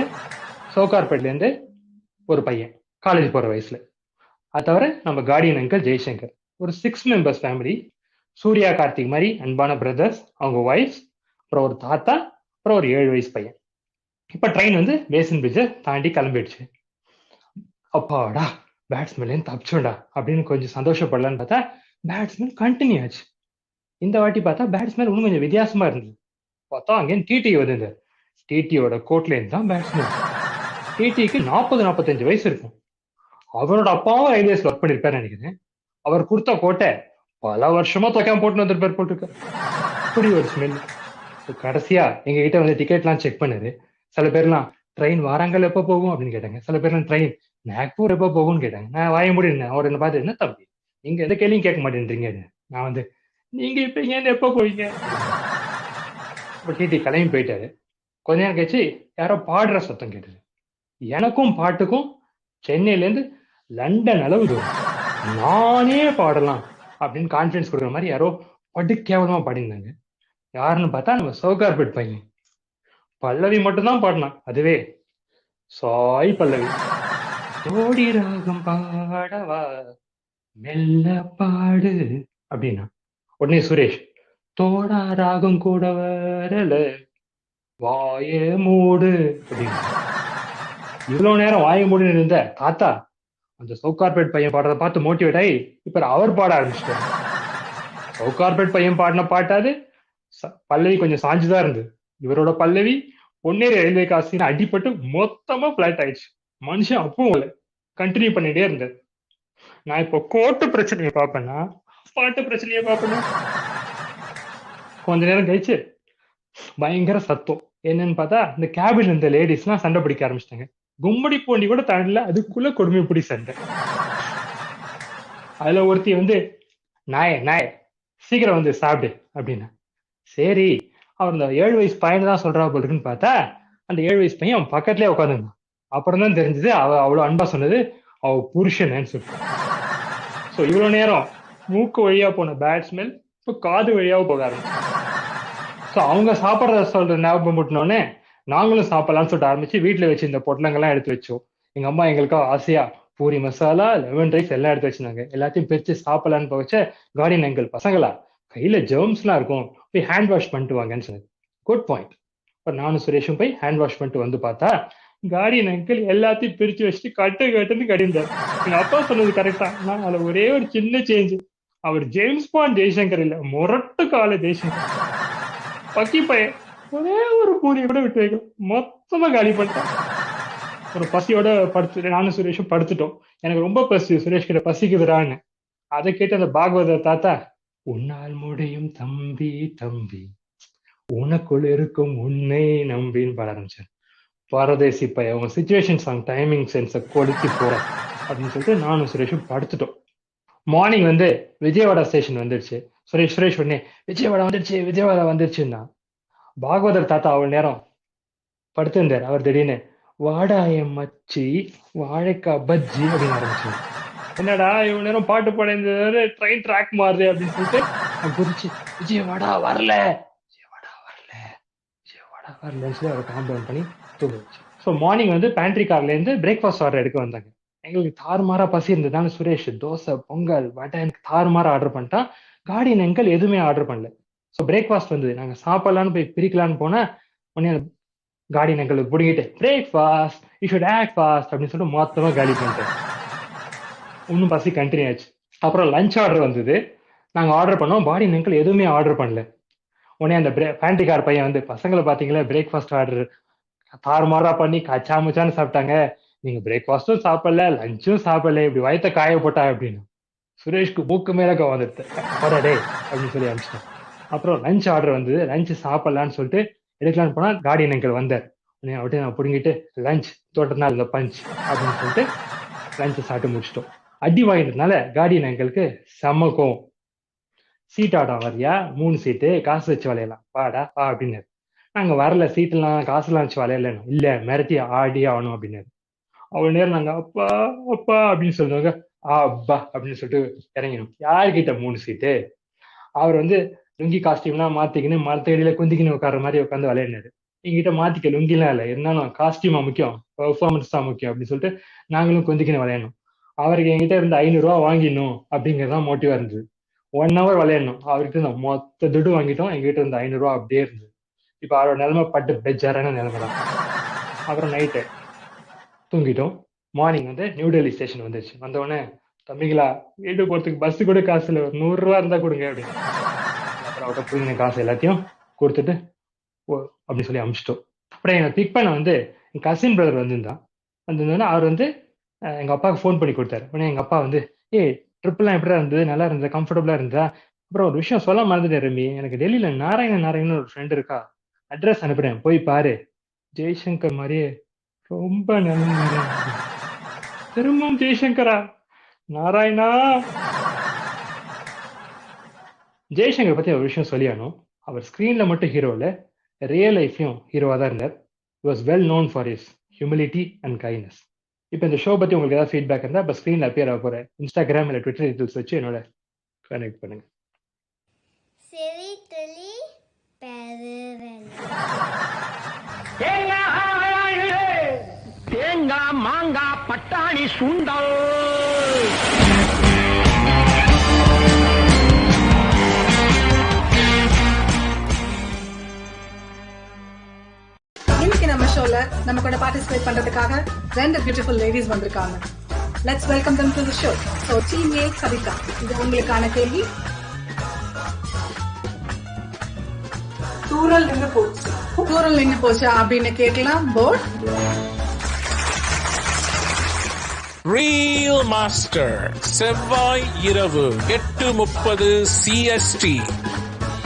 சோகார்பேட்ல இருந்து ஒரு பையன், காலேஜ் போற வயசுல. அது தவிர நம்ம கார்டியன் அங்கிள் ஜெய்சங்கர். ஒரு 6 members ஃபேமிலி. சூர்யா கார்த்திக் மாதிரி அன்பான பிரதர்ஸ், அவங்க ஒய்ஃப்ஸ், அப்புறம் ஒரு தாத்தா, அப்புறம் ஒரு 7 வயசு பையன். இப்ப ட்ரெயின் வந்து பேசின் பிரிட்ஜை தாண்டி கிளம்பிடுச்சு. அப்பாடா பேட்ஸ்மேன் தப்பிச்சோண்டா அப்படின்னு கொஞ்சம் சந்தோஷப்படலான்னு பார்த்தா பேட்ஸ்மேன் கண்டினியூ ஆச்சு. இந்த வாட்டி பார்த்தா பேட்ஸ்மேன் இன்னும் கொஞ்சம் வித்தியாசமா இருந்தது. பார்த்தா அங்கேயும் டிடி வந்து டிடியோட கோட்ல இருந்து தான் பேட்ஸ்மேன். டிடிக்கு 40-45 வயசு இருக்கும். அவரோட அப்பாவும் ரயில்வேஸ்ல ஒர்க் பண்ணிருப்பாரு நினைக்கிறேன். அவர் கொடுத்த கோட்டை பல வருஷமா தொக்காம போட்டு வந்திருப்பார் போட்டுருக்க. அப்படி ஒரு ஸ்மெல். கடைசியா எங்க கிட்ட வந்து டிக்கெட்லாம் செக் பண்ணாரு. சில பேர்லாம் ட்ரெயின் வாராங்கல் எப்போ போகும் அப்படின்னு கேட்டாங்க. சில பேர்லாம் ட்ரெயின் நாக்பூர் எப்போ போகும்னு கேட்டாங்க. நான் வாய மூடி இருந்தேன். அவர் என்ன பார்த்து, என்ன தம்பி நீங்க எந்த கேள்வியும் கேட்க மாட்டேன்றீங்க. நான் வந்து, நீங்க இப்ப இங்க எப்போ போவீங்க? டிடி கிளம்பி போயிட்டாரு. கொஞ்ச நேரம் கழிச்சு யாரோ பாடுற சத்தம் கேட்டது. எனக்கும் பாட்டுக்கும் சென்னையில இருந்து லண்டன் அளவு தூரம். நானே பாடலாம் அப்படின்னு கான்பிடன்ஸ் கொடுக்குற மாதிரி யாரோ படு கேவலமா பாடினாங்க. யாருன்னு பார்த்தா நம்ம சோகார்பேட் பையன். பல்லவி மட்டும்தான் பாடினான். அதுவே சாய் பல்லவி. தோடி ராகம் பாடவா மெல்ல பாடு அப்படின்னா உடனே சுரேஷ், தோடா ராகம் கூட வரல வாய மூடு அப்படின்னு. இவ்வளவு நேரம் வாய மூடுன்னு இருந்த தாத்தா அந்த சவுகார்பேட் பையன் பாடுறத பார்த்து மோட்டிவேட் ஆகி இப்ப அவர் பாட ஆரம்பிச்சிட்டாரு. சவுகார்பேட் பையன் பாடின பாட்டாது பல்லவி கொஞ்சம் சாஞ்சுதான் இருந்தது. இவரோட பல்லவி பொன்னேரி ரயில்வே காசின்னு அடிபட்டு மொத்தமா பிளாட் ஆயிடுச்சு. மனுஷன் அப்பவும் கண்டினியூ பண்ணிட்டே இருந்தார். நான் இப்போ கோட்டு பிரச்சனையை பார்ப்பேன்னா பாட்டு பிரச்சனையை பார்ப்பேன்னா. கொஞ்ச நேரம் கழிச்சு பயங்கர சத்தம். என்னன்னு பார்த்தா இந்த கேபின்ல இருந்த லேடிஸ் எல்லாம் சண்டை பிடிக்க ஆரம்பிச்சிட்டாங்க. கும்படி போண்டி கூட தாண்டல, அதுக்குள்ள கொடுமை பிடி சண்டை. அதுல ஒருத்தி வந்து நாய சீக்கிரம் வந்து சாப்பிடு அப்படின்னா. சரி அவர் இந்த 7 வயசு பையன் தான் சொல்றா போல இருக்குன்னு பார்த்தா அந்த 7 வயசு பையன் அவன் பக்கத்துலயே உட்காந்துருந்தான். அப்புறம் தான் தெரிஞ்சது அவ அவ்வளவு அன்பா சொன்னது அவ புருஷன்னு சொல்லிட்டு. ஸோ இவ்வளவு நேரம் மூக்கு வழியா போன பேட் ஸ்மெல் இப்போ காது வழியாவும் போக ஆரம்பிச்சு. ஸோ அவங்க சாப்பிட்றத சொல்ற ஞாபகம் முட்டினோடனே நாங்களும் சாப்பிடலாம்னு சொல்லிட்டு ஆரம்பிச்சு வீட்டுல வச்சு இந்த பொட்டலங்கள்லாம் எடுத்து வச்சோம். எங்க அம்மா எங்களுக்கா ஆசையா பூரி மசாலா, லெமன் ரைஸ் எல்லாம் எடுத்து வச்சிருந்தாங்க. எல்லாத்தையும் பிரிச்சு சாப்பிடலான்னு போச்ச கார்டியன் அங்கிள், பசங்களா கையில ஜெர்ம்ஸ் எல்லாம் இருக்கும், போய் ஹேண்ட் வாஷ் பண்ணிட்டு வாங்கன்னு சொன்னது. Good point. இப்போ நானும் சுரேஷும் போய் ஹேண்ட் வாஷ் பண்ணிட்டு வந்து பார்த்தா கார்டியன் அங்கிள் எல்லாத்தையும் பிரிச்சு வச்சுட்டு கட்டுன்னு கடிந்தார். எங்க அப்பா சொன்னது கரெக்டா. நான் அதுல ஒரே ஒரு சின்ன சேஞ்ச், அவர் ஜேம்ஸ் பாண்ட் ஜெய்சங்கர் இல்ல, முரட்டு கால ஜெய்சங்கர். பக்கி பையன் ஒரே ஒரு பூரியை கூட விட்டு வைக்கல, மொத்தமா காலி பண்ணிட்டான். ஒரு பசியோட படுத்து நானும் சுரேஷும் படுத்துட்டோம். எனக்கு ரொம்ப பசி, சுரேஷ் கிட்ட பசிக்குதுறான்னு. அதை கேட்டு அந்த பாகவத தாத்தா, உன்னால் முடியும் தம்பி தம்பி, உனக்குள் இருக்கும் உன்னை நம்பின்னு பாட ஆரம்பிச்சார். பரதேசி பையன், உங்க சுச்சுவேஷன் சாங் டைமிங் சென்ஸை கொளுத்தி போற அப்படின்னு சொல்லிட்டு நானும் சுரேஷும் படுத்துட்டோம். மார்னிங் விஜயவாடா ஸ்டேஷன் வந்துடுச்சு. சுரேஷ் உடனே விஜயவாடா வந்துருச்சுன்னா பாகவதர் தாத்தா அவ்வளவு நேரம் படுத்திருந்தார். அவர் திடீர்னு வாடாய மச்சி வாழைக்காய் பஜ்ஜி அப்படின்னு ஆரம்பிச்சு. என்னடா இவ்வளவு நேரம் பாட்டு பாட ட்ரெயின் ட்ராக் மாறுது அப்படின்னு சொல்லிட்டு குதிச்சு விஜயவாடா வரல சொல்லி அவரை காம்பவுண்ட் பண்ணி தூங்க வச்சு. ஸோ மார்னிங் பேண்ட்ரி கார்ல இருந்து பிரேக்ஃபாஸ்ட் ஆர்டர் எடுக்க வந்தாங்க. எங்களுக்கு தாறுமாறா பசி இருந்ததுனால சுரேஷ் தோசை, பொங்கல், வடை எனக்கு தாறுமாறா ஆர்டர் பண்ணிட்டான். கார்டியன் அங்கிள் எதுவுமே ஆர்டர் பண்ணல. ஸோ பிரேக்ஃபாஸ்ட் நாங்க சாப்பிடலான்னு போய் பிரிக்கலான்னு போனா உடனே கார்டியன் அங்கிளுக்கு பிடிங்கிட்டு breakfast you should act fast அப்படின்னு சொல்லிட்டு மொத்தமா காலி பண்ணிட்டேன். இன்னும் பசி கண்டினியூ ஆச்சு. அப்புறம் லஞ்ச் ஆர்டர் வந்தது. நாங்க ஆர்டர் பண்ணோம். கார்டியன் அங்கிள் எதுவுமே ஆர்டர் பண்ணல. உடனே அந்த பேண்ட்ரி கார் பையன் பசங்களை பாத்தீங்களா பிரேக்ஃபாஸ்ட் ஆர்டர் தாறுமாறா பண்ணி கச்சாமுச்சான்னு சாப்பிட்டாங்க, நீங்க பிரேக்ஃபாஸ்டும் சாப்பிடல லஞ்சும் சாப்பிடல, இப்படி வயத்த காய போட்டா அப்படின்னு. சுரேஷ்க்கு மூக்கு மேல வந்துடுது டே அப்படின்னு சொல்லி அனுப்பிச்சிட்டேன். அப்புறம் லஞ்ச் ஆர்டர் வந்தது. லஞ்ச் சாப்பிடலான்னு சொல்லிட்டு எடுக்கலான்னு போனா கார்டியன் அங்கிள் வந்தார். அப்படியே நான் பிடுங்கிட்டு லஞ்ச் தோட்டத்தினால இந்த பஞ்ச் அப்படின்னு சொல்லிட்டு லஞ்சை சாப்பிட்டு முடிச்சிட்டோம். அடி வாங்கினதுனால கார்டியன் அங்கிளுக்கு செம்ம கோவம். சீட் ஆடம் வரியா, 3 சீட்டு காசு வச்சு விளையலாம் வாடா வா அப்படின்னாரு. நாங்க வரல, சீட்டெல்லாம் காசுலாம் வச்சு விளையலன்னு. இல்ல மிரட்டி ஆடி ஆகணும் அப்படின்னாரு. அவ்வளவு நேரம் நாங்க அப்பா அப்பா அப்படின்னு சொல்லுவாங்க, அப்பா அப்படின்னு சொல்லிட்டு இறங்கினோம். யாருக்கிட்ட 3 சீட்டு? அவர் லுங்கி காஸ்டியூம்லாம் மாத்திக்கின்னு மரத்தடியில குந்திக்கின்னு உட்கார்ற மாதிரி உட்காந்து விளையாடினாரு. எங்கிட்ட மாத்திக்க லுங்கிலாம் இல்லை, இருந்தாலும் காஸ்டியூமா முக்கியம், பெர்ஃபார்மன்ஸ் தான் முக்கியம் அப்படின்னு சொல்லிட்டு நாங்களும் குந்திக்கின்னு விளையாடணும். அவருக்கு எங்கிட்ட இருந்து 500 ரூபா வாங்கிடணும் அப்படிங்கறதான் மோட்டிவா இருந்தது. 1 hour விளையாடணும். அவர்கிட்ட நான் மொத்த துட்டு வாங்கிட்டோம். எங்கிட்ட இருந்து 500 ரூபா அப்படியே இருந்தது. இப்ப அவரோட நிலைமை பட்டு பெஜாரான நிலைமை தான். அப்புறம் நைட்டு தூங்கிட்டோம். மார்னிங் நியூ டெல்லி ஸ்டேஷன் வந்துருச்சு. வந்தவுடனே தம்பிங்களா வீட்டுக்கு போறதுக்கு பஸ் கூட காசு இல்லை, 100 ரூபா இருந்தா கொடுங்க அப்படின்னு. அப்புறம் அவர்கிட்ட புரிஞ்ச காசு எல்லாத்தையும் கொடுத்துட்டு அப்படின்னு சொல்லி அனுப்பிச்சிட்டோம். அப்புறம் என்னை பிக் பண்ண என் கசின் பிரதர் வந்திருந்தான். வந்திருந்தோன்னா அவர் எங்க அப்பாவுக்கு ஃபோன் பண்ணி கொடுத்தாரு. உடனே எங்க அப்பா ட்ரிப்லாம் எப்படியா இருந்தது, நல்லா இருந்தது, கம்ஃபர்டபுளா இருந்தா. அப்புறம் ஒரு விஷயம் சொல்ல மறந்துட்டேன் ரமி, எனக்கு டெல்லியில நாராயணன் ஒரு ஃப்ரெண்ட் இருக்கா, அட்ரஸ் அனுப்புறேன் போய் பாரு, ஜெய்சங்கர் மாதிரியே ரொம்ப நல்ல. திரும்பவும் ஜெய்சங்கரா? நாராயணா. ஜெய்சங்கர் பத்தி ஒரு விஷயம் சொல்லியானோம். அவர் ஸ்கிரீன்ல மட்டும் ஹீரோ இல்ல, ரியல் லைஃப்லயும் ஹீரோவா தான் இருந்தார். Was well known for his humility and kindness. இப்போ இந்த ஷோ பத்தி உங்களுக்கு ஏதாவது ஃபீட்பேக் இருந்தா இப்போ ஸ்கிரீன்ல அப்பியர் ஆக போற இன்ஸ்டாகிராம் இல்ல ட்விட்டர் டீடைல்ஸ் வச்சு என்னோட கனெக்ட் பண்ணுங்க. தேங்காய் மாங்காய் பட்டாணி சுண்டல். இன்னைக்கு நம்ம ஷோல நம்ம கூட பார்ட்டிசிபேட் பண்றதுக்காக 2 பியூட்டிஃபுல் லேடிஸ் வந்திருக்காங்க. Let's welcome them to the show. So team A Kavitha, இது உங்களுக்கான கேள்வி. தூரல் நின்று போச்சு அப்படின்னு கேட்கலாம். போர்ட் ரியல் மாஸ்டர் செவ்வாய் இரவு 8:30 CST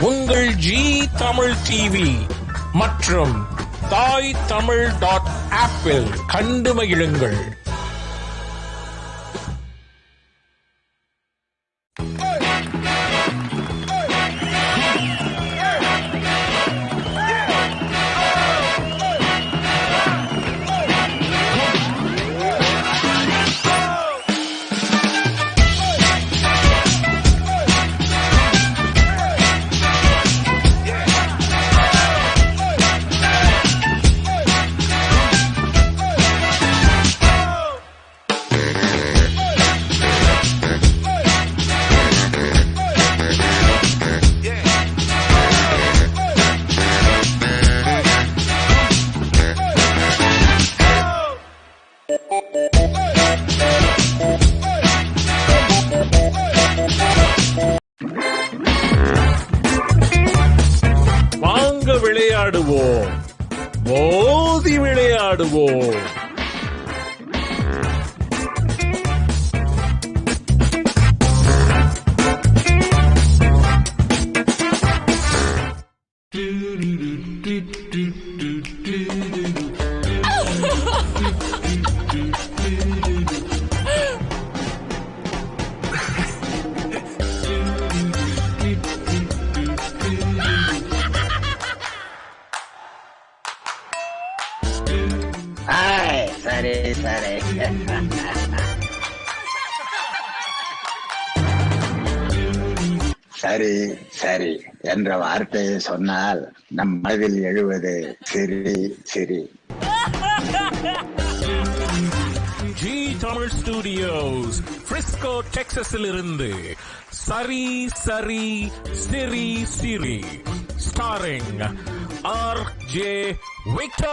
உங்கள் ஜி தமிழ் டிவி மற்றும் தாய் தமிழ்.ஆப்பில் கண்டு மகிழுங்கள். விளையாடுவோம், மோதி விளையாடுவோம். சரி சரி. சரி சரி என்ற வார்த்தையை சொன்னால் நம் மனதில் எழுவது சிரி சிரி. ஜி தமிழ் ஸ்டுடியோஸ், பிரிஸ்கோ டெக்சாஸில் இருந்து சரி சரி சிரி சிரி, ஸ்டாரிங் ஆர்.ஜே. விக்டர்.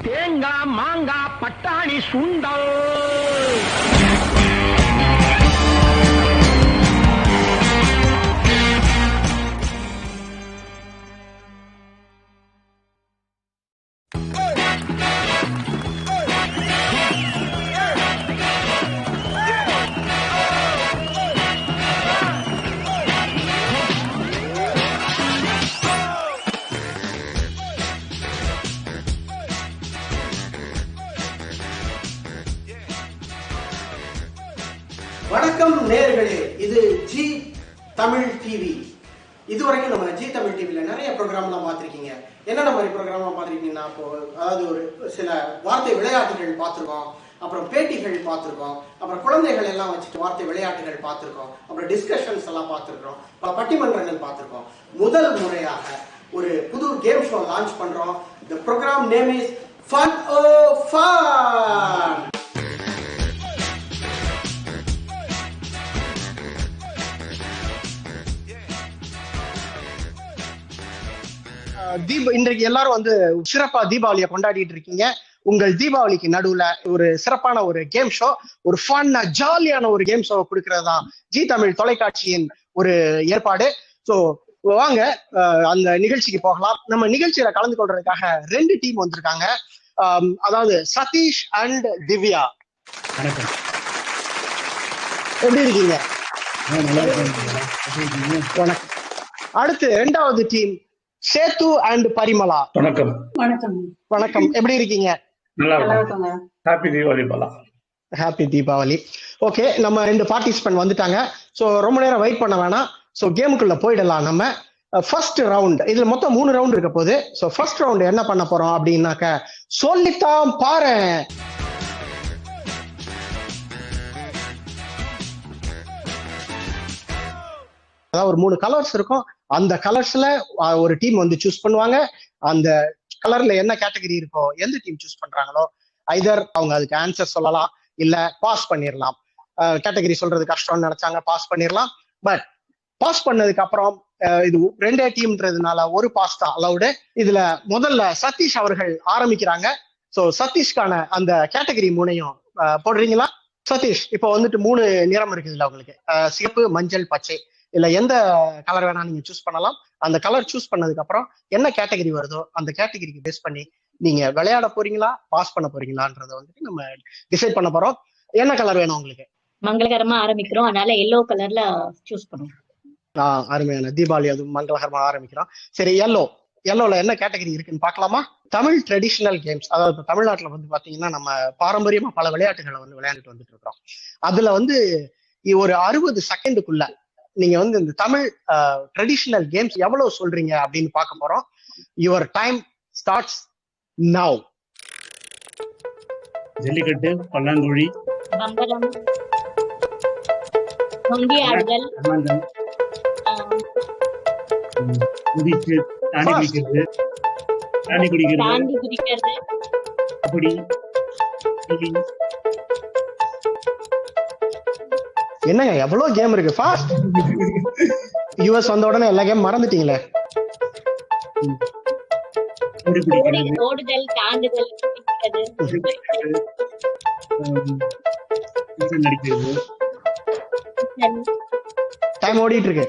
தேங்காய் மாங்காய் பட்டாணி சுண்டல். வணக்கம் நேயர்களே, இது ஜி தமிழ் டிவி. இதுவரைக்கும் நம்ம ஜி தமிழ் டிவில நிறைய ப்ரோக்ராம்லாம் பார்த்துருக்கீங்க. என்னென்ன மாதிரி ப்ரோக்ராம்லாம் பார்த்துருக்கீங்கன்னா, இப்போ அதாவது ஒரு சில வார்த்தை விளையாட்டுகள் பார்த்துருக்கோம், அப்புறம் பேட்டிகள் பார்த்துருக்கோம், அப்புறம் குழந்தைகள் எல்லாம் வச்சுட்டு வார்த்தை விளையாட்டுகள் பார்த்துருக்கோம், அப்புறம் டிஸ்கஷன்ஸ் எல்லாம் பார்த்துருக்கோம், பட்டிமன்றங்கள் பார்த்துருக்கோம். முதல் முறையாக ஒரு புது கேம் ஷோ லான்ச் பண்றோம். The program name is Fun O Fun. இன்றைக்கு எல்லாரும் வந்து சிறப்பா தீபாவளியை கொண்டாடிட்டு இருக்கீங்க. உங்கள் தீபாவளிக்கு நடுவுல ஒரு சிறப்பான ஒரு கேம் ஷோ, ஒரு ஃபன்னா ஜாலியான ஒரு கேம் ஷோ கொடுக்கறதா ஜி தமிழ் தொலைக்காட்சியின் ஒரு ஏற்பாடு. ஸோ வாங்க அந்த நிகழ்ச்சிக்கு போகலாம். நம்ம நிகழ்ச்சியில கலந்து கொள்றதுக்காக 2 டீம் வந்திருக்காங்க. அதாவது சதீஷ் அண்ட் திவ்யா. வணக்கம், எப்படி இருக்கீங்க? வணக்கம். அடுத்து 2வது டீம் சேத்து அண்ட் பரிமலா. வணக்கம். வணக்கம். வணக்கம், எப்படி இருக்கீங்க? நல்லா இருக்கோங்க. Happy Deepavali Bala. Happy Deepavali. Okay, நம்ம 2 பார்ட்டிசிபென்ட் வந்துட்டாங்க. ஸோ ரொம்ப நேரம் வெயிட் பண்ண வேணாம். ஸோ கேமுக்குள்ள போயிடலாம். நம்ம ஃபர்ஸ்ட் ரவுண்ட், இதுல மொத்தம் 3 ரவுண்ட் இருக்க போகுது. ஸோ ஃபர்ஸ்ட் ரவுண்ட் என்ன பண்ண போறோம் அப்படின்னாக்க, சொல்லித்தான் பாரு. அதாவது ஒரு 3 கலர்ஸ் இருக்கும். அந்த கலர்ஸ்ல ஒரு டீம் வந்து சூஸ் பண்ணுவாங்க. அந்த கலர்ல என்ன கேட்டகரி இருக்கோ, எந்த டீம் சூஸ் பண்றாங்களோ, ஐதர் அவங்க அதுக்கு ஆன்சர் சொல்லலாம், இல்ல பாஸ் பண்ணிடலாம். கேட்டகரி சொல்றது கஷ்டம்னு நினைச்சாங்க, பாஸ் பண்ணிடலாம். பட் பாஸ் பண்ணதுக்கு அப்புறம் இது 2 டீம்ன்றதுனால ஒரு பாஸ் தான் அலவுடு. இதுல முதல்ல சதீஷ் அவர்கள் ஆரம்பிக்கிறாங்க. ஸோ சதீஷ்கான அந்த கேட்டகரி 3ஐயும் போடுறீங்களா? சதீஷ், இப்போ வந்துட்டு 3 நிறம் இருக்குதுல்ல உங்களுக்கு, சிவப்பு, மஞ்சள், பச்சை. இல்ல எந்த கலர் வேணா நீங்க சூஸ் பண்ணலாம். அந்த கலர் சூஸ் பண்ணதுக்கு அப்புறம் என்ன கேட்டகரி வருதோ அந்த கேட்டகரிக்கு பேஸ் பண்ணி நீங்க விளையாட போறீங்களா, பாஸ் பண்ண போறீங்களான்றத வந்துட்டு நம்ம டிசைட் பண்ண போறோம். என்ன கலர் வேணும் உங்களுக்கு? மங்களகரமா ஆரம்பிக்கிறோம், அதனால எல்லோ கலர்ல சூஸ் பண்ணுவோம். அருமையான தீபாவளி அது மங்களகரமா ஆரம்பிக்கிறோம். சரி, எல்லோல என்ன கேட்டகரி இருக்குன்னு பார்க்கலாமா? Tamil traditional games. அதாவது இப்ப தமிழ்நாட்டுல வந்து பாத்தீங்கன்னா நம்ம பாரம்பரியமா பல விளையாட்டுகளை வந்து விளையாண்டுட்டு வந்துட்டு இருக்கிறோம். அதுல வந்து ஒரு 60 செகண்டுக்குள்ள நீங்க வந்து இந்த தமிழ் ட்ரெடிஷனல் கேம்ஸ் எவ்வளவு சொல்றீங்க அப்படின்னு பார்க்க போறோம். Your time starts now. Jallikattu, பல்லாங்குழி, பம்பரம், நொண்டி ஆடுதல், குதிச்சு, தாண்டி குடிக்கிறது, தாண்டி குடிக்கிறது, தாண்டி குதிக்கிறது, அப்படி என்னங்க எவ்வளவு கேம் இருக்கு? ஃபாஸ்ட். யுஎஸ் வந்த உடனே எல்லா கேம் மறந்துட்டீங்களே. ஓடுதல், தாண்டுதல், நடிக்கிறது. டைம் ஓடிட்டு இருக்கு.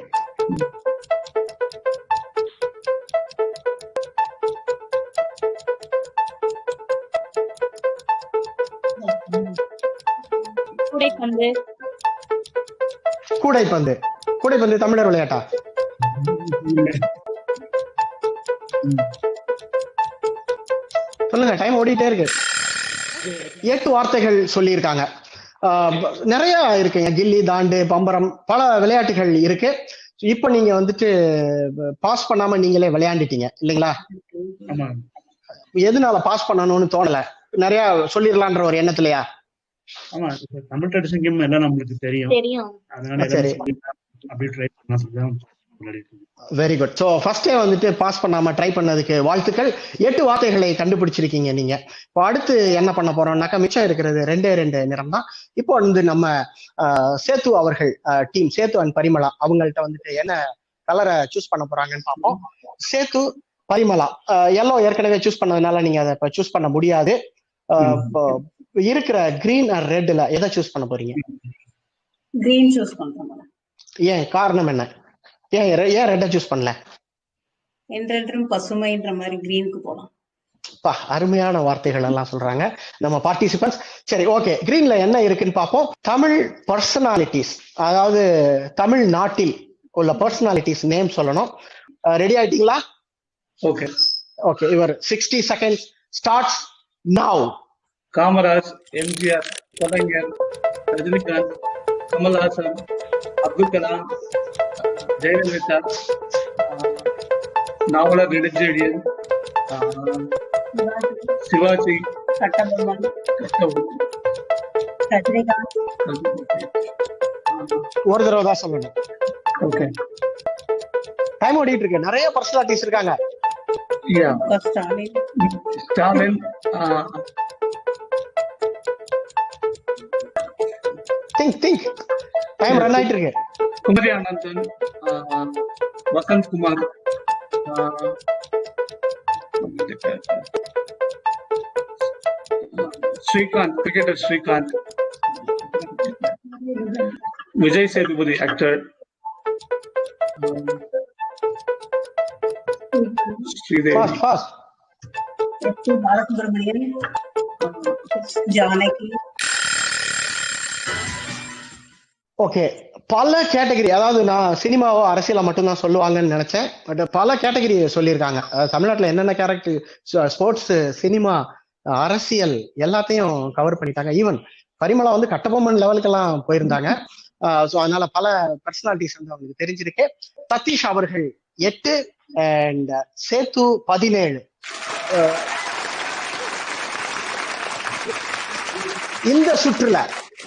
கூடைப்பந்து, கூடைப்பந்து. கூடைப்பந்து தமிழர் விளையாட்டா? சொல்லுங்க, டைம் ஓடிட்டே இருக்கு. 8 வார்த்தைகள் சொல்லியிருக்காங்க. நிறைய இருக்குங்க. கில்லி, தாண்டு, பம்பரம், பல விளையாட்டுகள் இருக்கு. இப்ப நீங்க வந்துட்டு பாஸ் பண்ணாம நீங்களே விளையாண்டுட்டீங்க இல்லைங்களா? எதனால பாஸ் பண்ணணும்னு தோணல? நிறைய சொல்லிடலான்ற ஒரு எண்ணத்துலயா? ஆமா, தமிழ் ட்ரெடிஷன் கேம் எல்லாம் நம்மளுக்கு தெரியும். அதனால சரி, அப்படி ட்ரை பண்ணலாம் சொல்லிதான் விளையாடிட்டு. Very good. ஸோ ஃபர்ஸ்டே வந்துட்டு பாஸ் பண்ணாம ட்ரை பண்ணதுக்கு வாழ்த்துக்கள். 8 வார்த்தைகளை கண்டுபிடிச்சிருக்கீங்க நீங்க. இப்போ அடுத்து என்ன பண்ண போறோம்னாக்கா, மிச்சம் இருக்கிறது 2 நிறம் தான். இப்போ வந்து நம்ம சேத்து அவர்கள் டீம், சேத்து அண்ட் பரிமளா, அவங்கள்ட்ட வந்துட்டு என்ன கலரை சூஸ் பண்ண போறாங்கன்னு பார்ப்போம். சேத்து, பரிமளா, எல்லோ ஏற்கனவே சூஸ் பண்ணதுனால நீங்க அதை இப்போ சூஸ் பண்ண முடியாது. இருக்கிற கிரீன் ஆர் ரெட்ல எதை சூஸ் பண்ண போறீங்க? கிரீன் சூஸ் பண்றோம். ஏன், காரணம் என்ன? ஏன் ரெட்டை சூஸ் பண்ணல? என்றென்றும் பசுமைன்ற மாதிரி கிரீனுக்கு போலாம். அருமையான வார்த்தைகள் எல்லாம் சொல்றாங்க நம்ம பார்ட்டிசிபென்ட்ஸ். சரி, ஓகே, கிரீன்ல என்ன இருக்குன்னு பார்ப்போம். தமிழ் பர்சனாலிட்டிஸ், அதாவது தமிழ் நாட்டில் உள்ள பர்சனாலிட்டிஸ் நேம் சொல்லணும். ரெடி ஆயிட்டீங்களா? Okay okay, your 60 seconds starts now. Kamaraj, MGR, Kalaignar, Rajinikanth, Kamal Haasan, Abdul Kalam, Jayalalithaa, Navalar Nedunchezhiyan, Sivaji, Rajinikanth. ஒரு தடவை தான் சொல்லணும். ஓகே, டைம் ஓடிட்டு இருக்கு. நிறைய பர்சனாலிட்டிஸ் இருக்காங்க. ஸ்டாலின், திங்க் டைம் ரன் ஆயிட்டு இருக்கு. Kumari Anandan, Vasanth Kumar, Srikanth, cricketer Srikanth, Vijay Sethupathi actor, Sridevi, Balasubramanian, Janaki. Okay, பல கேட்டகரி. அதாவது நான் சினிமாவோ அரசியலா மட்டும்தான் சொல்லுவாங்கன்னு நினைச்சேன். பட் பல கேட்டகரி சொல்லியிருக்காங்க. தமிழ்நாட்டில் என்னென்ன கேரக்டர், ஸ்போர்ட்ஸ், சினிமா, அரசியல் எல்லாத்தையும் கவர் பண்ணிட்டாங்க. ஈவன் பரிமளா வந்து கட்டபொம்மன் லெவலுக்கெல்லாம் போயிருந்தாங்க. ஸோ அதனால பல பர்சனாலிட்டிஸ் வந்து அவங்களுக்கு தெரிஞ்சிருக்கு. சதீஷ் அவர்கள் 8 அண்ட் சேத்து 17. இந்த சுற்றுல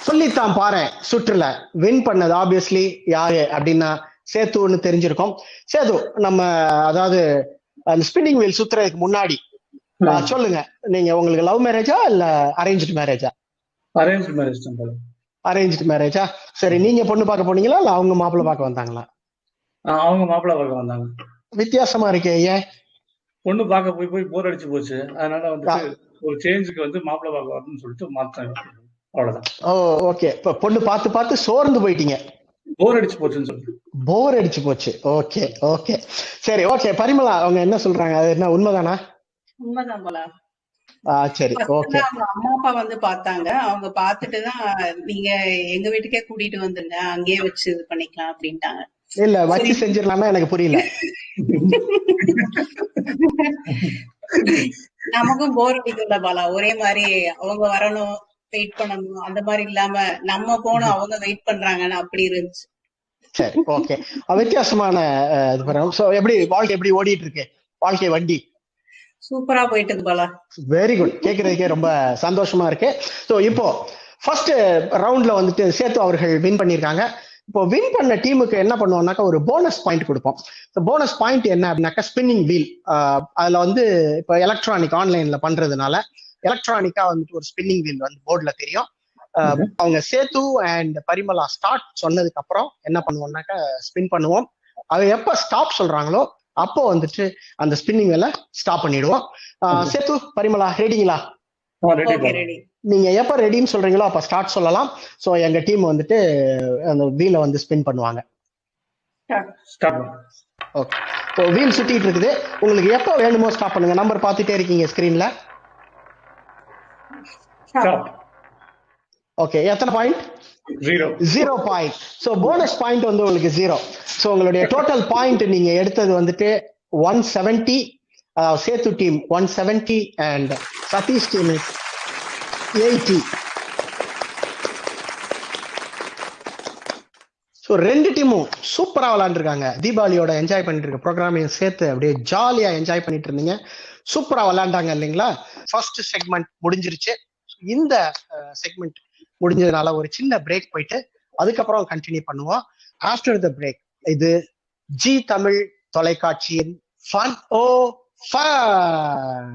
சொல்லித்தான் பாரு சுற்றுல வின் பண்ணது ஆப்வியஸ்லி யாரு அப்படின்னா சேத்துன்னு தெரிஞ்சிருக்கோம். சேது, நம்ம அதாவது அந்த ஸ்பின்னிங் வீல் சுத்துறதுக்கு முன்னாடி சொல்லுங்க, நீங்க உங்களுக்கு லவ் மேரேஜா இல்ல அரேஞ்ச்டு மேரேஜா? அரேஞ்ச்டு மேரேஜ் தான். அரேஞ்ச்டு மேரேஜா? சரி, நீங்க பொண்ணு பார்க்க போனீங்களா இல்ல அவங்க மாப்பிள்ளை பார்க்க வந்தாங்களா? அவங்க மாப்பிள்ளை பார்க்க வந்தாங்க. வித்தியாசமா இருக்கே, ஏன்? பொண்ணு பார்க்க போய் போர் அடிச்சு போச்சு. அதனால வந்து ஒரு சேஞ்சுக்கு வந்து மாப்பிள்ளை பார்க்க வரணும்னு சொல்லிட்டு மாத்தாங்க. அவ்வளவுதான். ஓ, ஓகே. இப்ப பொண்ணு பார்த்து சோர்ந்து போயிட்டீங்க. போர் அடிச்சு போச்சுன்னு சொல்லிட்டு. போர் அடிச்சு போச்சு. ஓகே ஓகே, சரி, ஓகே. பரிமளா அவங்க என்ன சொல்றாங்க, அது என்ன உண்மைதானா? உண்மைதான் போல. சரி, ஓகே. அவங்க அம்மா அப்பா வந்து பார்த்தாங்க. அவங்க பார்த்துட்டு தான் நீங்க எங்க வீட்டுக்கே கூட்டிட்டு வந்துருங்க, அங்கேயே வச்சு இது பண்ணிக்கலாம் அப்படின்ட்டாங்க. இல்ல வச்சு செஞ்சிடலாமா எனக்கு புரியல. நமக்கும் போர் அடிக்கும்ல பாலா, ஒரே மாதிரி அவங்க வரணும் வெயிட் பண்ணணும் அந்த மாதிரி இல்லாம நம்ம போனோம் அவங்க வெயிட் பண்றாங்கன்னு அப்படி இருந்துச்சு. சரி, ஓகே. வித்தியாசமான இது பண்ணுறோம். ஸோ எப்படி வாழ்க்கை எப்படி ஓடிட்டு இருக்கு? வாழ்க்கை வண்டி சூப்பரா போயிட்டு இருக்கு பாலா. Very good. கேட்கறதுக்கே ரொம்ப சந்தோஷமா இருக்கு. ஸோ இப்போ ஃபர்ஸ்ட் ரவுண்ட்ல வந்துட்டு சேத்து அவர்கள் வின் பண்ணியிருக்காங்க. இப்போ வின் பண்ண டீமுக்கு என்ன பண்ணுவோம்னாக்கா ஒரு போனஸ் பாயிண்ட் கொடுப்போம். போனஸ் பாயிண்ட் என்ன அப்படின்னாக்கா ஸ்பின்னிங் வீல். அதுல வந்து இப்போ எலக்ட்ரானிக் ஆன்லைன்ல பண்றதுனால எலக்ட்ரானிக்கா வந்துட்டு ஒரு ஸ்பின்னிங் வீல் வந்து போர்ட்ல தெரியும். அவங்க சேத்து அண்ட் பரிமலா ஸ்டார்ட் சொன்னதுக்கு அப்புறம் என்ன பண்ணுவோம்னாக்கா ஸ்பின் பண்ணுவோம். அவங்க எப்ப ஸ்டாப் சொல்றாங்களோ அப்போ வந்துட்டு அந்த ஸ்பின்னிங் வேலை ஸ்டாப் பண்ணிடுவோம். சேத்து பரிமலா ரெடிங்களா? நீங்க எப்ப ரெடின்னு சொல்றீங்களோ அப்ப ஸ்டார்ட் சொல்லலாம். சோ எங்க டீம் வந்துட்டு அந்த வீலை வந்து ஸ்பின் பண்ணுவாங்க. ஓகே. ஸோ வீல் சுத்திட்டு இருக்குது. உங்களுக்கு எப்போ வேணுமோ ஸ்டாப் பண்ணுங்க. நம்பர் பார்த்துட்டே இருக்கீங்க ஸ்கிரீன்ல. ஓகே. எத்தனை point? 0 point. So bonus point வந்து உங்களுக்கு 0. ஸோ உங்களுடைய டோட்டல் பாயிண்ட் நீங்க எடுத்தது வந்துட்டு 170. சேத்து team 170 and Satish team 80. So ரெண்டு டீமும் சூப்பரா விளையாண்டுருக்காங்க. தீபாவளியோட என்ஜாய் பண்ணிட்டு இருக்க ப்ரோக்ராமையும் சேர்த்து அப்படியே ஜாலியா என்ஜாய் பண்ணிட்டு இருந்தீங்க. சூப்பரா விளையாண்டாங்க இல்லைங்களா? ஃபர்ஸ்ட் செக்மெண்ட் முடிஞ்சிருச்சு. இந்த செக்மெண்ட் முடிஞ்சதுனால ஒரு சின்ன பிரேக் போயிட்டு அதுக்கப்புறம் கண்டினியூ பண்ணுவோம். ஆஃப்டர் த பிரேக் இது ஜி தமிழ் தொலைக்காட்சியின் ஃபன் ஓ ஃபன்.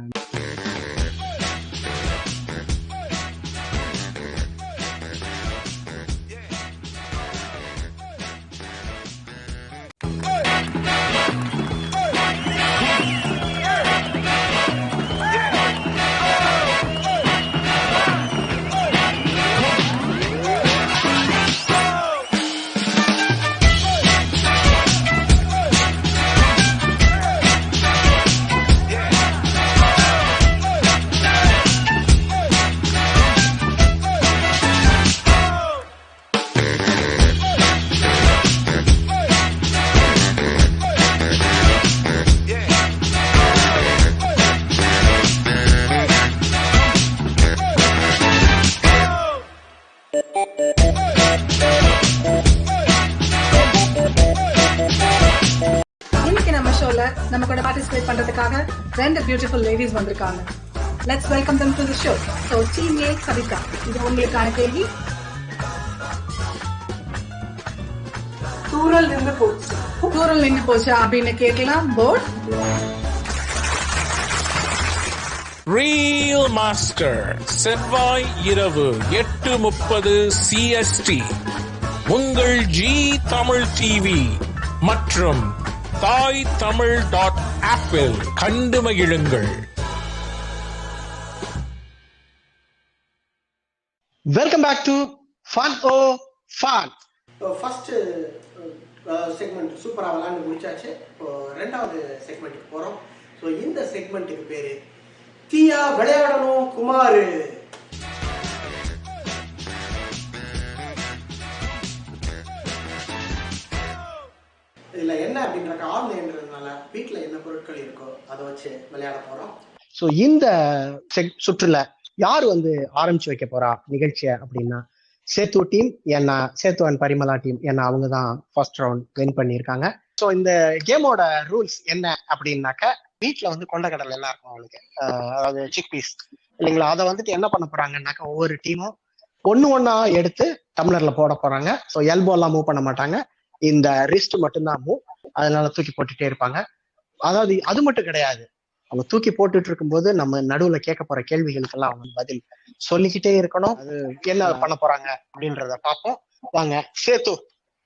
நம்ம கூட பார்ட்டிசிபேட் பண்றதுக்காக ரெண்டு பியூட்டிஃபுல் லேடிஸ் வந்திருக்காங்க. Let's welcome them to the show. So team A Kavitha, இது உங்களுக்கான கேள்வி. தூரல் நின்று போச்சு அப்படின்னு கேட்கலாம். போர்ட் ரியல் மாஸ்டர் செவ்வாய் இரவு 8:30 CST உங்கள் ஜி தமிழ் டிவி மற்றும் தாய் தமிழ் .ஆப்பில் கண்டு மகிழுங்கள். Welcome back to fun o fun. First segment சூப்பரா விளையாண்டு முடிச்சாச்சு. இப்போ ரெண்டாவது செக்மெண்ட்டுக்கு போறோம். ஸோ இந்த செக்மெண்ட்டுக்கு பேரு தீயா விளையாடணும் குமார். இதுல என்ன அப்படின்ற ஆன்லைன்றதுனால வீட்டுல என்ன பொருட்கள் இருக்கோ அதை வச்சு விளையாட போறோம். ஸோ இந்த சுற்றுல யார் வந்து ஆரம்பிச்சு வைக்க போறா நிகழ்ச்சியை அப்படின்னா சேத்து டீம். ஏன்னா சேத்து அண்ட் பரிமலா டீம் ஏன்னா அவங்க தான் ஃபர்ஸ்ட் ரவுண்ட் வின் பண்ணியிருக்காங்க. ஸோ இந்த கேமோட ரூல்ஸ் என்ன அப்படின்னாக்க வீட்டுல வந்து கொண்டக்கடலை எல்லாம் இருக்கும் அவங்களுக்கு, அதாவது சிக் பீஸ் இல்லைங்களா. அதை வந்துட்டு என்ன பண்ண போறாங்கன்னாக்கா ஒவ்வொரு டீமும் ஒண்ணா எடுத்து டம்ளர்ல போட போறாங்க. ஸோ எல்போ எல்லாம் மூவ் பண்ண மாட்டாங்க, இந்த ரிஸ்ட் மட்டும்தான் மூவ். அதனால தூக்கி போட்டுட்டே இருப்பாங்க. அதாவது அது மட்டும் கிடையாது, அவங்க தூக்கி போட்டுட்டு இருக்கும்போது நம்ம நடுவுல கேட்க போற கேள்விகளுக்கெல்லாம் அவங்க பதில் சொல்லிக்கிட்டே இருக்கணும். அது என்ன பண்ண போறாங்க அப்படின்றத பார்ப்போம். வாங்க சேத்து,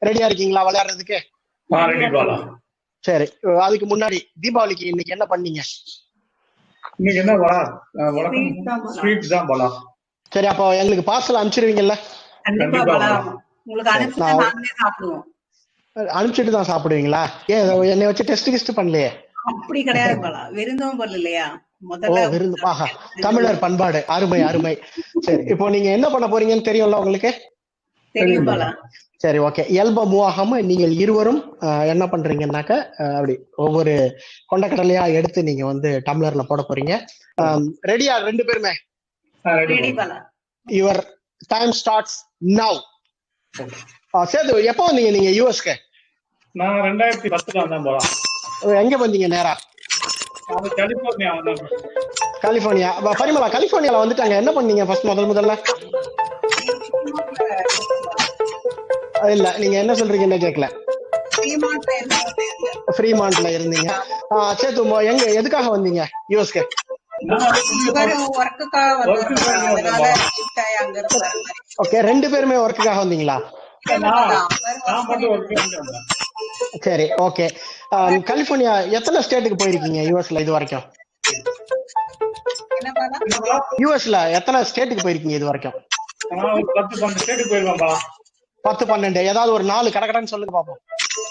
ரெடியா இருக்கீங்களா விளையாடுறதுக்கு? சரி, அதுக்கு முன்னாடி தீபாவளிக்கு இன்னைக்கு என்ன பண்ணீங்க? இன்னைக்கு என்ன பலா? ஸ்வீட் தான் பலா. சரி, அப்போ எங்களுக்கு பார்சல் அனுப்பிச்சிருவீங்கல்ல? அனுப்பிச்சிட்டு தான் சாப்பிடுவீங்களா? ஏன் என்னை வச்சு டெஸ்ட் கிஸ்ட் பண்ணலையே? அப்படி கிடையாது பலா, விருந்தவும் பண்ணலையா? முதல்ல விருந்து. ஆஹா, தமிழர் பண்பாடு. அருமை அருமை. சரி, இப்போ நீங்க என்ன பண்ண போறீங்கன்னு தெரியும்ல உங்களுக்கு? தெரியும் பாலா. சரி, ஓகே. இயல்பா மூவ் ஆகாம நீங்கள் இருவரும் என்ன பண்றீங்கன்னாக்க அப்படி ஒவ்வொரு கொண்டக்கடலையா எடுத்து நீங்க வந்து டம்ளர்ல போட போறீங்க. ரெடியா ரெண்டு பேருமே? Ready Bala. Your time starts now. Sethu, எப்போ வந்தீங்க நீங்க யூஎஸ்க்கு? நான் 2010 வந்தேன் போலாம். எங்க வந்தீங்க நேரா? கலிபோர்னியா வந்தேன். கலிபோர்னியா. பரிமளா, கலிபோர்னியால வந்துட்டாங்க. என்ன பண்ணீங்க ஃபர்ஸ்ட் முதல்ல? இல்ல, நீங்க என்ன சொல்றீங்கன்னு கேட்கல. ஃப்ரீமான்ட்ல இருந்தீங்க. சேது, எங்க எதுக்காக வந்தீங்க யூஎஸ்க்கு? ஓகே, ரெண்டு பேருமே ஒர்க்குக்காக வந்தீங்களா? சரி, ஓகே. கலிபோர்னியா எத்தனை ஸ்டேட்டுக்கு போயிருக்கீங்க யூஎஸ்ல இது வரைக்கும்? யூஎஸ்ல எத்தனை ஸ்டேட்டுக்கு போயிருக்கீங்க இது வரைக்கும்? 10-12 ஸ்டேட்டுக்கு போயிருக்கேன். 10-12. ஏதாவது ஒரு 4 கடகடன்னு சொல்லுங்க பாப்போம்.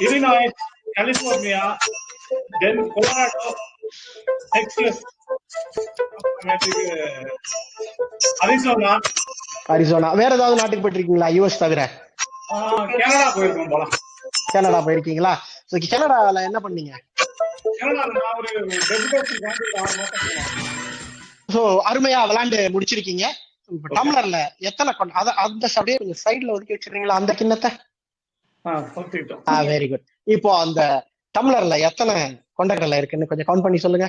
இலினாய்ஸ், கலிபோர்னியா, தென் கொலராடோ, டெக்சாஸ், அரிசோனா. வேற ஏதாவது நாட்டுக்கு போயிட்டு இருக்கீங்களா யூஎஸ் தவிர? கனடா போயிருக்கோம் போலாம். கனடா போயிருக்கீங்களா? கனடால என்ன பண்ணீங்க? சோ அருமையா விளையாண்டு முடிச்சிருக்கீங்க. டம்ளர்ல எத்தனை அந்த அப்படியே கொஞ்சம் சைடுல ஒதுக்கி வச்சிருக்கீங்களா அந்த கிண்ணத்தை? Very good. இப்போ அந்த டம்ளர்ல எத்தனை கொண்டக்கடலை இருக்குன்னு கொஞ்சம் கவுண்ட் பண்ணி சொல்லுங்க.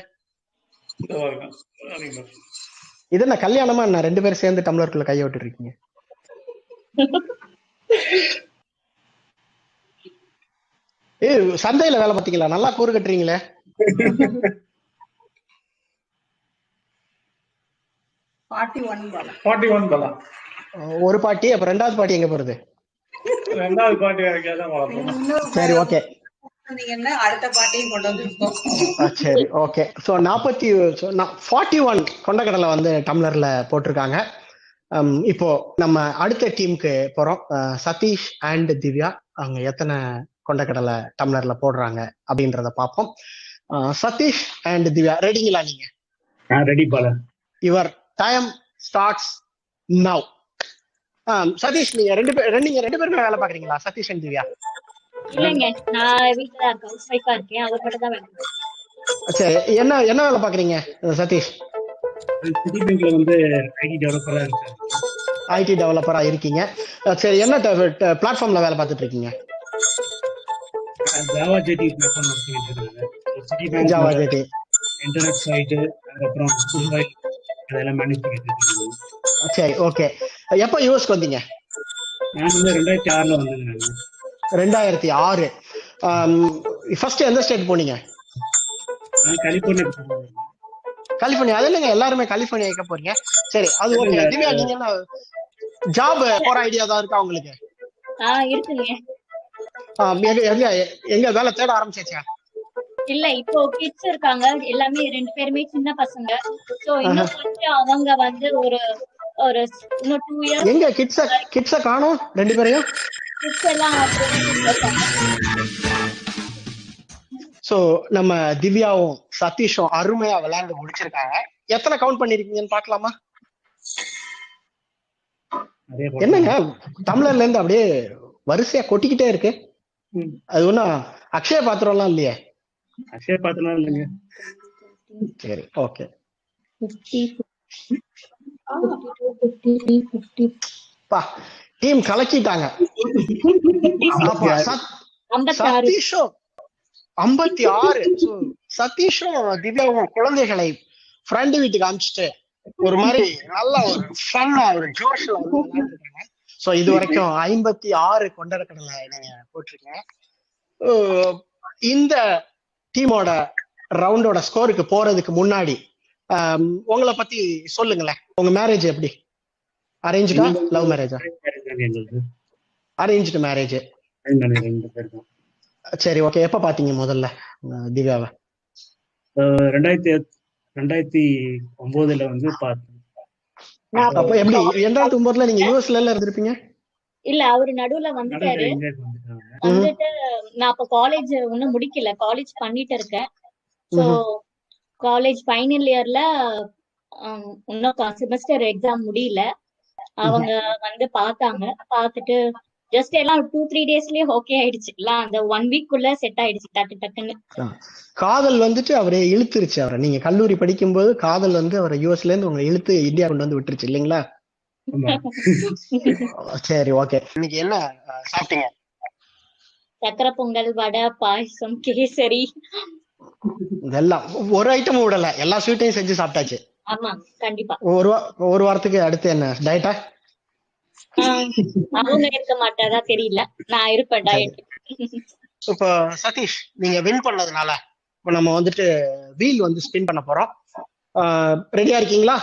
இது என்ன கல்யாணமா என்ன? 2 பேரும் சேர்ந்து டம்ளருக்குள்ள கைய விட்டு இருக்கீங்க. சந்தையில வேலை பார்த்தீங்களா? நல்லா கூறு கட்டுறீங்களே. ஒரு பாட்டி. அப்ப ரெண்டாவது பாட்டி எங்க போறது? ரெண்டாவது பாட்டி. சரி, ஓகே. அடுத்த பாட்டியும் கொண்டு வந்திருக்கோம். சரி, ஓகே. ஸோ 41 கொண்டக்கடலை வந்து டம்ளர்ல போட்டிருக்காங்க. இப்போ நம்ம அடுத்த டீமுக்கு போறோம். சதீஷ் அண்ட் திவ்யா அவங்க எத்தனை கொண்டக்கடலை டம்ளர்ல போடுறாங்க அப்படின்றத பார்ப்போம். சதீஷ் அண்ட் திவ்யா, ரெடிங்களா நீங்க? Ready Bala. Your time starts now. Satish, நீங்க ரெண்டு பேருமே வேலை பாக்குறீங்களா? சதீஷ் அண்ட் திவ்யா? இல்லைங்க, நான் வீட்டுல தான் இருக்கேன், ஹவுஸ் ஒய்ஃபா இருக்கேன். அது மட்டும் தான் வேலை. சரி, என்ன வேலை பாக்குறீங்க சதீஷ்? சிட்டி பேங்க்ல வந்து ஐடி டெவலப்பரா இருக்கேன். ஐடி டெவலப்பரா இருக்கீங்க. சரி, என்ன பிளாட்ஃபார்ம்ல வேலை பார்த்துட்டு இருக்கீங்க? ஜாவா ஜேடி பிளாட்ஃபார்ம் ஒர்க் பண்ணிட்டு இருக்கேன். Citibank Java JD internet site, அப்புறம் மொபைல் அதெல்லாம் மேனேஜ் பண்ணிட்டு இருக்கேன். சரி, ஓகே. எப்போ யூஎஸ்க்கு வந்தீங்க? நான் வந்து 2006ல வந்தேன். 2006. ஃபர்ஸ்ட் எந்த ஸ்டேட் போனீங்க? கலிபோர்னியா. அது இல்லைங்க, எல்லாருமே கலிபோர்னியா போறீங்க. சரி, அது ஓகே. திவ்யா, நீங்க என்ன ஜாப் போற ஐடியா தான் இருக்கா உங்களுக்கு? இருக்குங்க. எங்க வேலை தேட ஆரம்பிச்சாச்சா? இல்ல, இப்போ கிட்ஸ் இருக்காங்க, எல்லாமே 2 பேருமே சின்ன பசங்க. சோ இன்னும் கொஞ்சம் அவங்க வந்து ஒரு இன்னும் 2 இயர்ஸ். எங்க கிட்ஸ காணோம் 2 பேரையும்? கிட்ஸ் எல்லாம் சோ நம்ம திவ்யாவும் சதீஷும் அருமையா விளையாண்டு முடிச்சிருக்காங்க. எத்தனை கவுண்ட் பண்ணிருக்கீங்கன்னு பாக்கலாமா? என்னங்க தமிழர்ல இருந்து அப்படியே வரிசையா கொட்டிக்கிட்டே இருக்கு. அது ஒன்னும் அக்ஷய பாத்திரம்லாம் இல்லையே? அக்ஷய பாத்திரம் இல்லைங்க. சரி, ஓகே. டீம் கலக்கிட்டாங்க. சதீஷும் 56. சதீஷும் திவ்யாவும் குழந்தைகளை ஃப்ரெண்டு வீட்டுக்கு அனுப்பிச்சிட்டு ஒரு மாதிரி நல்ல ஒரு ஃபன்னா ஒரு ஜோஷ்ல விளையாண்டுருக்காங்க. சோ இது வரைக்கும் 56 கொண்டக்கடலை நீங்க போட்டிருக்கீங்க. இந்த டீமோட ரவுண்டோட ஸ்கோருக்கு போறதுக்கு முன்னாடி உங்களை பத்தி சொல்லுங்களேன். உங்க மேரேஜ் எப்படி? அரேஞ்சுடா லவ் மேரேஜா? Arranged marriage. சரி, ஓகே. எப்ப பாத்தீங்க முதல்ல திவ்யாவை? 2009ல வந்து பார்த்தேன். அப்ப எப்படி 2009ல நீங்க யூஎஸ்ல இருந்திருப்பீங்க? இல்ல, அவரு நடுவுல வந்துட்டாரு. வந்துட்டு நான் அப்ப காலேஜ் இன்னும் முடிக்கல, காலேஜ் பண்ணிட்டு இருக்கேன். சோ காலேஜ் ஃபைனல் இயர்ல இன்னும் செமஸ்டர் எக்ஸாம் முடியல. அவங்க வந்து பார்த்தாங்க. பார்த்துட்டு ஜஸ்ட் எல்லாம் 2-3 டேஸ்லயே ஓகே ஆயிடுச்சு. எல்லாம் அந்த 1 வீக்குள்ள செட் ஆயிடுச்சு டக்குன்னு. காதல் வந்துட்டு அவரை இழுத்துருச்சு. அவரை நீங்க கல்லூரி படிக்கும்போது காதல் வந்து அவரை யூஎஸ்ல இருந்து உங்களை இழுத்து இந்தியா கொண்டு வந்து விட்டுருச்சு இல்லைங்களா? சரி, ஓகே. இன்னைக்கு என்ன சாப்பிட்டீங்க? சக்கரை பொங்கல், வடை, பாயசம், கேசரி. இதெல்லாம் ஒரு ஐட்டமும் விடல, எல்லா ஸ்வீட்டையும் செஞ்சு சாப்பிட்டாச்சு. ஆமா, கண்டிப்பா. ஒரு வாரத்துக்கு அடுத்து என்ன டயட்டா? அவங்க இருக்க மாட்டாதா தெரியல, நான் இருப்பேன் டயட். இப்போ சதீஷ், நீங்க வின் பண்ணதுனால இப்போ நம்ம வந்துட்டு வீல் வந்து ஸ்பின் பண்ண போறோம். ரெடியா இருக்கீங்களா?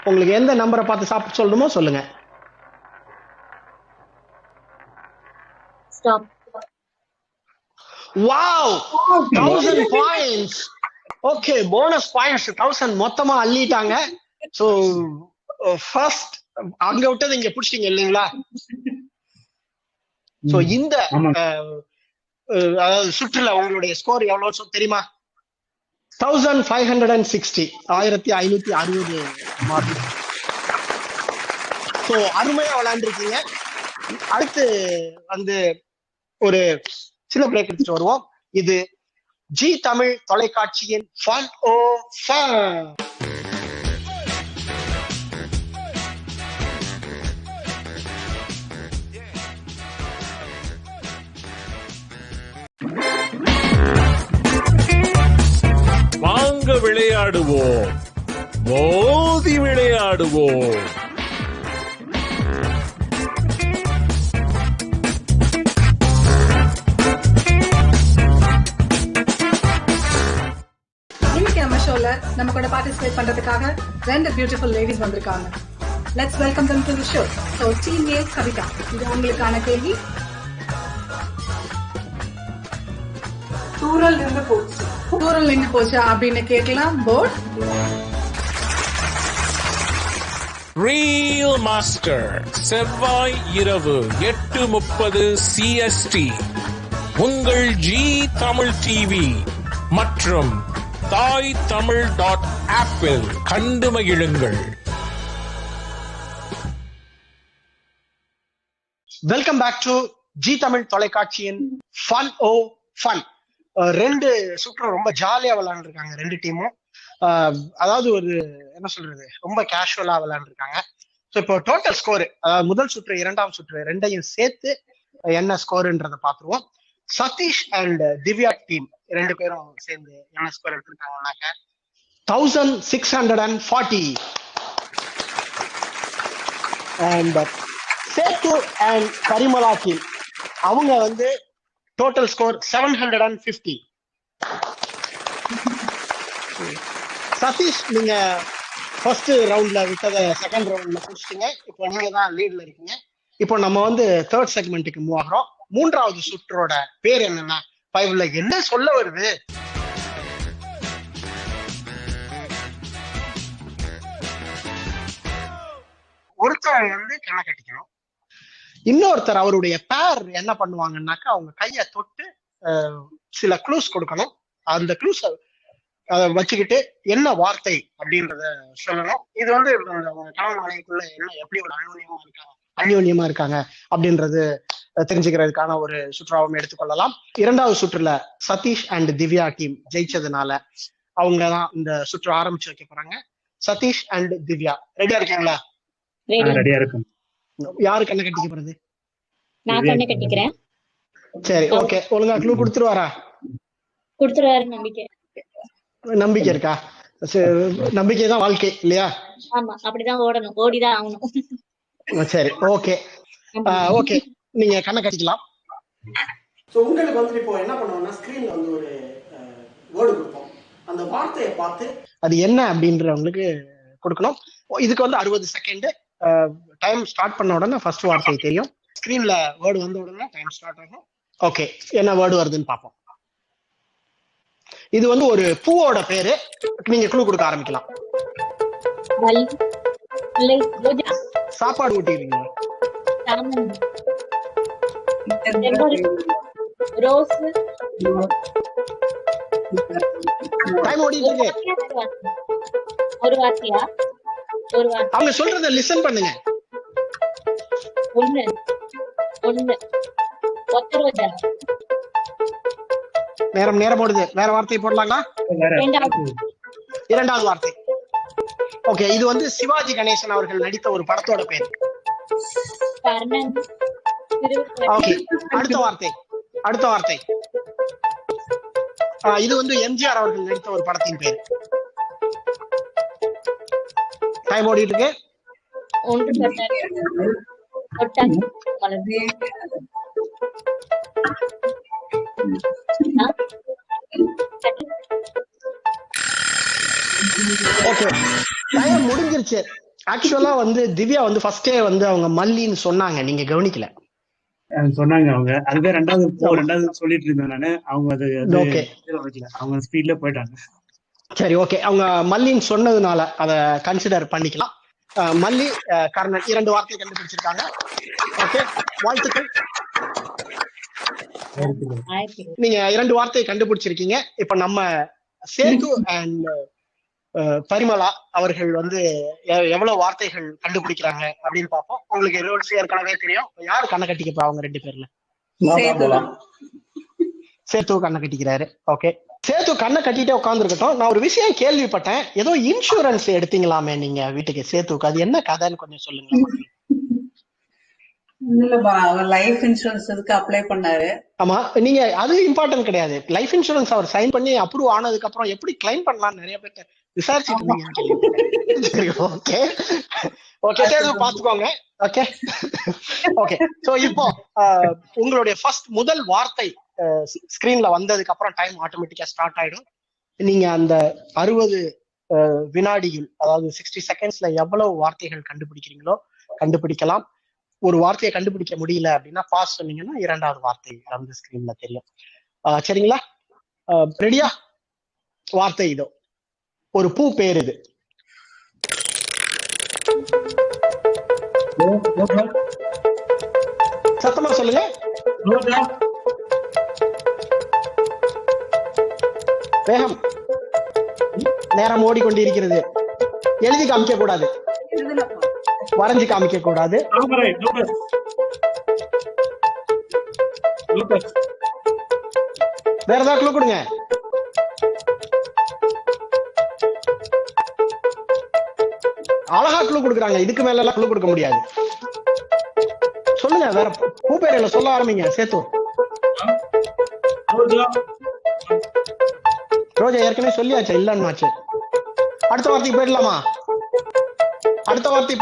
உங்களுக்கு எந்த நம்பரை பார்த்து சாப்பிட்டு சொல்லணுமோ சொல்லுங்க. Stop. Wow, 1000 points. Okay, bonus points 1000 மொத்தமா அள்ளிட்டாங்க. சோ ஃபர்ஸ்ட் அங்க விட்டது இங்க புடிச்சிட்டீங்க இல்லைங்களா? சோ இந்த அதாவது சுற்றுல உங்களுடைய ஸ்கோர் எவ்வளவு தெரியுமா? 1560, 1560 மார்க். சோ அருமையா விளையாண்டுருக்கீங்க. அடுத்து வந்து ஒரு சின்ன பிரேக் எடுத்துட்டு வருவோம். இது ஜி தமிழ் தொலைக்காட்சியின் ஃபன் ஓ ஃபன். வாங்க விளையாடுவோம், மோதி விளையாடுவோம். இன்னைக்கு நம்ம ஷோல நம்ம கூட பார்ட்டிசிபேட் பண்றதுக்காக 2 பியூட்டிஃபுல் லேடிஸ் வந்திருக்காங்க. Let's welcome them to the show. So team A Kavitha, இது உங்களுக்கான கேள்வி. தூரல் நின்று போச்சு அப்படின்னு கேட்கலாம். போர்ட். ரீல் மாஸ்டர், செவ்வாய் இரவு 8:30 CST உங்கள் ஜி தமிழ் டிவி மற்றும் தாய் தமிழ் .ஆப்பில் கண்டு மகிழுங்கள். Welcome back to Zee Tamil தொலைக்காட்சியின் ஃபன் ஓ ஃபன். 2 சுற்று ரொம்ப ஜாலியா விளையாண்டுருக்காங்க 2 டீமும். அதாவது ஒரு என்ன சொல்றது, ரொம்ப கேஷுவலா விளையாண்டுருக்காங்க. ஸோ இப்போ டோட்டல் ஸ்கோர், அதாவது முதல் சுற்று 2ஆம் சுற்று 2ஐயும் சேர்த்து என்ன ஸ்கோருன்றத பாத்துருவோம். சதீஷ் அண்ட் திவ்யா டீம் 2 பேரும் சேர்ந்து என்ன ஸ்கோர் எடுத்திருக்காங்கன்னாக்க 1640. அண்ட் சேத்து அண்ட் கரிமலா டீம் அவங்க வந்து டோட்டல் ஸ்கோர் 750. சதீஷ், நீங்க ஃபர்ஸ்ட் ரவுண்ட்ல விட்டதை செகண்ட் ரவுண்ட்ல முடிச்சிட்டீங்க. இப்போ நீங்க தான் லீட்ல இருக்கீங்க. இப்போ நம்ம வந்து தேர்ட் செக்மெண்ட்டுக்கு மூவ் ஆகிறோம். 3வது சுற்றோட பேர் என்னன்னா 5ல என்ன சொல்ல வருது? ஒருத்தர் வந்து கண்ணை கட்டிக்கணும். இன்னொருத்தர் அவருடைய பேர் என்ன பண்ணுவாங்கன்னாக்கா அவங்க கையை தொட்டு சில க்ளூஸ் கொடுக்கணும். அந்த க்ளூஸ் வச்சுக்கிட்டு என்ன வார்த்தை அப்படின்றத சொல்லணும். இது வந்து கணவன் மனைவிக்குள்ள என்ன எப்படி ஒரு அந்யோன்யமா இருக்காங்க அப்படின்றது தெரிஞ்சுக்கிறதுக்கான ஒரு சுற்றுலாவும் எடுத்துக்கொள்ளலாம். 2வது சுற்றுல சதீஷ் அண்ட் திவ்யா டீம் ஜெயிச்சதுனால அவங்க தான் இந்த சுற்று ஆரம்பிச்சு வைக்க போறாங்க. சதீஷ் அண்ட் திவ்யா ரெடியா இருக்கீங்களா? ரெடியா இருக்கும். யாரு கண்ணை கட்டிக்க போறது? நான் கண்ணை கட்டிக்கிறேன். சரி, ஓகே. ஒழுங்கா க்ளூ கொடுத்துருவாரா? கொடுத்துருவாரு. நம்பிக்கை இருக்கா? நம்பிக்கை தான் வாழ்க்கை இல்லையா? ஆமா, அப்படிதான் ஓடணும், ஓடிதான் ஆகணும். சரி, ஓகே ஓகே, நீங்க கண்ணை கட்டிக்கலாம். ஸோ உங்களுக்கு வந்து இப்போ என்ன பண்ணுவோம்னா ஸ்கிரீன்ல வந்து ஒரு வேர்டு கொடுப்போம். அந்த வார்த்தையை பார்த்து அது என்ன அப்படின்றவங்களுக்கு கொடுக்கணும். இதுக்கு வந்து 60 செகண்ட் டைம் ஸ்டார்ட் பண்ண உடனே ஃபர்ஸ்ட் வார்த்தை தெரியும். ஸ்கிரீன்ல வேர்டு வந்த உடனே டைம் ஸ்டார்ட் ஆகும். ஓகே, என்ன வேர்டு வருதுன்னு பார்ப்போம். இது வந்து ஒரு பூவோட பேரு. நீங்க க்ளூ கொடுக்க ஆரம்பிக்கலாம். ரோஜா. சாப்பாடு ஊட்டிடுறீங்களா? ரோஸ். டைம் ஓடிட்டு இருக்கு. ஒரு வார்த்தையா? ஒரு வார்த்தை. அவங்க சொல்றத லிசன் பண்ணுங்க. ஒண்ணு ஒத்த ரோஜா. நேரம் ஓடுது. வேற வார்த்தை போடலாங்களா? இரண்டாவது வார்த்தை. ஓகே, இது வந்து சிவாஜி கணேசன் அவர்கள் நடித்த ஒரு படத்தோட பேர். ஓகே, அடுத்த வார்த்தை. இது வந்து எம்ஜிஆர் அவர்கள் நடித்த ஒரு படத்தின் பேர். டைம் ஓடிட்டு இருக்கு. ஓகே, டைம் முடிஞ்சிருச்சு. ஆக்சுவலா வந்து திவ்யா வந்து ஃபர்ஸ்டே வந்து அவங்க மல்லின்னு சொன்னாங்க, நீங்க கவனிக்கல. சொன்னாங்க அவங்க. அதுதான் ரெண்டாவது சொல்லிட்டு இருந்தேன் நானு. அவங்க அது அவங்க ஸ்பீட்ல போயிட்டாங்க. சரி, ஓகே, அவங்க மல்லின்னு சொன்னதுனால அதை கன்சிடர் பண்ணிக்கலாம். மல்லி, கர்ணன் 2 வார்த்தை கண்டுபிடிச்சிருக்காங்க. ஓகே, வாழ்த்துக்கள். நீங்க 2 வார்த்தையை கண்டுபிடிச்சிருக்கீங்க. இப்ப நம்ம சேது அண்ட் பரிமளா அவர்கள் வந்து எவ்வளவு வார்த்தைகள் கண்டுபிடிக்கிறாங்க அப்படின்னு பார்ப்போம். உங்களுக்கு ரூல்ஸ் ஏற்கனவே தெரியும். யாரு கண்ணை கட்டிக்கப்பா? அவங்க 2 பேர்ல சேத்து கண்ணை கட்டிக்கிறாரு. ஓகே, சேத்து கண்ணை கட்டிட்டே உட்காந்துருக்கட்டும். நான் ஒரு விஷயம் கேள்விப்பட்டேன், ஏதோ இன்சூரன்ஸ் எடுத்தீங்களாமே நீங்க வீட்டுக்கு சேத்துக்கு. அது என்ன கதைன்னு கொஞ்சம் சொல்லுங்க. இல்லப்பா, அவர் லைஃப் இன்சூரன்ஸ் இதுக்கு அப்ளை பண்ணாரு. ஆமா, நீங்க அது இம்பார்ட்டன்ட் கிடையாது. லைஃப் இன்சூரன்ஸ் அவர் சைன் பண்ணி அப்ரூவ் ஆனதுக்கு அப்புறம் எப்படி கிளைம் பண்ணலாம் நிறைய பேர் விசாரிச்சுட்டு இருந்தீங்க. ஓகே ஓகே, பாத்துக்கோங்க. ஓகே ஓகே, சோ இப்போ உங்களுடைய முதல் வார்த்தை ஸ்கிரீன்ல வந்ததுக்கு அப்புறம் டைம் ஆட்டோமேட்டிக்கா ஸ்டார்ட் ஆயிடும். நீங்க அந்த 60 வினாடிகள், அதாவது 60 செகண்ட்ஸ்ல எவ்வளவு வார்த்தைகள் கண்டுபிடிக்கிறீங்களோ கண்டுபிடிக்கலாம். ஒரு வார்த்தையை கண்டுபிடிக்க முடியல அப்படின்னா பாஸ் சொன்னீங்கன்னா 2வது வார்த்தை அந்த ஸ்கிரீன்ல தெரியும். சரிங்களா? ரெடியா? வார்த்தை இதோ. ஒரு பூ பேர் இது. சத்தமா சொல்லுங்க. வேகம். நேரம் ஓடிக்கொண்டிருக்கிறது. எழுதி காமிக்க கூடாது, வரைஞ்சு காமிக்க கூடாது. வேற ஏதாவது க்ளூ கொடுங்க. அழகா க்ளூ கொடுக்குறாங்க, இதுக்கு மேல எல்லாம் க்ளூ கொடுக்க முடியாது. சொல்லுங்க, வேற பூ பேர்ல சொல்ல ஆரம்பிங்க. சேத்து. ரோஜா ஏற்கனவே சொல்லியாச்சு, இல்லன்னு. அடுத்த வார்த்தைக்கு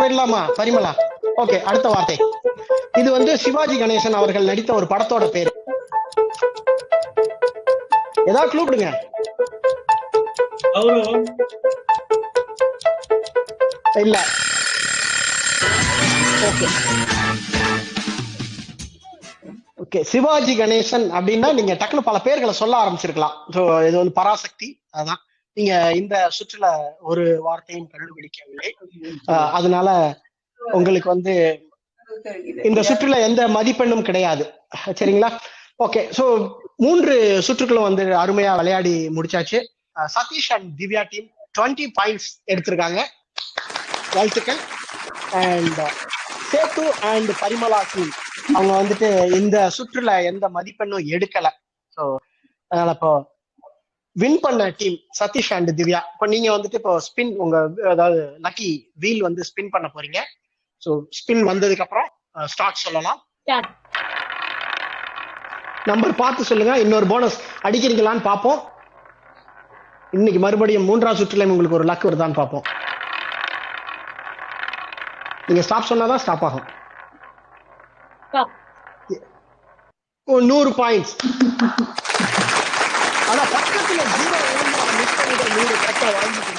போயிடலாமா? பரிமளா. ஓகே, அடுத்த வார்த்தை. இது வந்து சிவாஜி கணேசன் அவர்கள் நடித்த ஒரு படத்தோட பேரு. ஏதாவது க்ளூ கொடுங்க. இல்ல. ஓகே ஓகே, சிவாஜி கணேசன் அப்படின்னா நீங்க டக்குனு பல பேர்களை சொல்ல ஆரம்பிச்சிருக்கலாம். இது வந்து பராசக்தி. அதான் நீங்க இந்த சுற்றுல ஒரு வார்த்தையும் கண்டுபிடிக்கவில்லை. அதனால உங்களுக்கு வந்து இந்த சுற்றுல எந்த மதிப்பெண்ணும் கிடையாது. சரிங்களா? ஓகே, சோ 3 சுற்றுக்களும் வந்து அருமையா விளையாடி முடிச்சாச்சு. Satish and Divya team 20 points எடுத்திருக்காங்க. வாழ்த்துக்கள். அண்ட் சேத்து அண்ட் பரிமளா டீம் அவங்க வந்துட்டு இந்த சுற்றுல எந்த மதிப்பெண்ணும் எடுக்கல. ஸோ அதனால இப்போ வின் பண்ண டீம் சதீஷ் அண்ட் திவ்யா. இப்போ நீங்க வந்துட்டு இப்போ ஸ்பின், உங்க அதாவது லக்கி வீல் வந்து ஸ்பின் பண்ண போறீங்க. ஸோ ஸ்பின் வந்ததுக்கு அப்புறம் ஸ்டார்ட் சொல்லலாம். நம்பர் பார்த்து சொல்லுங்க. இன்னொரு போனஸ் அடிக்கிறீங்களான்னு பார்ப்போம். இன்னைக்கு மறுபடியும் 3வது சுற்றுல உங்களுக்கு ஒரு லக் வருதான்னு பார்ப்போம். நீங்க ஸ்டாப் சொன்னாதான் ஸ்டாப் ஆகும். 100 பாயிண்ட்ஸ். ஆனா பக்கத்துல 0 மிஸ் பண்ணிட்டு 100 கரெக்டா வாங்கிட்டீங்க.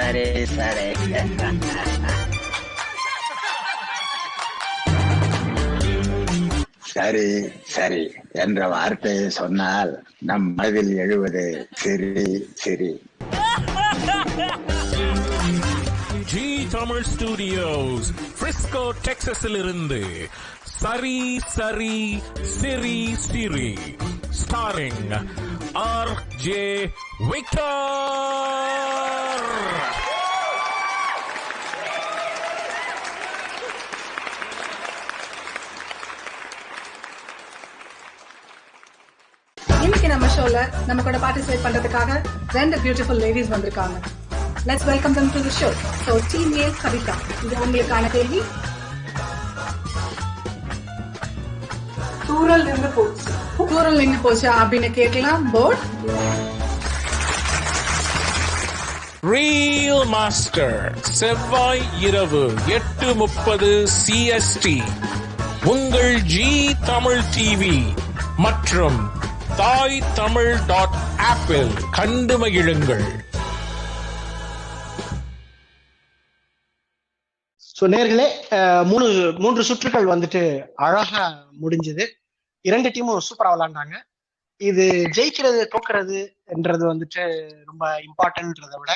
சரி சரி. சரி சரி என்ற வார்த்தையை சொன்னால் நம் மனதில் எழுவது சிரி சிரி. ஜி தமிழ் ஸ்டுடியோஸ் பிரிஸ்கோ டெக்சாஸில் இருந்து சரி சரி சிரி சிரி ஸ்டாரிங் ஆர்.ஜே. விக்டர். இன்னைக்கு நம்ம ஷோல நம்ம கூட பார்ட்டிசிபேட் பண்றதுக்காக 2 பியூட்டிஃபுல் லேடிஸ் வந்திருக்காங்க. Let's welcome them to the show. So team A Kavitha, இது உங்களுக்கான கேள்வி. தூரல் நின்று போச்சு அப்படின்னு கேட்கலாம். போர்ட். ரியல் மாஸ்டர் செவ்வாய் இரவு 8:30 CST உங்கள் ஜி தமிழ் டிவி மற்றும் தாய் தமிழ் .ஆப்பில் கண்டு மகிழுங்கள். நேர்களே, மூன்று சுற்றுகள் வந்துட்டு அழகா முடிஞ்சது. 2 டீமும் சூப்பரா விளையாண்டாங்க. இது ஜெயிக்கிறது தோக்குறது என்றது வந்துட்டு ரொம்ப இம்பார்ட்டன்ட்ன்றத விட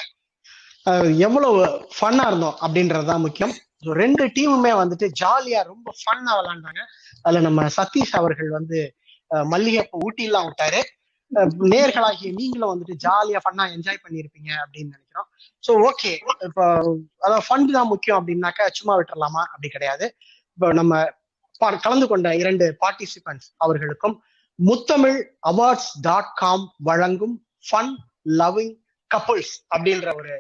எவ்வளவு ஃபன்னா இருந்தோம் அப்படின்றதுதான் முக்கியம். 2 டீமுமே வந்துட்டு ஜாலியா ரொம்ப ஃபன்னா விளையாண்டாங்க. அதுல நம்ம சதீஷ் அவர்கள் வந்து மல்லிகை ஊட்டிலாம் விட்டாரு. நேர்களாகிய நீங்களும் வந்துட்டு ஜாலியா ஃபன்னா என்ஜாய் பண்ணிருப்பீங்க அப்படின்னு நினைக்கிறோம். ஸோ ஓகே, இப்போ அதாவது ஃபண்ட் தான் முக்கியம் அப்படின்னாக்கா சும்மா விட்டுறலாமா? அப்படி கிடையாது. இப்போ நம்ம கலந்து கொண்ட 2 பார்ட்டிசிபென்ட்ஸ் அவர்களுக்கும் முத்தமிழ் awards.com வழங்கும் ஃபன் லவ்விங் கப்புள்ஸ் அப்படின்ற ஒரு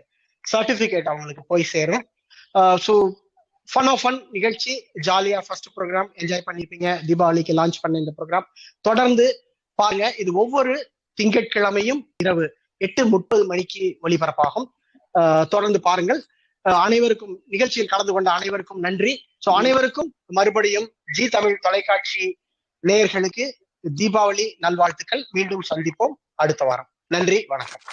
சர்டிபிகேட் அவங்களுக்கு போய் சேரும். ஸோ ஃபன் ஆஃப் ஃபன் நிகழ்ச்சி ஜாலியா ஃபர்ஸ்ட் ப்ரோக்ராம் என்ஜாய் பண்ணிருப்பீங்க. தீபாவளிக்கு லான்ச் பண்ண இந்த ப்ரோக்ராம் தொடர்ந்து பாருங்க. இது ஒவ்வொரு திங்கட்கிழமையும் இரவு 8:30 மணிக்கு ஒளிபரப்பாகும். தொடர்ந்து பாருங்கள். அனைவருக்கும், நிகழ்ச்சியில் கலந்து கொண்ட அனைவருக்கும் நன்றி. ஸோ அனைவருக்கும் மறுபடியும் ஜி தமிழ் தொலைக்காட்சி நேயர்களுக்கு தீபாவளி நல்வாழ்த்துக்கள். மீண்டும் சந்திப்போம் அடுத்த வாரம். நன்றி, வணக்கம்.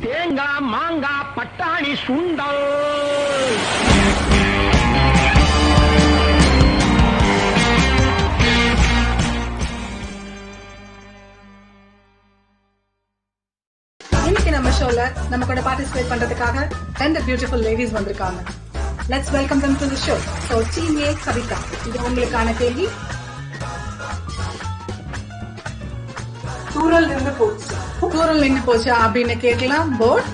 தேங்காய் மாங்காய் பட்டாணி சுண்டல். இன்னைக்கு நம்ம ஷோல நம்ம கூட பார்ட்டிசிபேட் பண்றதுக்காக 2 பியூட்டிஃபுல் லேடிஸ் வந்திருக்காங்க. Let's welcome them to the show. So team A Kavitha, இது உங்களுக்கான கேள்வி. தூரல் நின்று போச்சு அப்படின்னு கேட்கலாம். போர்ட்.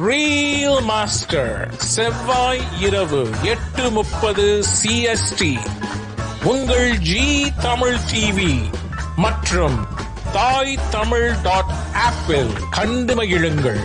ரியல் மாஸ்டர் செவ்வாய் இரவு 8:30 CST உங்கள் ஜி தமிழ் டிவி மற்றும் தாய் தமிழ் .ஆப்பில் கண்டு மகிழுங்கள்.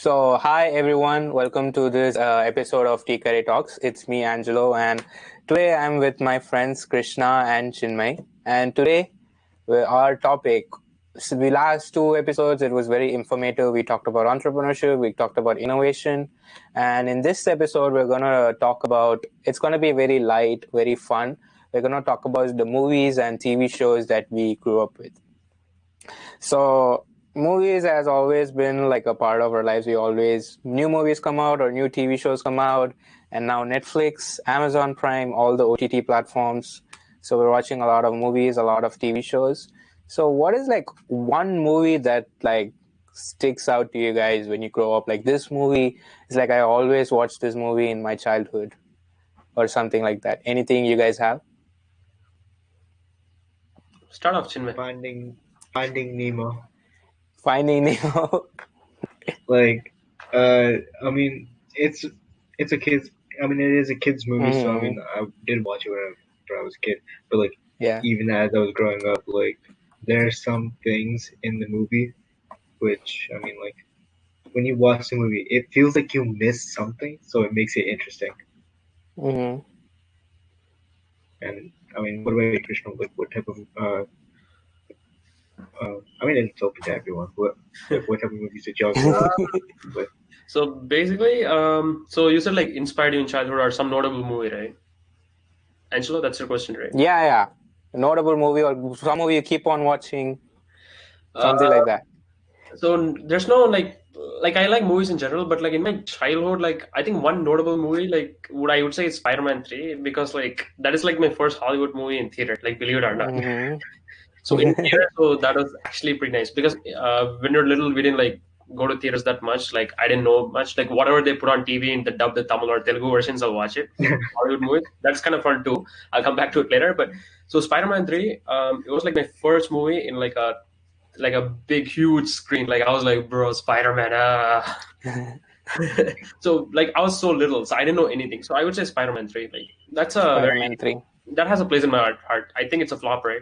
So, hi everyone, welcome to this episode of Tea Curry Talks. It's me, Angelo, and today I'm with my friends Krishna and Chinmay. And today, our topic, so the last two episodes, it was very informative. We talked about entrepreneurship, we talked about innovation. And in this episode, we're going to talk about, it's going to be very light, very fun. We're going to talk about the movies and TV shows that we grew up with. So, movies has always been like a part of our lives. New movies come out or new TV shows come out, and now Netflix, Amazon Prime, all the OTT platforms. So we're watching a lot of movies, a lot of TV shows. So what is like one movie that like sticks out to you guys when you grow up? Like this movie is like I always watched this movie in my childhood or something like that. Anything you guys have? Start off, Chinmay. Finding Nemo. Finding Nemo. Like, I mean, it's a kid's. I mean, it is a kid's movie, so I mean, I did watch it when I was a kid. But like, even as I was growing up, like, there are some things in the movie which, I mean, like, when you watch the movie, it feels like you missed something, so it makes it interesting. Mm-hmm. And I mean, what about Krishna? Like, what type of I mean, it's open to everyone. What type of movies did y'all grow up with? So basically, so you said like inspired you in childhood or some notable movie, right? Angelo, that's your question, right? Yeah. A notable movie or some movie you keep on watching, something like that. So there's no like I like movies in general, but like in my childhood, like I think one notable movie, like I would say it's Spider-Man 3, because like that is like my first Hollywood movie in theater, like believe it or not. Mm-hmm. So in theater, so that was actually pretty nice, because when you're little, we didn't like go to theaters that much. Like I didn't know much. Like whatever they put on TV in the dub, the Tamil or Telugu versions, I'll watch it. Hollywood movies, that's kind of fun too. I'll come back to it later. But so Spider-Man 3, it was like my first movie in like a big huge screen. Like I was like, bro, Spider-Man. So like I was so little, so I didn't know anything. So I would say Spider-Man 3. Like that's a Spider-Man 3. That has a place in my heart. I think it's a flop, right?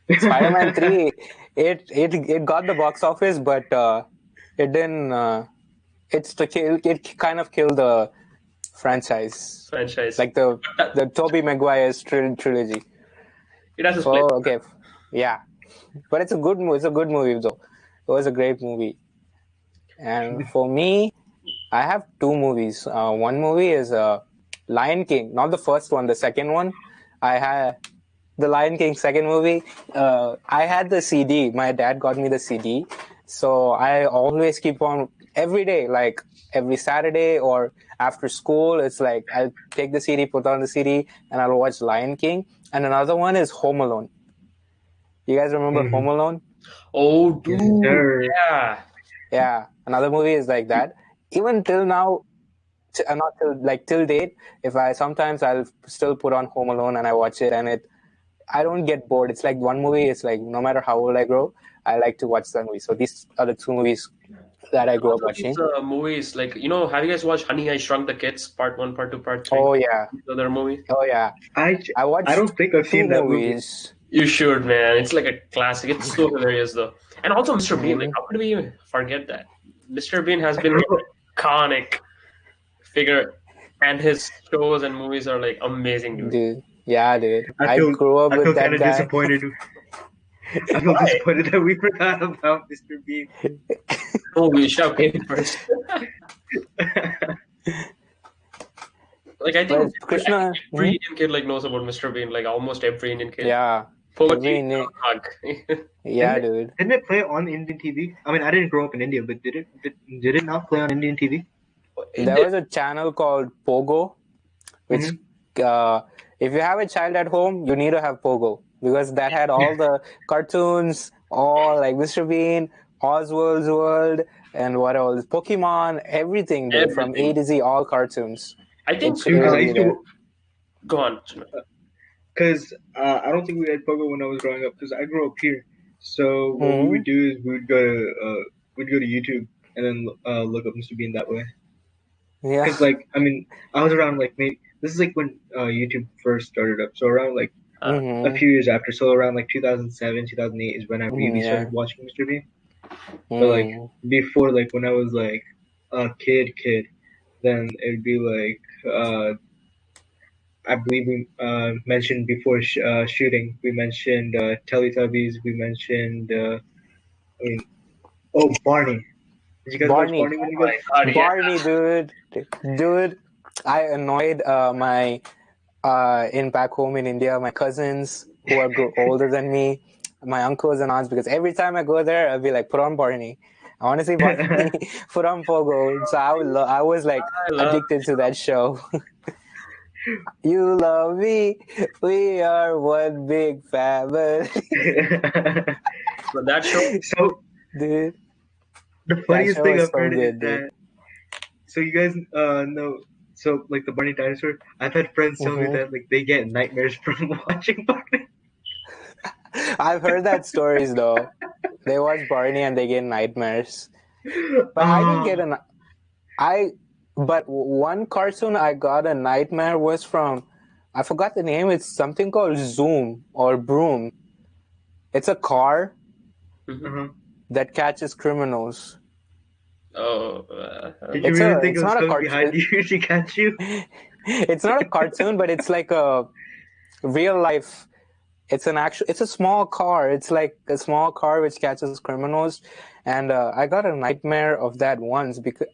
Spider-Man 3, it got the box office, but it didn't. It kind of killed the franchise. Like the Tobey Maguire's trilogy. It has a place. Oh, okay, yeah, but it's a good movie. It's a good movie though. It was a great movie. And for me, I have two movies. One movie is Lion King, not the first one, the second one. I had the Lion King second movie. I had the CD. My dad got me the CD. So I always keep on every day, like every Saturday or after school. It's like I'll take the CD, put on the CD, and I'll watch Lion King. And another one is Home Alone. You guys remember Home Alone? Oh, dude. Yeah. Another movie is like that. Even till now, not till date, sometimes I'll still put on Home Alone and I watch it, and I don't get bored. It's like one movie. It's like no matter how old I grow, I like to watch that movie. So these are the two movies that I grew up watching. These movies, like, have you guys watched Honey, I Shrunk the Kids, Part 1, Part 2, Part 3? Oh yeah. Other movies. Oh yeah. I don't think I've seen that movie. You should, man. It's like a classic. It's so hilarious though. And also Mr. Bean. Like, how could we forget that? Mr. Bean has been an iconic figure, and his shows and movies are like amazing, dude. Yeah, dude. I grew up with that guy. Disappointed. I feel disappointed that we forgot about Mr. Bean. Oh, we should have paid first. Like I think Krishna, every Indian kid like knows about Mr. Bean. Like almost every Indian kid. Yeah. Yeah, dude. Didn't it play on Indian TV? I mean, I didn't grow up in India, but did it not play on Indian TV? There was a channel called Pogo, which if you have a child at home, you need to have Pogo, because that had all the cartoons, all like Mr. Bean, Oswald's World, and what else? Pokemon, everything, dude, from A to Z, all cartoons. I think go on. Because I don't think we had Pogo when I was growing up, because I grew up here. So what we would do is we would go to YouTube and then look up Mr. Bean that way. Yeah. Because like, I mean, I was around like maybe this is like when YouTube first started up. So around like a few years after. So around like 2007, 2008 is when I really started watching Mr. Bean. But like before, like when I was like a kid, then it'd be like I believe we mentioned before shooting. We mentioned Teletubbies. We mentioned Barney. Did you guys watch Barney when you guys? Barney, dude. I annoyed my in back home in India, my cousins who are older than me, my uncles and aunts, because every time I go there, I'll be like, put on Barney. I want to see Barney. Put on Pogo. So I was like addicted to that show. You love me. We are one big family. So that show, dude. The funniest thing I've heard is that. So you guys know. So like the Barney dinosaur, I've had friends tell me that like they get nightmares from watching Barney. I've heard that stories though. They watch Barney and they get nightmares. But I didn't get but one cartoon I got a nightmare was from, I forgot the name. It's something called Zoom or Broom. It's a car that catches criminals. Oh, did you really think it was coming behind you to catch you? It's not a cartoon, but it's like a real life. It's a small car. It's like a small car which catches criminals, and I got a nightmare of that once because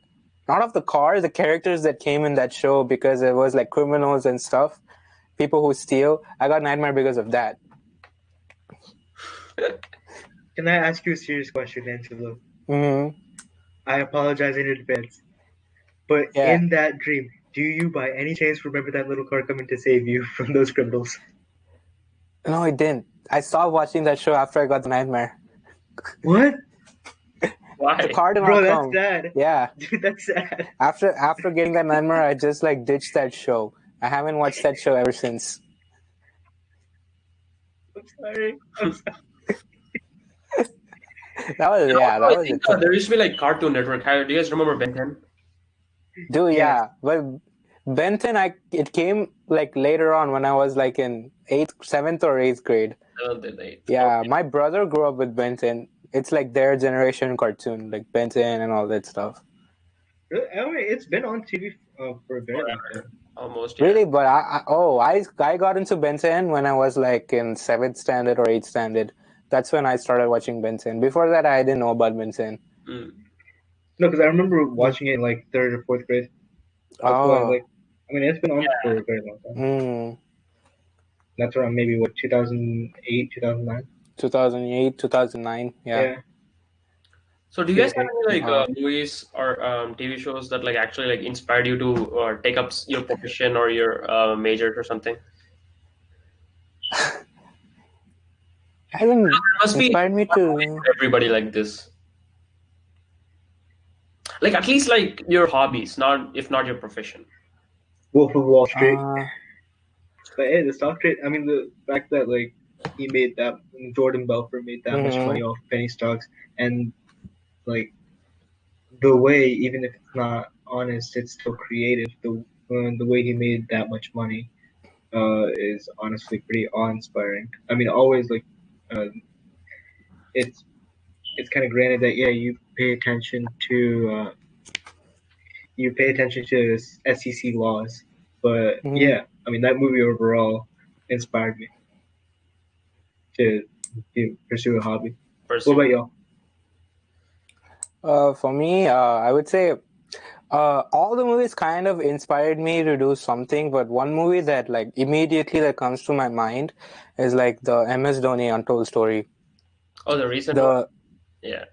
not of the car, the characters that came in that show, because it was like criminals and stuff, people who steal. I got a nightmare because of that. Can I ask you a serious question, Angelo? Mm-hmm. I apologize in advance, but in that dream, do you by any chance remember that little car coming to save you from those criminals? No, I didn't. I stopped watching that show after I got the nightmare. What? Why? The car did not Bro, come. that's sad. Yeah. Dude, that's sad. After getting that nightmare, I just like ditched that show. I haven't watched that show ever since. I'm sorry. That was it. There used to be like Cartoon Network. Do you guys remember Ben 10? Dude, yeah. But Ben 10, it came like later on when I was like in 7th or 8th grade. 7th and 8th. Yeah, my brother grew up with Ben 10. It's like their generation cartoon, like Ben 10 and all that stuff. Really? I mean, it's been on TV for a very long time. Almost. Yeah. Really? But I got into Ben 10 when I was like in 7th standard or 8th standard. That's when I started watching Ben 10. Before that, I didn't know about Ben 10. Mm. No, because I remember watching it in like 3rd or 4th grade. It's been on for a very long time. Mm. That's around maybe 2008, 2009? 2008, 2009, yeah. So do you guys have any like movies or TV shows that like actually like inspired you to take up your profession or your major or something? Hasn't must inspired me to everybody like this. Like at least like your hobbies, if not your profession. Wolf of Wall Street. But hey, the stock trade. I mean, the fact that like he made that, Jordan Belfort made that much money off penny stocks, and like the way, even if it's not honest, it's still creative. The way he made that much money is honestly pretty awe-inspiring. I mean, always like it's kind of granted that you pay attention to SEC laws, but I mean that movie overall inspired me to pursue a hobby. What about y'all? For me, I would say all the movies kind of inspired me to do something, but one movie that like immediately that comes to my mind is like the MS Dhoni Untold Story. Oh, the recent one? Yeah.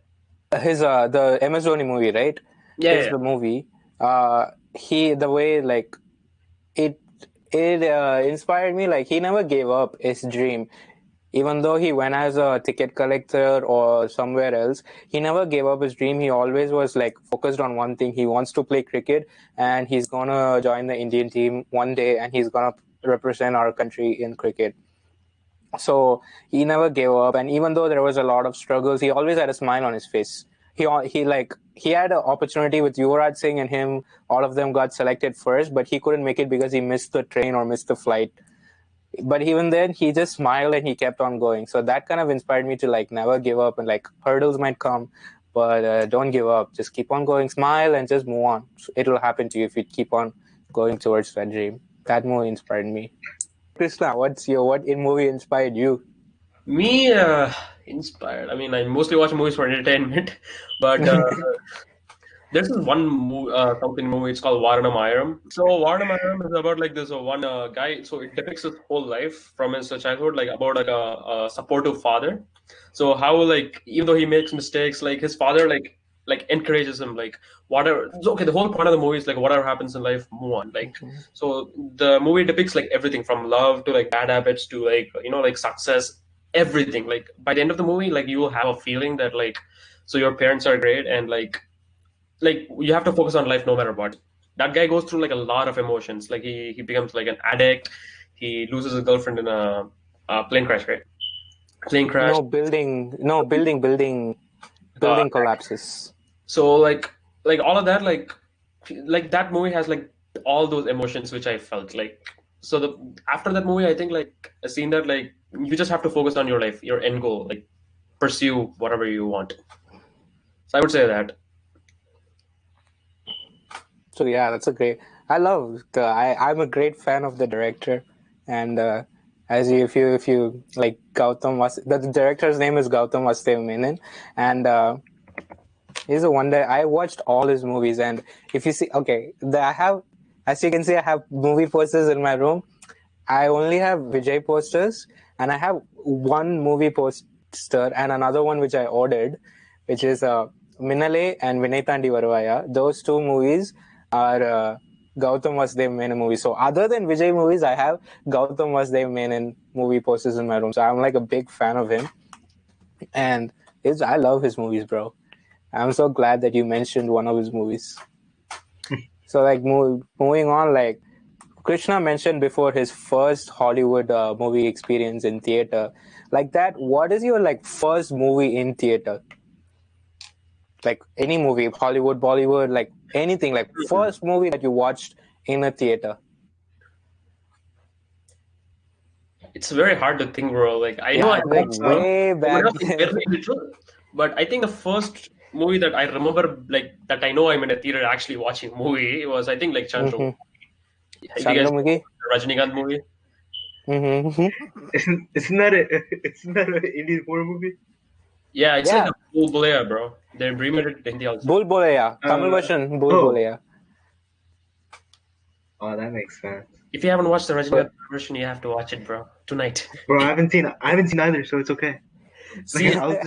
The MS Dhoni movie, right? Yeah. The movie. The way like it inspired me. Like he never gave up his dream. Even though he went as a ticket collector or somewhere else, he never gave up his dream. He always was like focused on one thing. He wants to play cricket and he's going to join the Indian team one day and he's going to represent our country in cricket. So he never gave up. And even though there was a lot of struggles, he always had a smile on his face. He had an opportunity with Yuvraj Singh and him. All of them got selected first, but he couldn't make it because he missed the train or missed the flight. But even then, he just smiled and he kept on going. So that kind of inspired me to like never give up, and like hurdles might come, but don't give up. Just keep on going, smile, and just move on. It will happen to you if you keep on going towards that dream. That movie inspired me. Krishna, what movie inspired you? Me, inspired. I mean, I mostly watch movies for entertainment, but there's this one something movie. It's called Varanam Ayaram. So Varanam Ayaram is about like this one guy. So it depicts his whole life from his childhood, like about like a supportive father. So how like even though he makes mistakes, like his father like encourages him, like whatever. So, okay, the whole point of the movie is like whatever happens in life, move on. Like so the movie depicts like everything from love to like bad habits to like like success, everything. Like by the end of the movie, like you will have a feeling that like so your parents are great and like you have to focus on life no matter what. That guy goes through like a lot of emotions. Like he becomes like an addict. He loses his girlfriend in a plane crash, right? Plane crash. Building collapses. So like all of that, like that movie has like all those emotions which I felt like. So after that movie, I think like I seen that like you just have to focus on your life, your end goal, like pursue whatever you want. So I would say that. So yeah, that's a great. I'm a great fan of the director, and if you like the director's name is Gautam Vasudev Menon, and he's a wonder. I watched all his movies, and if you see, as you can see, I have movie posters in my room. I only have Vijay posters, and I have one movie poster and another one which I ordered, which is Minale and Vinay Thandi Varuvaya. Those two movies are Gautam Vasudev Menon movies. So other than Vijay movies, I have Gautam Vasudev Menon movie posters in my room. So I'm like a big fan of him, and I love his movies, bro. I'm so glad that you mentioned one of his movies. So like moving on, like Krishna mentioned before his first Hollywood movie experience in theater. Like that, what is your like first movie in theater? Like any movie, Hollywood, Bollywood, like anything, like first movie that you watched in a theater. It's very hard to think, bro. Like I know way back. But I think the first movie that I remember, like that I know I'm in a theater actually watching a movie was I think like Chandramukhi. Chandramukhi? Rajinikanth movie. Isn't that an Indian horror movie? Yeah, it's like a Bhul Bhulaiya, bro. They remade it in India also. Bhul Bhulaiya, Tamil version, Bhul Bhulaiya. Oh, that makes sense. If you haven't watched the Rajinikanth version, you have to watch it, bro. Tonight. Bro, I haven't seen either, so it's okay. See, well,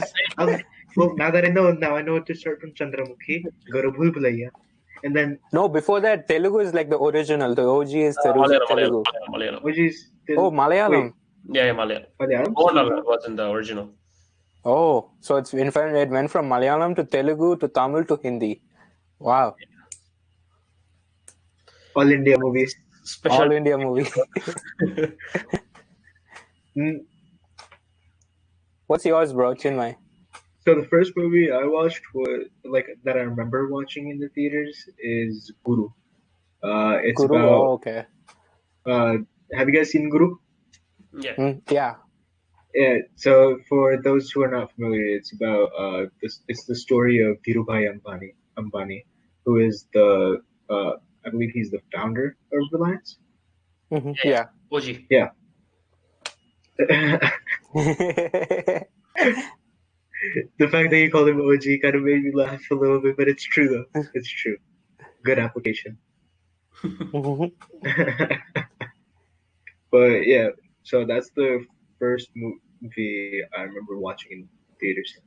now I know what to start from Chandramukhi, go to Bhul Bhulaiya, and then no, before that, Telugu is like the original. The OG is Telugu. Malayalam. Yeah, Malayalam. Was in the original. Oh, so it went from Malayalam to Telugu to Tamil to Hindi. Wow. All India movies. All India movie. What's yours, bro, Chinmay? So the first movie I watched was that I remember watching in the theaters is Guru. It's Guru. about. Oh, okay. Have you guys seen Guru? Yeah. Yeah. Yeah. So for those who are not familiar, it's about it's the story of Dhirubhai Ambani, who is I believe he's the founder of Reliance. Yeah. OG. Yeah. The fact that you called him OG kind of made me laugh a little bit, but it's true though. It's true. Good application. But yeah, so that's the first movie I remember watching in theaters.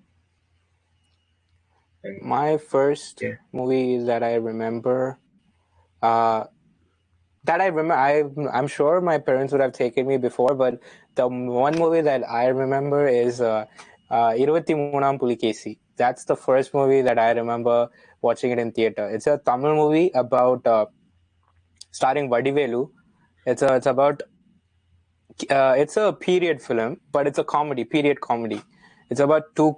And my first movie that I remember, I'm sure my parents would have taken me before, but the one movie that I remember is Iruvathi Moonam Pulikesi. That's the first movie that I remember watching it in theater. It's a Tamil movie about starring Vadivelu. It's a period film, but it's a period comedy. It's about two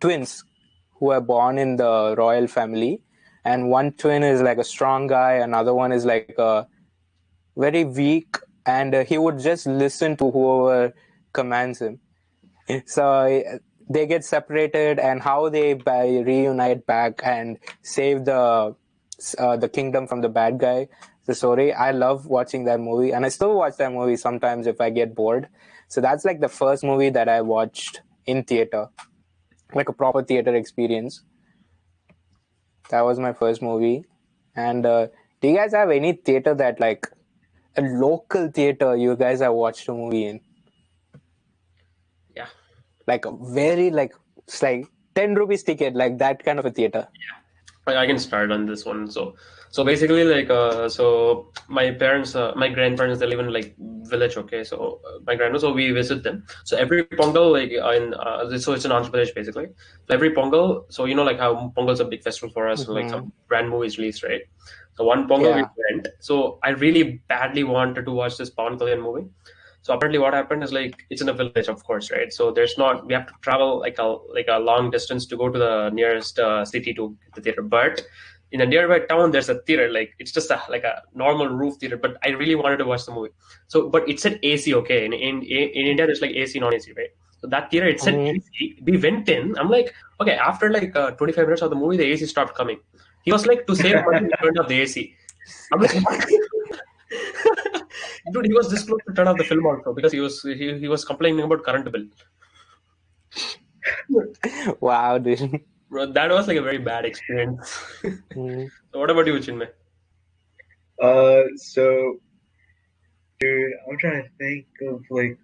twins who are born in the royal family, and one twin is like a strong guy, another one is like a very weak and he would just listen to whoever commands him. So they get separated, and how they reunite back and save the kingdom from the bad guy. The story, I love watching that movie, and I still watch that movie sometimes if I get bored. So that's like the first movie that I watched in theater, like a proper theater experience. That was my first movie. And do you guys have any theater that, like, a local theater you guys have watched a movie in? Yeah. Like a very, like, it's like 10 rupees ticket, like that kind of a theater. I can start on this one. So basically, like, so my parents, my grandparents, they live in like village. Okay, so my grandma, so we visit them. So every Pongal, like so it's in Andhra Pradesh basically. So every Pongal, so you know like how Pongal is a big festival for us, like some brand movies released, right? So one Pongal we went. So I really badly wanted to watch this Pawan Kalyan movie. So apparently what happened is like it's in a village, of course, right? So we have to travel like a long distance to go to the nearest city to get the theater. But in a nearby town, there's a theater, like it's just like a normal roof theater. But I really wanted to watch the movie. So, but it said AC, okay? In India, there's like AC, non-AC, right? So that theater, it said AC. We went in. I'm like, okay. After like 25 minutes of the movie, the AC stopped coming. He was like, to save money, we turned off the AC. I'm like, dude, he was this close to turn off the film also because he was complaining about current bill. Wow, dude. Bro, that was like a very bad experience. So what about you, Chinmay? So, dude, I'm trying to think of like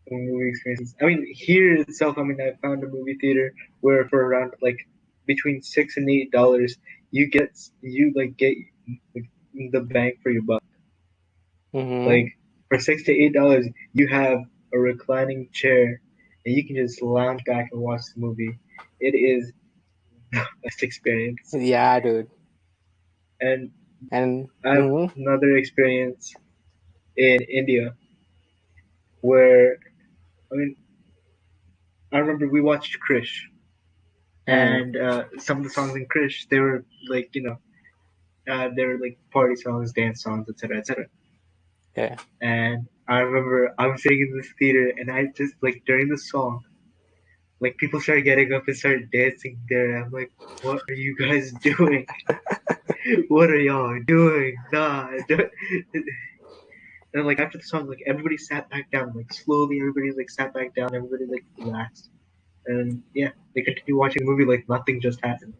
movie experiences. I mean, here itself, I mean, I found a movie theater where for around like between $6 and $8, you get the bang for your buck. Like for $6 to $8, you have a reclining chair, and you can just lounge back and watch the movie. It is the best experience. Yeah, dude. And I have another experience in India where, I mean, I remember we watched Krish, and some of the songs in Krish, they were like, you know, they were like party songs, dance songs, etc., etc. Yeah. And I remember I was sitting in this theater, and I just like during the song, like people started getting up and started dancing there. I'm like, what are you guys doing? What are y'all doing? Nah. And like after the song, like everybody sat back down, like slowly everybody like sat back down, everybody like relaxed. And yeah, they continued watching the movie like nothing just happened.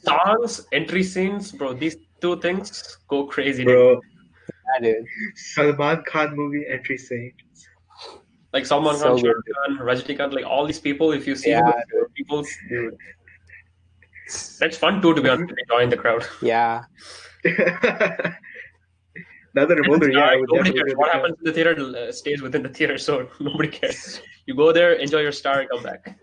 Songs, entry scenes, bro, these two things go crazy. Bro. Dude. Salman Khan movie entry scenes. Like Salman Khan, Shah Rukh Khan, Rajinikanth, like all these people, if you see people, dude. That's fun too, to be honest, to join the crowd. Yeah. Now that I'm older, I would nobody definitely cares. What happens in the theater stays within the theater, so nobody cares. You go there, enjoy your star, and come back.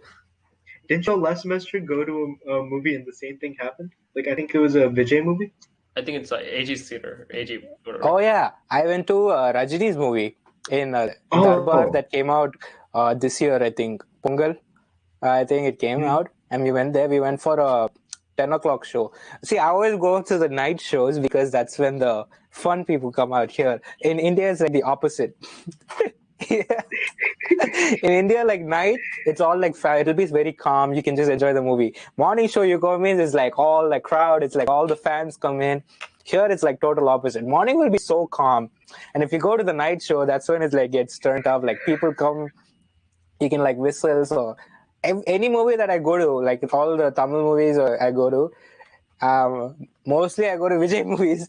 Didn't y'all last semester go to a movie and the same thing happened? Like I think it was a Vijay movie. I think it's AG's theater. AG. Oh yeah, I went to Rajini's movie in Darbar that came out this year. I think Pongal. I think it came out, and we went there. We went for a 10 o'clock show. See, I always go to the night shows because that's when the fun people come out here. In India, it's like the opposite. In India, like night, it's all like it'll be very calm. You can just enjoy the movie. Morning show, you come in, it's like all like crowd. It's like all the fans come in. Here, it's like total opposite. Morning will be so calm, and if you go to the night show, that's when it like gets turned up. Like people come, you can like whistle. So any movie that I go to, like all the Tamil movies I go to, mostly I go to Vijay movies.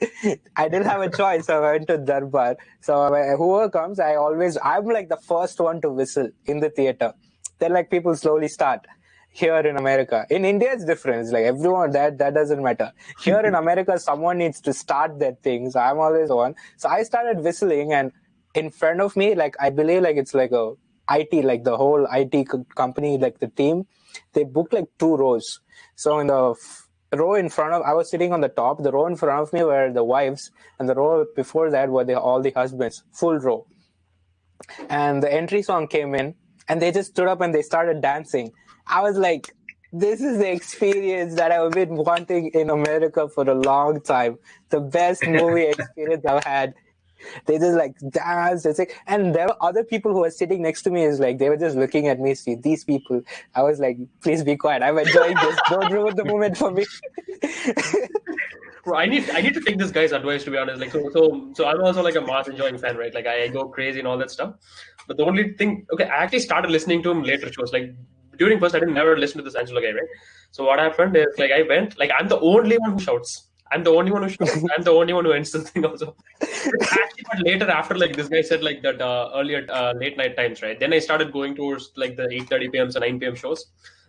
I didn't have a choice, so I went to Darbar. So whoever comes, I'm like the first one to whistle in the theater. Then like people slowly start. Here in America, in India, it's different. It's like everyone that doesn't matter. Here in America, someone needs to start that thing. So I'm always the one. So I started whistling, and in front of me, like I believe, like it's like a IT, like the whole IT company, like the team, they booked like 2 rows. So in the row in front of, I was sitting on the top. The row in front of me were the wives, and the row before that were all the husbands. Full row. And the entry song came in, and they just stood up and they started dancing. I was like, this is the experience that I've been wanting in America for a long time. The best movie experience I've had They just like dance. It's like, and there were other people who were sitting next to me. Is like they were just looking at me. See these people. I was like, please be quiet. I'm enjoying this. Don't ruin the moment for me. Bro, I need to take this guy's advice, to be honest. Like so I'm also like a mass enjoying fan, right? Like I go crazy and all that stuff. But the only thing, okay, I actually started listening to him later shows. Like during first, I didn't never listen to this Angelo guy, right? So what happened is like I went, like I'm the only one who shouts. I'm the only one who shouts. I'm the only one who ends the thing also. Actually, but later, after like this guy said like that earlier late night times, right? Then I started going towards like the 8:30 p.m. and 9 p.m. shows.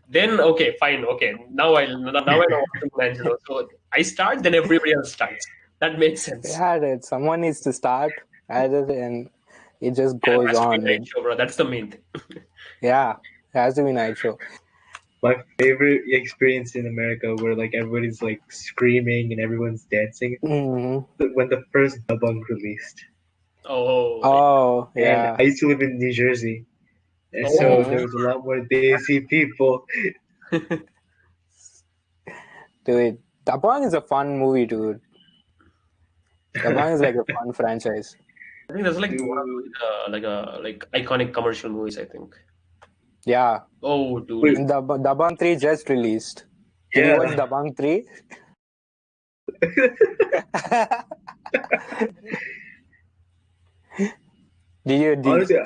Then okay, fine, okay. Now I know what to do, Angelo. So I start, then everybody else starts. That makes sense. Yeah, dude, someone needs to start, and it just goes on. Night show, bro. That's the main thing. Yeah, it has to be night show. My favorite experience in America where like everybody's like screaming and everyone's dancing when the first Dabang released. Oh, yeah. And I used to live in New Jersey, and so there was a lot more Desi people. Dude, Dabang is a fun movie, dude. Dabang is like a fun franchise. I think that's like one of like iconic commercial movies, I think. Yeah. Oh, dude. Dabang 3 just released. Did you watch Dabang 3? Did you? Honestly,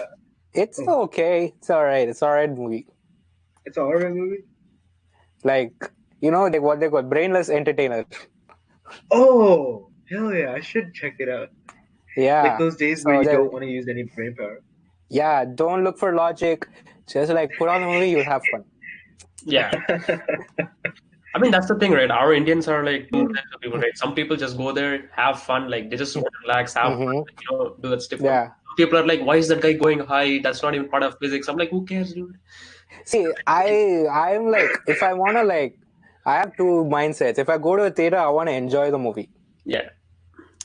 it's okay. It's alright. It's alright movie. It's an alright movie? Like, you know, like what they call brainless entertainer. Oh, hell yeah. I should check it out. Yeah. Like those days where you don't want to use any brain power. Yeah, don't look for logic. Just like put on the movie, you'll have fun. Yeah. I mean, that's the thing, right? Our Indians are like two types of people, right? Some people just go there, have fun, like they just want to relax, have fun, like, you know, do that stuff. Yeah. People are like, why is that guy going high? That's not even part of physics. I'm like, who cares, dude? See, I'm like, if I want to like, I have two mindsets. If I go to a theater, I want to enjoy the movie. Yeah.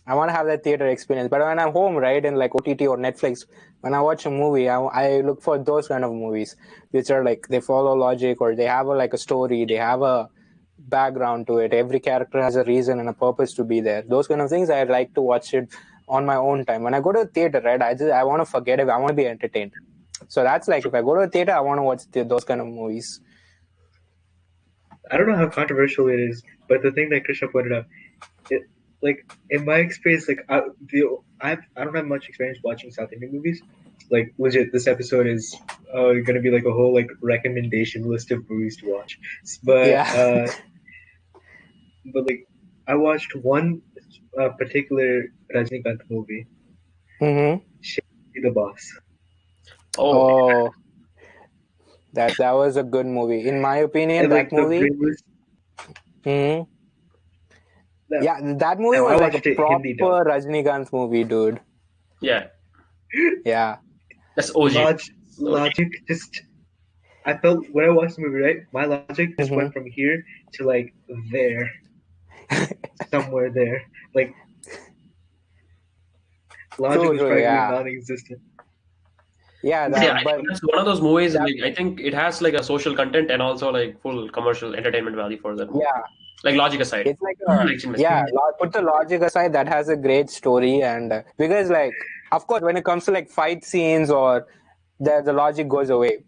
I want to have that theater experience. But when I'm home, right, in like OTT or Netflix, when I watch a movie, I look for those kind of movies, which are like, they follow logic or they have like a story, they have a background to it. Every character has a reason and a purpose to be there. Those kind of things, I like to watch it on my own time. When I go to a theater, right, I want to forget it. I want to be entertained. So that's like, if I go to a theater, I want to watch those kind of movies. I don't know how controversial it is, but the thing that Krishna pointed out, like in my experience, like I don't have much experience watching South Indian movies. Like legit, this episode is gonna be like a whole like recommendation list of movies to watch. But but like I watched one particular Rajinikanth movie, Shakti the Boss. Oh, that was a good movie, in my opinion. And, that movie. Yeah, that movie was like a proper Rajinikanth movie, dude. Yeah. Yeah. That's OG. Logic just, I felt when I watched the movie, right, my logic just went from here to like there. Somewhere there. Like, logic was probably non-existent. Yeah, but that's one of those movies. Like, I think it has like a social content and also like full commercial entertainment value for them. Yeah. Like logic aside. It's like put the logic aside, that has a great story, and because like, of course, when it comes to like fight scenes or the logic goes away.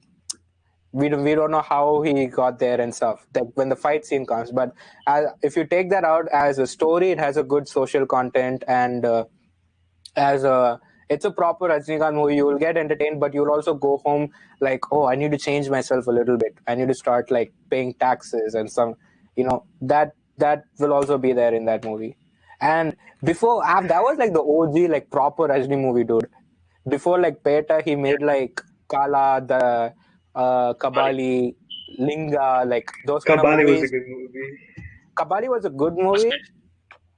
We don't know how he got there and stuff. Like when the fight scene comes, but if you take that out as a story, it has a good social content, and it's a proper Rajinikanth movie. You will get entertained, but you'll also go home like, oh, I need to change myself a little bit. I need to start like paying taxes and some, you know, that will also be there in that movie. And before, that was like the OG like proper Rajini movie, dude. Before like Peta, he made like Kala, the Kabali, Linga, like those kind of movies. Was a good movie. Kabali was a good movie.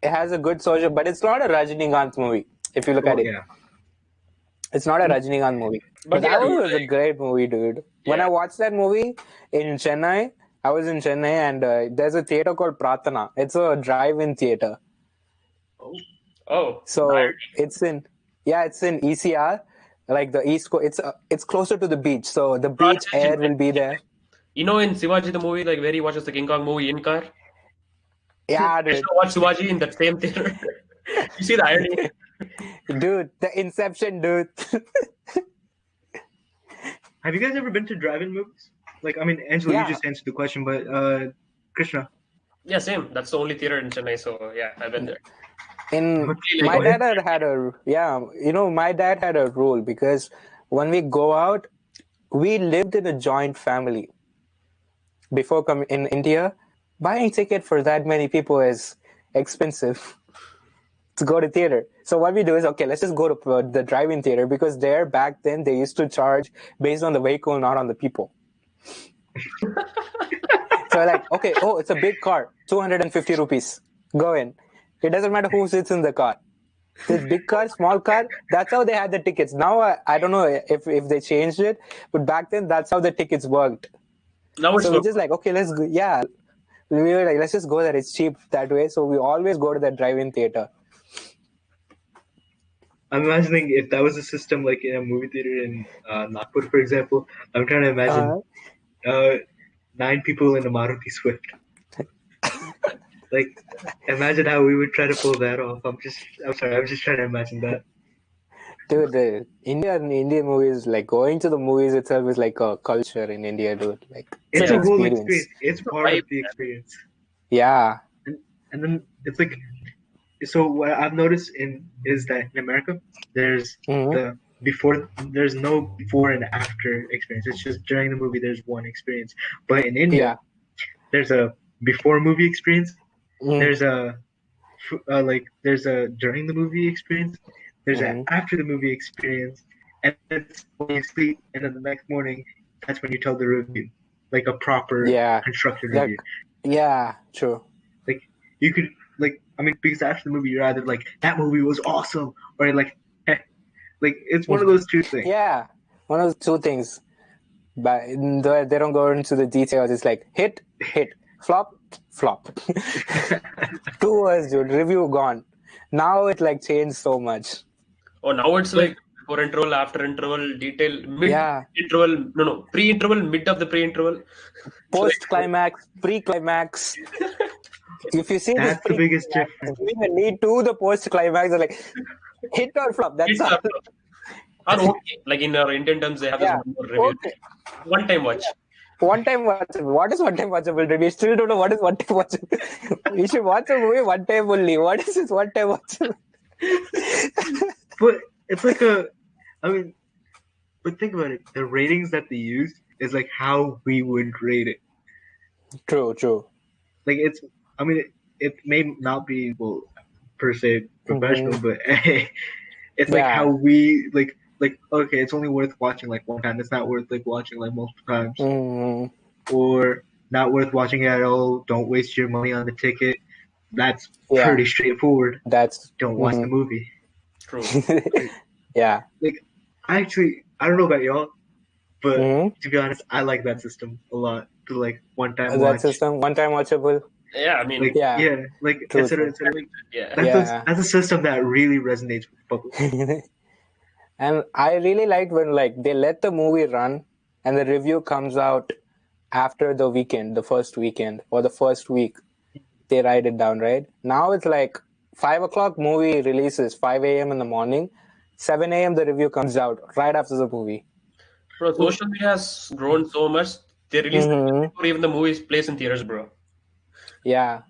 It has a good social, but it's not a Rajinikanth movie. If you look at it, it's not a Rajinikanth movie. But that was a great movie, dude. When I watched that movie in Chennai, I was in Chennai, and there's a theater called Pratana. It's a drive-in theater. Oh. So it's in ECR. Like the East Coast, it's closer to the beach, so the beach air will be there. You know, in Shivaji the movie, like where he watches the King Kong movie in car. Yeah, dude. I watch Shivaji in that same theater. You see the irony? Dude, the Inception, dude. Have you guys ever been to drive-in movies? Like, I mean, Angela, Yeah. you just answered the question, but Krishna. Yeah, same. That's the only theater in Chennai, so yeah, I've been there. My dad had my dad had a rule because when we go out, we lived in a joint family. Before coming in India, buying ticket for that many people is expensive to go to theater. So what we do is, okay, let's just go to the drive-in theater because there back then they used to charge based on the vehicle, not on the people. So like, okay, oh, it's a big car, 250 rupees. Go in. It doesn't matter who sits in the car. This big car, small car, that's how they had the tickets. Now, I don't know if they changed it, but back then, that's how the tickets worked. Now it's so we're just like, okay, let's go. Yeah. We were like, let's just go there. It's cheap that way. So we always go to that drive-in theater. I'm imagining if that was a system like in a movie theater in Nagpur, for example. I'm trying to imagine 9 people in a Maruti Swift. Like, imagine how we would try to pull that off. I'm sorry, I'm just trying to imagine that. Dude, the Indian movies, like going to the movies itself is like a culture in India, dude. Like It's an a whole experience. It's part of the experience. Yeah. And then it's like, so what I've noticed is that in America, there's there's no before and after experience. It's just during the movie, there's one experience. But in India, there's a before movie experience. There's a there's a during the movie experience. There's an after the movie experience, and it's when you sleep, and then the next morning, that's when you tell the review, like a proper constructed review. Yeah, true. Like you could because after the movie, you're either like that movie was awesome, or like it's one of those two things. Yeah, one of those two things. But they don't go into the details. It's like hit, flop. 2 words, dude. Review gone. Now it like changed so much. Oh, now it's like before interval, after interval, detail, mid interval. No, pre-interval, mid of the pre-interval. Post-climax, pre-climax. If you see that's the biggest difference. We need to the post-climax. Like hit or flop. That's all. Or okay. Like in our Indian terms, they have this review. Okay. One time watch. One time watchable. What is one time watchable? We still don't know what is one time watchable. We should watch a movie one time only. What is this one time watchable? But it's like but think about it. The ratings that they use is like how we would rate it. True. Like it may not be per se professional, but it's like how we like okay, it's only worth watching like one time. It's not worth like watching like multiple times. Or not worth watching it at all. Don't waste your money on the ticket. That's pretty straightforward. Don't watch the movie. True. Yeah. Like I don't know about y'all, but to be honest, I like that system a lot. To like one time watch. That system, one time watchable. Yeah, I mean, that's a system that really resonates with public. And I really liked when like they let the movie run and the review comes out after the weekend, the first weekend or the first week. They write it down, right? Now it's like 5 o'clock movie releases, 5 a.m. in the morning, 7 a.m. the review comes out right after the movie. Bro, social media has grown so much. They release before even the movie plays in theaters, bro. Yeah.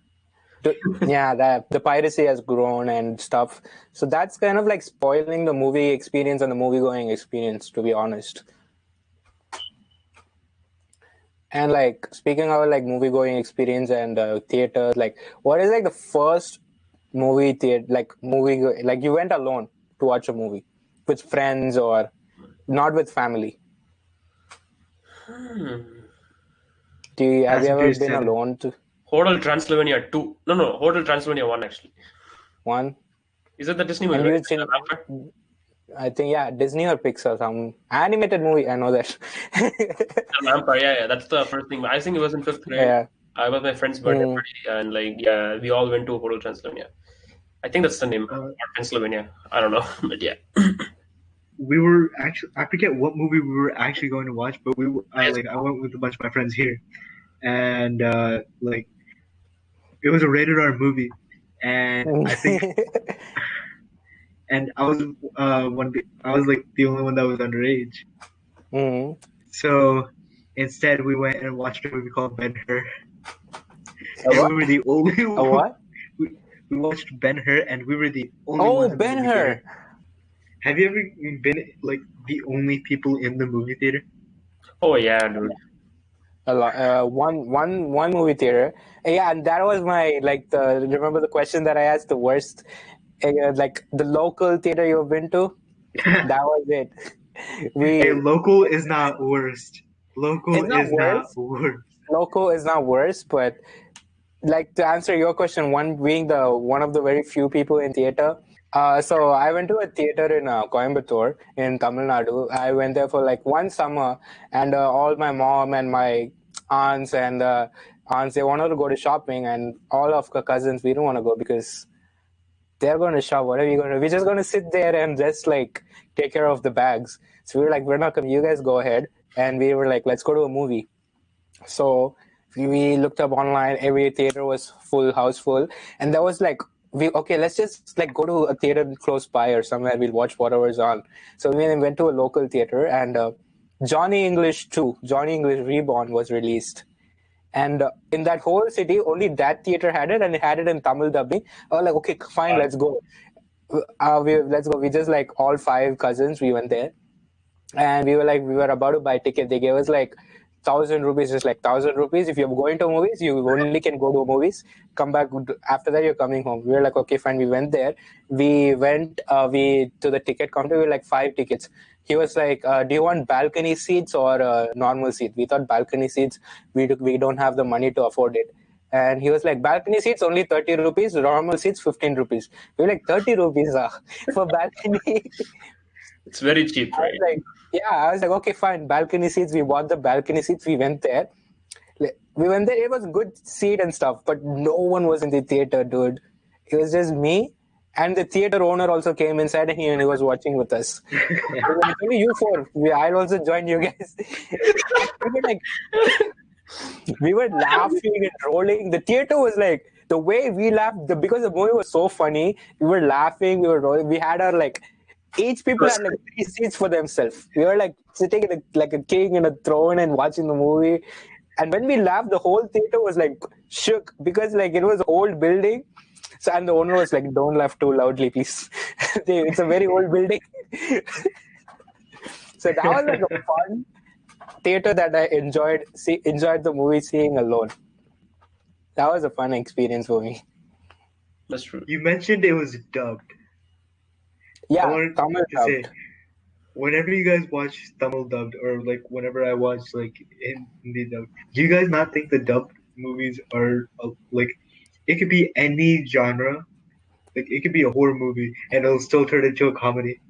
The piracy has grown and stuff. So that's kind of like spoiling the movie experience and the movie-going experience, to be honest. And like speaking of like movie-going experience and theaters, like what is like the first movie theater, like you went alone to watch a movie with friends or not with family? Have you ever been alone to? Hotel Transylvania 2. No, Hotel Transylvania 1 actually. 1? Is it the Disney movie? Right? I think, Disney or Pixar, some animated movie, I know that. Vampire, yeah, that's the first thing. I think it was in 5th grade. Yeah. I was my friend's birthday party and we all went to Hotel Transylvania. I think that's the name, Pennsylvania. I don't know, but yeah. We were actually, I forget what movie we were actually going to watch, but I went with a bunch of my friends here. And it was a rated R movie, and I think and I was I was like the only one that was underage. Mm-hmm. So instead, we went and watched a movie called Ben-Hur. A what? We were the only one. A what? We watched Ben-Hur, and we were the only Oh, ones in the movie Ben-Hur. theater. Have you ever been like the only people in the movie theater? Oh yeah, dude. A lot, one movie theater. Yeah, and that was my remember the question that I asked, the worst, like the local theater you've been to. That was it. Hey, local is not worst. Local It's not is not worse. worst. Local is not worse, but like to answer your question, being one of the very few people in theater. So I went to a theater in Coimbatore in Tamil Nadu. I went there for like one summer, and all my mom and my aunts and they wanted to go to shopping, and all of the cousins, we didn't want to go because they're going to shop. What are we going to? We're just going to sit there and just like take care of the bags. So we were like, we're not coming. You guys go ahead. And we were like, let's go to a movie. So we looked up online. Every theater was full, house full, and that was like, let's just like go to a theater close by or somewhere. We'll watch whatever's on. So we went to a local theater, and Johnny English 2, Johnny English Reborn was released. And in that whole city, only that theater had it, and it had it in Tamil dubbing. I was like, okay, fine, let's go. Let's go. We just like all 5 cousins, we went there. And we were about to buy a ticket. They gave us like 1,000 rupees, just like 1,000 rupees. If you're going to movies, you only can go to movies. Come back after that, you're coming home. We were like, okay, fine. We went there. We went to the ticket counter. We were like 5 tickets. He was like, do you want balcony seats or normal seats? We thought balcony seats. We don't have the money to afford it. And he was like, balcony seats only 30 rupees, normal seats 15 rupees. We were like, 30 rupees for balcony. It's very cheap, right? I was like, okay, fine. Balcony seats. We bought the balcony seats. We went there. It was good seat and stuff, but no one was in the theater, dude. It was just me, and the theater owner also came inside, and he was watching with us. It's only you 4. I'll also join you guys. We were laughing and rolling. The theater was like, the way we laughed, because the movie was so funny, we were laughing, we were rolling. We had our each people had like 3 seats for themselves. We were like sitting like a king in a throne and watching the movie. And when we laughed, the whole theater was like shook because like it was an old building. So, and the owner was like, don't laugh too loudly, please. It's a very old building. So that was like a fun theater that I enjoyed the movie seeing alone. That was a fun experience for me. That's true. You mentioned it was dubbed. Yeah, I wanted Tamil to say, whenever you guys watch Tamil dubbed, or like whenever I watch like Hindi dubbed, do you guys not think the dubbed movies are like, it could be any genre, like it could be a horror movie and it'll still turn into a comedy?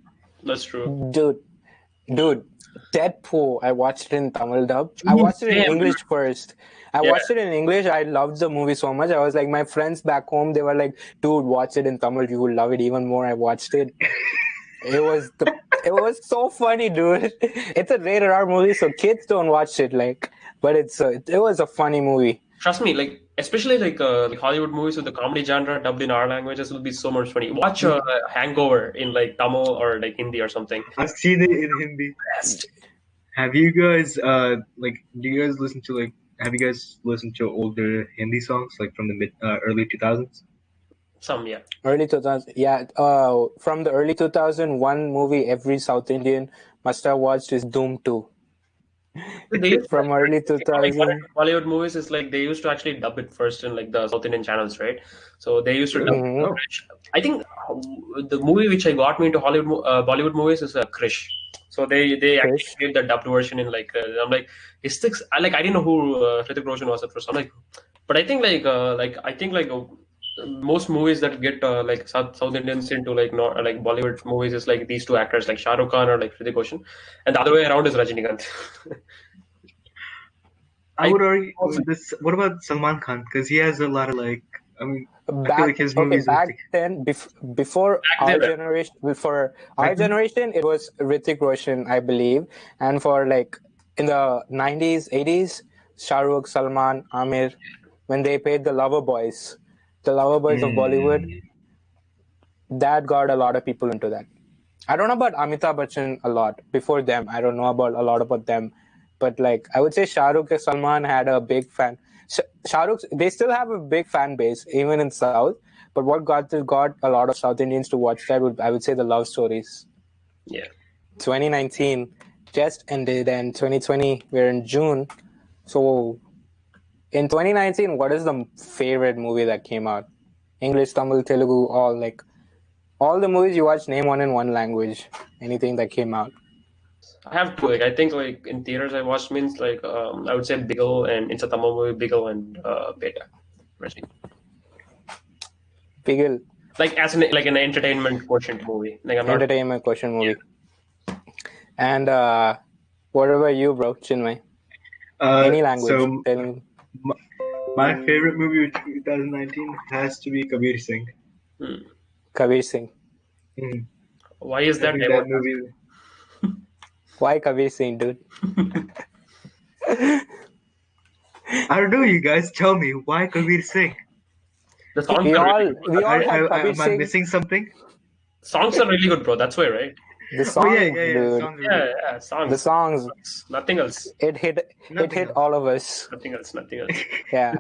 That's true. Dude, Deadpool, I watched it in Tamil dub. I watched it in English first. I watched it in English. I loved the movie so much. I was like, my friends back home, they were like, dude, watch it in Tamil. You will love it even more. I watched it. It was so funny, dude. It's a rated R movie, so kids don't watch it. But it was a funny movie. Trust me, especially like Hollywood movies with the comedy genre dubbed in our languages will be so much funny. Watch Hangover in like Tamil or like Hindi or something. I've seen it in Hindi. Have you guys do you guys listen to have you guys listened to older Hindi songs like from the early 2000s? Some, yeah. Early 2000s, yeah. From the early 2000s, one movie every South Indian must have watched is Doom 2. From early 2000. Bollywood movies is like they used to actually dub it first in like the South Indian channels, right? So they used to dub. I think the movie which I got me into Bollywood movies is Krish. So they actually gave the dubbed version in I'm like, is this I didn't know who Hrithik Roshan was at first. I'm like, but I think most movies that get like South Indians into like Bollywood movies is like these 2 actors like Shah Rukh Khan or like Hrithik Roshan, and the other way around is Rajinikanth. I would argue this. What about Salman Khan? Because he has a lot of I feel like his movies. Back then, before our generation, it was Hrithik Roshan, I believe, and for like in the 90s, 80s, Shah Rukh, Salman, Amir, when they paid the lover boys of Bollywood, that got a lot of people into that. I don't know about Amitabh Bachchan a lot. Before them, I don't know about a lot about them. But like, I would say Shah Rukh and Salman had a big fan. Shah Rukh, they still have a big fan base, even in South. But what got a lot of South Indians to watch that, I would say the love stories. Yeah. 2019 just ended, and 2020, we're in June. So in 2019, what is the favorite movie that came out? English, Tamil, Telugu, all the movies you watch, name one in one language. Anything that came out. I have two. Like, I think like in theaters I watched means like I would say Bigil, and it's a Tamil movie, Bigil and Beta. Bigil. Like as an entertainment quotient movie. Like Entertainment quotient movie. Yeah. And what about you, bro, Chinmay? Any language. So my favorite movie of 2019 has to be Kabir Singh. Kabir Singh. Why is that movie? Why Kabir Singh, dude? I don't know. You guys tell me why Kabir Singh. The songs we are all really good. Am I missing something? Songs are really good, bro. That's why, right? The songs, dude. Yeah, songs. The songs. Nothing else. It hit all of us. Nothing else. Yeah.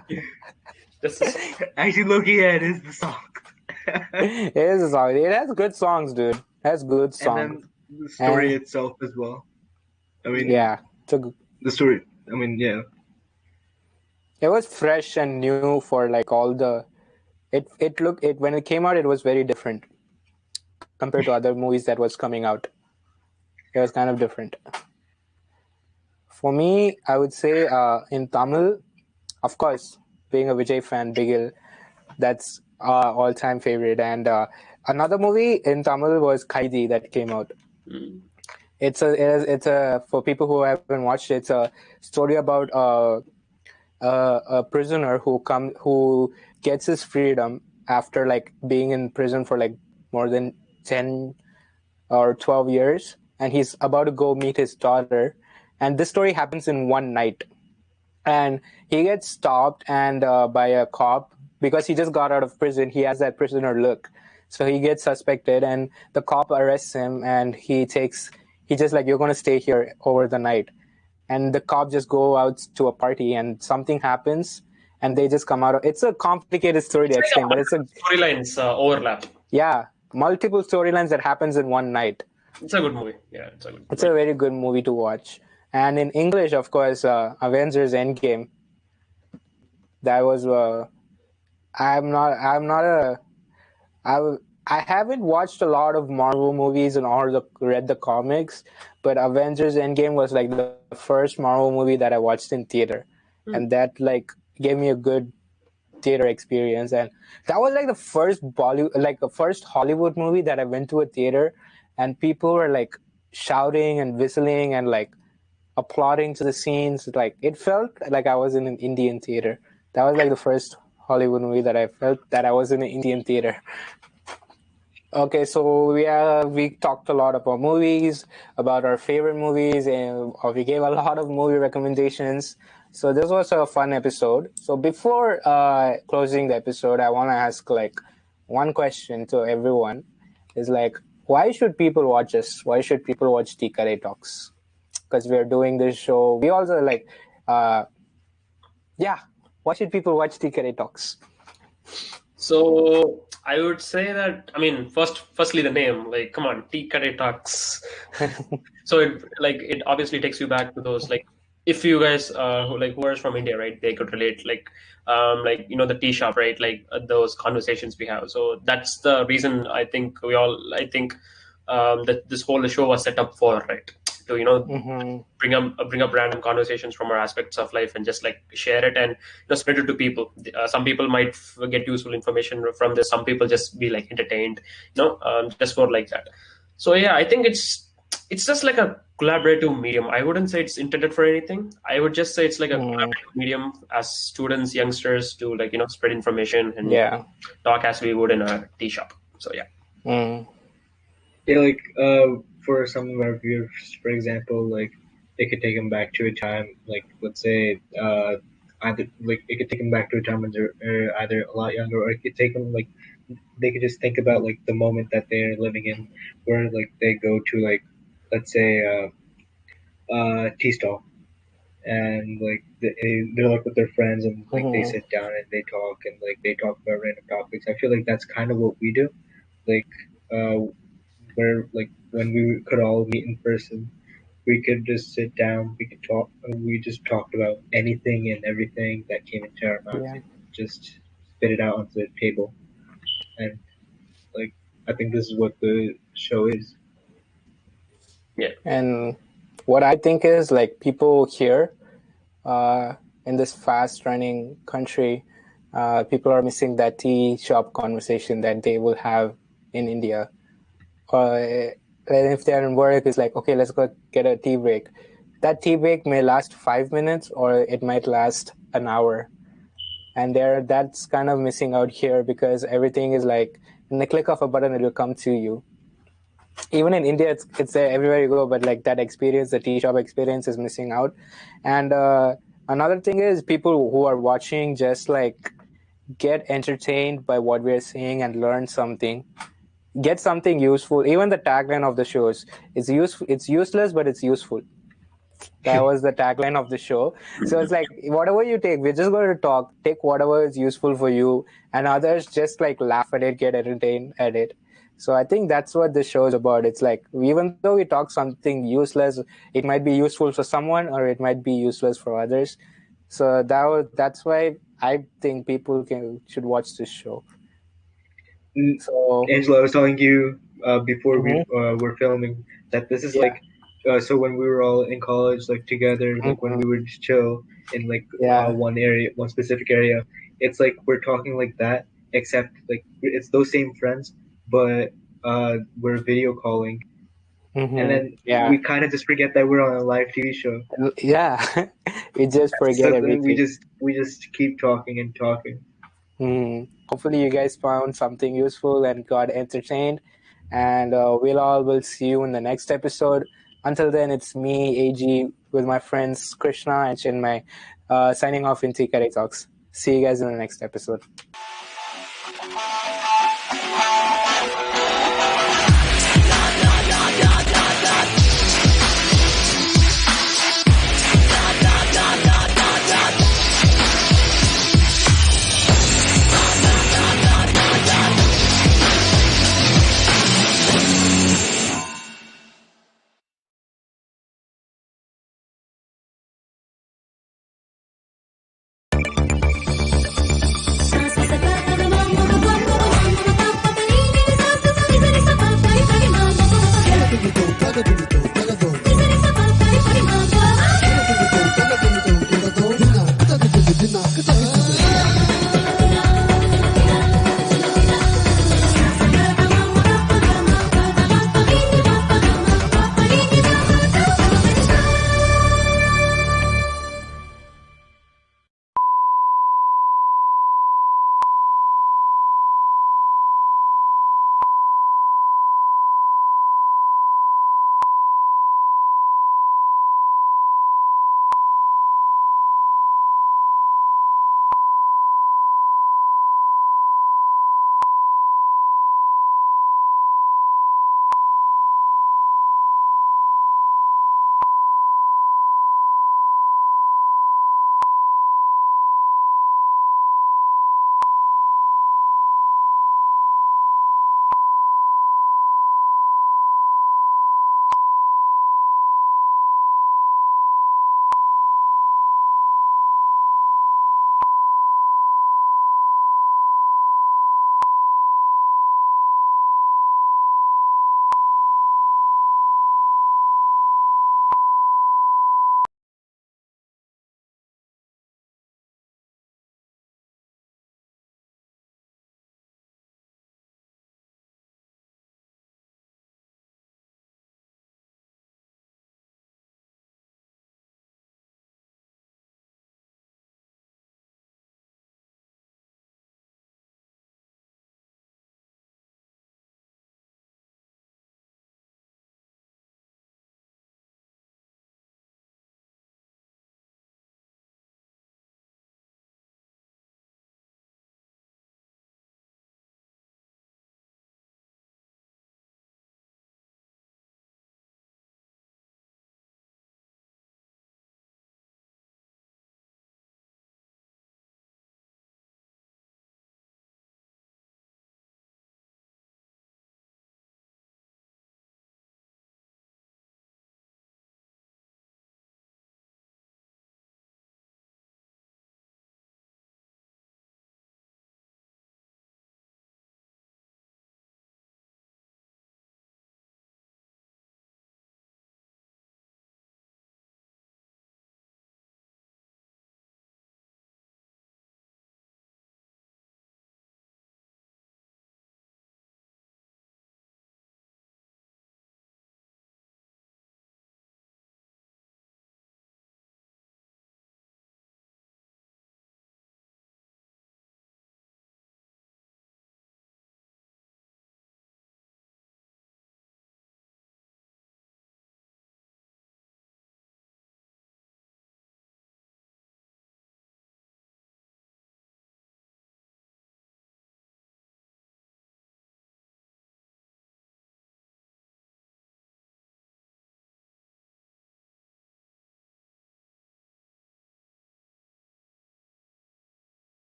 Actually, look, it is the song. It is a song. It has good songs, dude. It has good songs. And then the story itself as well. I mean, yeah. The story. I mean, yeah. It was fresh and new for like all the. It when it came out, it was very different compared to other movies that was coming out. It was kind of different. For me, I would say in Tamil, of course, being a Vijay fan, Bigil, that's all-time favorite. And another movie in Tamil was Kaidi that came out. It's a for people who haven't watched it, it's a story about a prisoner who gets his freedom after like being in prison for like more than 10 or 12 years, and he's about to go meet his daughter, and this story happens in one night, and he gets stopped and by a cop because he just got out of prison. He has that prisoner look, so he gets suspected, and the cop arrests him, and he just like, you're going to stay here over the night, and the cop just go out to a party, and something happens, and they just come out. It's a complicated story to explain, but it's a storylines overlap. Yeah, multiple storylines that happens in one night. It's a good movie. Yeah, it's a very good movie to watch. And in English, of course, Avengers Endgame. That was I haven't watched a lot of Marvel movies and read the comics, but Avengers Endgame was like the first Marvel movie that I watched in theater, and that like gave me a good theater experience. And that was like the first Hollywood movie that I went to a theater, and people were like shouting and whistling and like applauding to the scenes. Like it felt like I was in an Indian theater. That was like the first Hollywood movie that I felt that I was in an Indian theater. Okay, so we talked a lot about movies, about our favorite movies, and we gave a lot of movie recommendations. So this was a fun episode. So before closing the episode, I want to ask like one question to everyone. Is like, why should people watch us? Why should people watch Tea Curry Talks? Because we're doing this show. We also like, why should people watch Tea Curry Talks? So I would say that, I mean, firstly the name, like, come on, Tea Curry Talks. So it obviously takes you back to those, like, if you guys who are from India, right, they could relate, the tea shop, right, like those conversations we have. So that's the reason I think that this whole show was set up for, right, to bring up random conversations from our aspects of life and just like share it and spread it to people. Some people might get useful information from this. Some people just be like entertained, just for like that. So yeah, I think it's just like a collaborative medium. I wouldn't say it's intended for anything. I would just say it's like a collaborative medium as students, youngsters to like, spread information and talk as we would in a tea shop. So yeah. Yeah, like for some of our viewers, for example, like it could take them back to a time, like let's say it could take them back to a time when they're either a lot younger, or it could take them like they could just think about like the moment that they're living in, where like they go to like, let's say tea stall, and like they're like with their friends, and like they sit down and they talk, and like they talk about random topics. I feel like that's kind of what we do, like where like when we could all meet in person, we could just sit down, we could talk, we just talked about anything and everything that came into our mouth, and just spit it out onto the table. And like I think this is what the show is. Yeah. And what I think is like people here in this fast running country, people are missing that tea shop conversation that they will have in India. If they're in work, it's like, okay, let's go get a tea break. That tea break may last 5 minutes or it might last an hour. And that's kind of missing out here because everything is like, in the click of a button, it will come to you. Even in India, it's there everywhere you go, but like that experience, the tea shop experience is missing out. And another thing is people who are watching just like get entertained by what we're saying and learn something. Get something useful. Even the tagline of the shows is useful. It's useless, but it's useful. That was the tagline of the show. So it's like whatever you take, we're just going to talk. Take whatever is useful for you, and others just like laugh at it, get entertained at it. So I think that's what the show is about. It's like even though we talk something useless, it might be useful for someone or it might be useless for others. So that's why I think people should watch this show. So Angela, I was telling you before we were filming that this is like so when we were all in college, like together, like when we would chill in like one specific area, it's like we're talking like that, except like it's those same friends, but we're video calling, and then we kind of just forget that we're on a live TV show. Yeah, we just forget everything. We just keep talking and talking. Hopefully you guys found something useful and got entertained, and we'll see you in the next episode. Until then, it's me, AG, with my friends Krishna and Chinmay, signing off in Tea Talks. See you guys in the next episode.